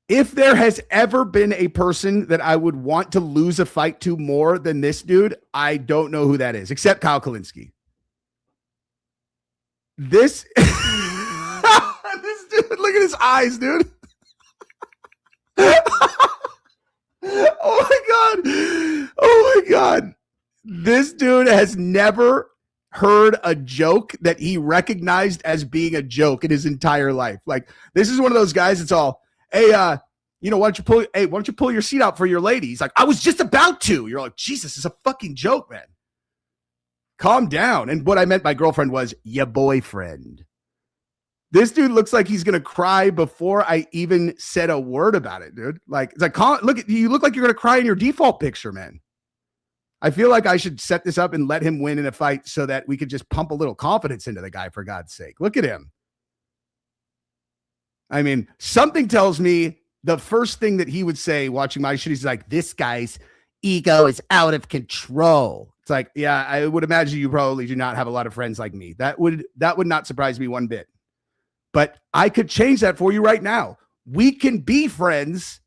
If there has ever been a person that I would want to lose a fight to more than this dude, I don't know who that is, except Kyle Kalinske. This, this dude, look at his eyes, dude. Oh my God. Oh my God. This dude has never heard a joke that he recognized as being a joke in his entire life. Like, this is one of those guys. It's all, hey, why don't you pull your seat out for your lady? He's like, I was just about to. You're like, Jesus, it's a fucking joke, man. Calm down. And what I meant by girlfriend was your boyfriend. This dude looks like he's going to cry before I even said a word about it, dude. Like, it's like, you look like you're going to cry in your default picture, man. I feel like I should set this up and let him win in a fight so that we could just pump a little confidence into the guy, for God's sake. Look at him. I mean, something tells me the first thing that he would say watching my shit, he's like, this guy's ego is out of control. It's like, yeah, I would imagine you probably do not have a lot of friends like me. That would not surprise me one bit. But I could change that for you right now. We can be friends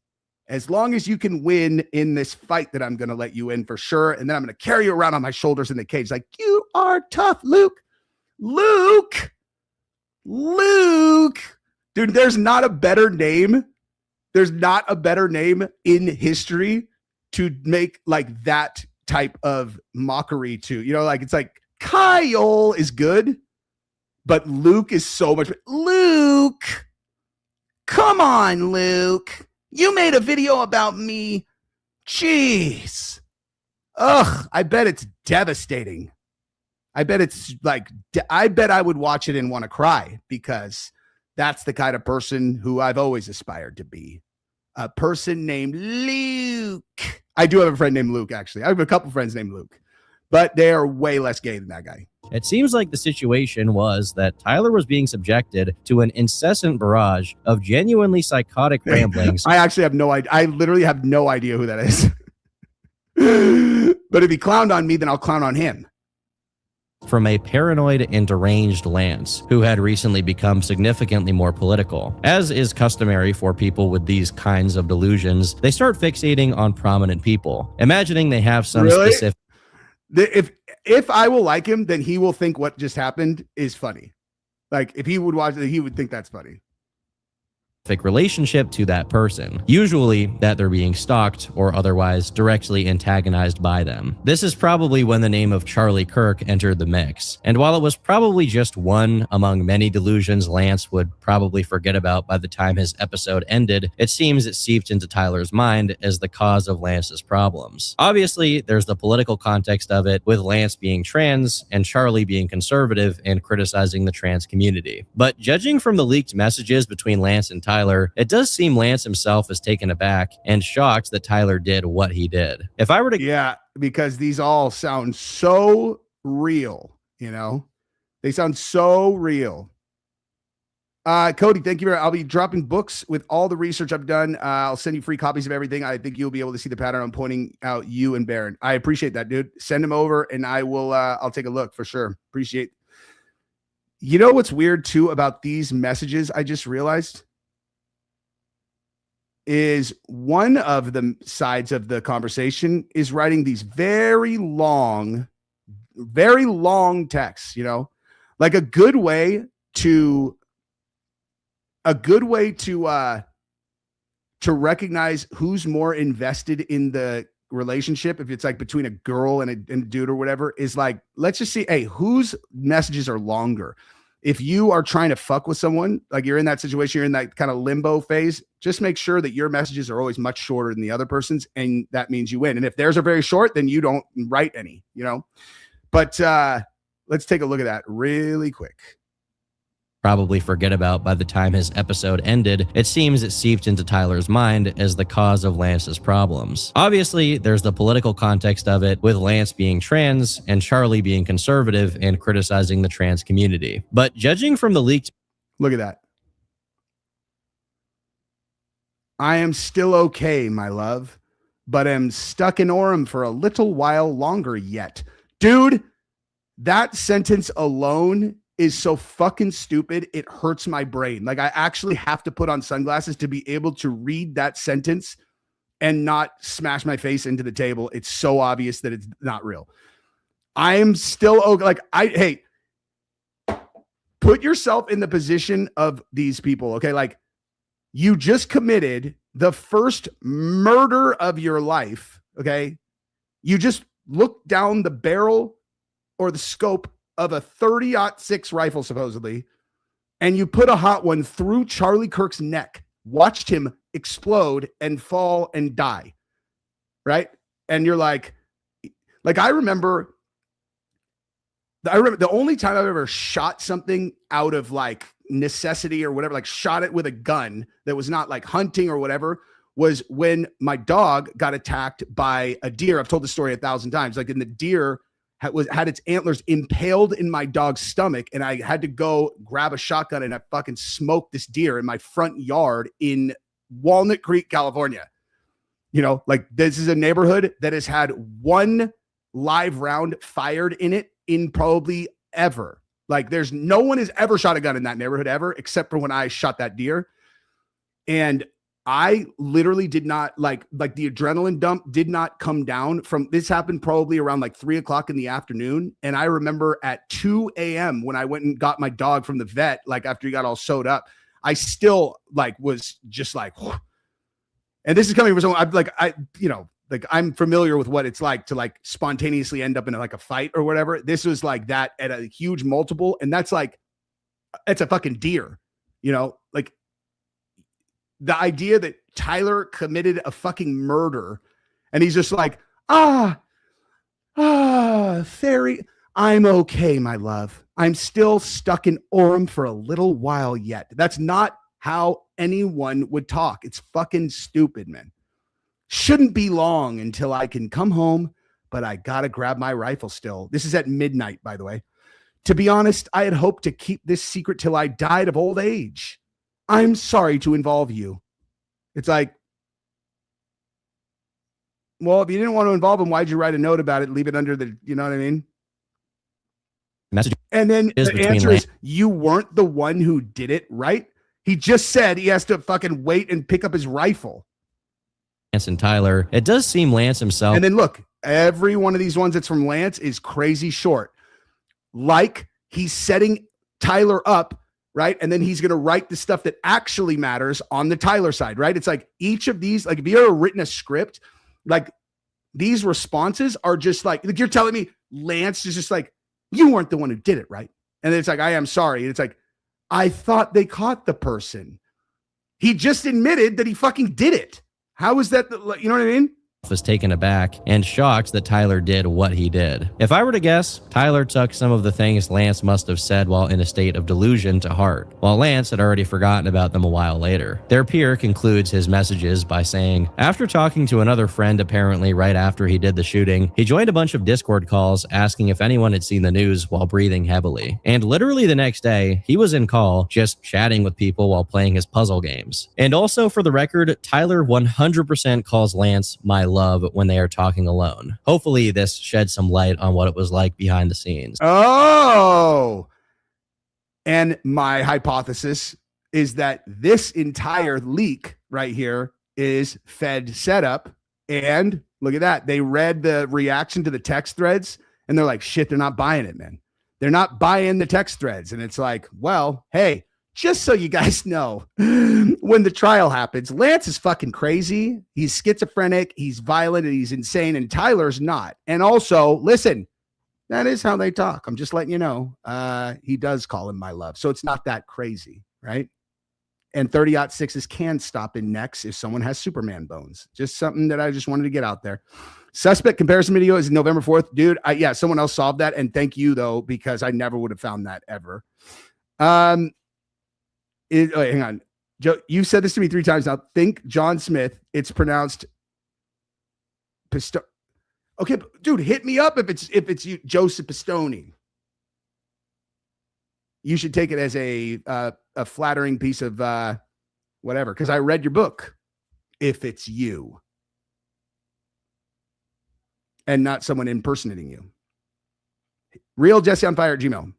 as long as you can win in this fight that I'm going to let you in for sure. And then I'm going to carry you around on my shoulders in the cage. Like, you are tough, Luke. Luke. Dude, there's not a better name. There's not a better name in history to make like that type of mockery to, like, it's like Kyle is good, but Luke is so much. Luke. Come on, Luke. You made a video about me. Jeez. Ugh, I bet it's devastating. I bet it's like, I bet I would watch it and want to cry because that's the kind of person who I've always aspired to be. A person named Luke. I do have a friend named Luke, actually. I have a couple friends named Luke, but they are way less gay than that guy. It seems like the situation was that Tyler was being subjected to an incessant barrage of genuinely psychotic ramblings. I actually have no idea. I literally have no idea who that is. But if he clowned on me, then I'll clown on him. From a paranoid and deranged Lance, who had recently become significantly more political. As is customary for people with these kinds of delusions, they start fixating on prominent people, imagining they have some specific... If I will like him, then he will think what just happened is funny. Like, if he would watch it, he would think that's funny. Relationship to that person, usually that they're being stalked or otherwise directly antagonized by them. This is probably when the name of Charlie Kirk entered the mix, and while it was probably just one among many delusions Lance would probably forget about by the time his episode ended, it seems it seeped into Tyler's mind as the cause of Lance's problems. Obviously, there's the political context of it, with Lance being trans and Charlie being conservative and criticizing the trans community. But judging from the leaked messages between Lance and Tyler, it does seem Lance himself is taken aback and shocked that Tyler did what he did. If I were to... Yeah, because these all sound so real, They sound so real. Cody, thank you. I'll be dropping books with all the research I've done. I'll send you free copies of everything. I think you'll be able to see the pattern I'm pointing out, you and Baron. I appreciate that, dude. Send them over and I will, I'll take a look for sure. Appreciate. You know what's weird too about these messages I just realized? Is one of the sides of the conversation is writing these very long texts, like a good way to recognize who's more invested in the relationship. If it's like between a girl and a dude or whatever, is like, let's just see, hey, whose messages are longer? If you are trying to fuck with someone, like you're in that situation, you're in that kind of limbo phase, just make sure that your messages are always much shorter than the other person's. And that means you win. And if theirs are very short, then you don't write any, But let's take a look at that really quick. probably forget about by the time his episode ended, it seems it seeped into Tyler's mind as the cause of Lance's problems. Obviously, there's the political context of it, with Lance being trans and Charlie being conservative and criticizing the trans community. But judging from the leaked... Look at that. I am still okay, my love, but am stuck in Orem for a little while longer yet. Dude, that sentence alone is so fucking stupid. It hurts my brain. Like, I actually have to put on sunglasses to be able to read that sentence and not smash my face into the table. It's so obvious that it's not real. I am still okay. Like, hey, put yourself in the position of these people. Okay. Like, you just committed the first murder of your life. Okay. You just looked down the barrel or the scope of a 30-06 rifle, supposedly, and you put a hot one through Charlie Kirk's neck, watched him explode and fall and die. Right. And you're like I remember the only time I've ever shot something out of like necessity or whatever, like shot it with a gun that was not like hunting or whatever, was when my dog got attacked by a deer. I've told the story 1,000 times. Like, and the deer had its antlers impaled in my dog's stomach, and I had to go grab a shotgun and I fucking smoked this deer in my front yard in Walnut Creek, California. You know, like, this is a neighborhood that has had one live round fired in it in probably ever. Like, there's no one has ever shot a gun in that neighborhood ever, except for when I shot that deer. And I literally did not like the adrenaline dump did not come down from this. Happened probably around like 3:00 in the afternoon. And I remember at 2 a.m. when I went and got my dog from the vet, like after he got all sewed up, I still like was just like, whew. And this is coming from someone I'm familiar with what it's like to like spontaneously end up in like a fight or whatever. This was like that at a huge multiple. And that's like, it's a fucking deer, you know, like the idea that Tyler committed a fucking murder and he's just like, fairy, I'm okay, my love. I'm still stuck in Orem for a little while yet. That's not how anyone would talk. It's fucking stupid, man. Shouldn't be long until I can come home, but I gotta grab my rifle still. This is at midnight, by the way. To be honest, I had hoped to keep this secret till I died of old age. I'm sorry to involve you. It's like, well, if you didn't want to involve him, why'd you write a note about it? Leave it under the, you know what I mean? Message and then the answer is, you weren't the one who did it, right? He just said he has to fucking wait and pick up his rifle. Lance and Tyler. It does seem Lance himself. And then look, every one of these ones that's from Lance is crazy short. Like, he's setting Tyler up, right? And then he's going to write the stuff that actually matters on the Tyler side, right? It's like each of these, like if you ever written a script, like these responses are just like you're telling me Lance is just like, you weren't the one who did it, right? And then it's like, I am sorry. And it's like, I thought they caught the person. He just admitted that he fucking did it. How is that? You know what I mean? Was taken aback and shocked that Tyler did what he did. If I were to guess, Tyler took some of the things Lance must have said while in a state of delusion to heart, while Lance had already forgotten about them a while later. Their peer concludes his messages by saying, after talking to another friend apparently right after he did the shooting, he joined a bunch of Discord calls asking if anyone had seen the news while breathing heavily. And literally the next day, he was in call just chatting with people while playing his puzzle games. And also for the record, Tyler 100% calls Lance my love when they are talking alone. Hopefully this sheds some light on what it was like behind the scenes. Oh, and my hypothesis is that this entire leak right here is Fed setup. And look at that. They read the reaction to the text threads and they're like, shit, they're not buying it, man. They're not buying the text threads. And it's like, well, hey, just so you guys know, when the trial happens, Lance is fucking crazy. He's schizophrenic. He's violent and he's insane. And Tyler's not. And also, listen, that is how they talk. I'm just letting you know. He does call him my love. So it's not that crazy, right? And 30-06s can stop in necks if someone has Superman bones. Just something that I just wanted to get out there. Suspect comparison video is November 4th. Dude, someone else solved that. And thank you, though, because I never would have found that ever. Hang on. Joe, you've said this to me 3 times now. Think John Smith. It's pronounced Okay, dude, hit me up if it's you, Joseph Pistone. You should take it as a flattering piece of whatever, because I read your book. If it's you and not someone impersonating you. Real Jesse on Fire at Gmail.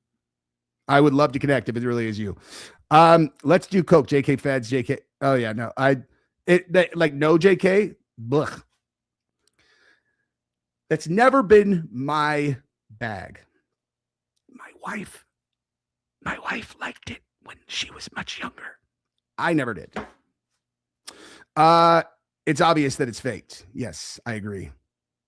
I would love to connect if it really is you. Let's do Coke. JK Feds. JK. Oh yeah, no. No JK. Blech. That's never been my bag. My wife liked it when she was much younger. I never did. It's obvious that it's faked. Yes, I agree.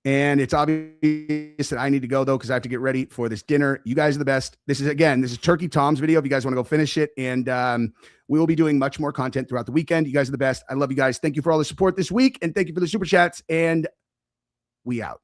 And it's obvious that I need to go though, because I have to get ready for this dinner. You guys are the best. This is Turkey Tom's video. If you guys want to go finish it, and we will be doing much more content throughout the weekend. You guys are the best. I love you guys. Thank you for all the support this week, and thank you for the super chats. And we out.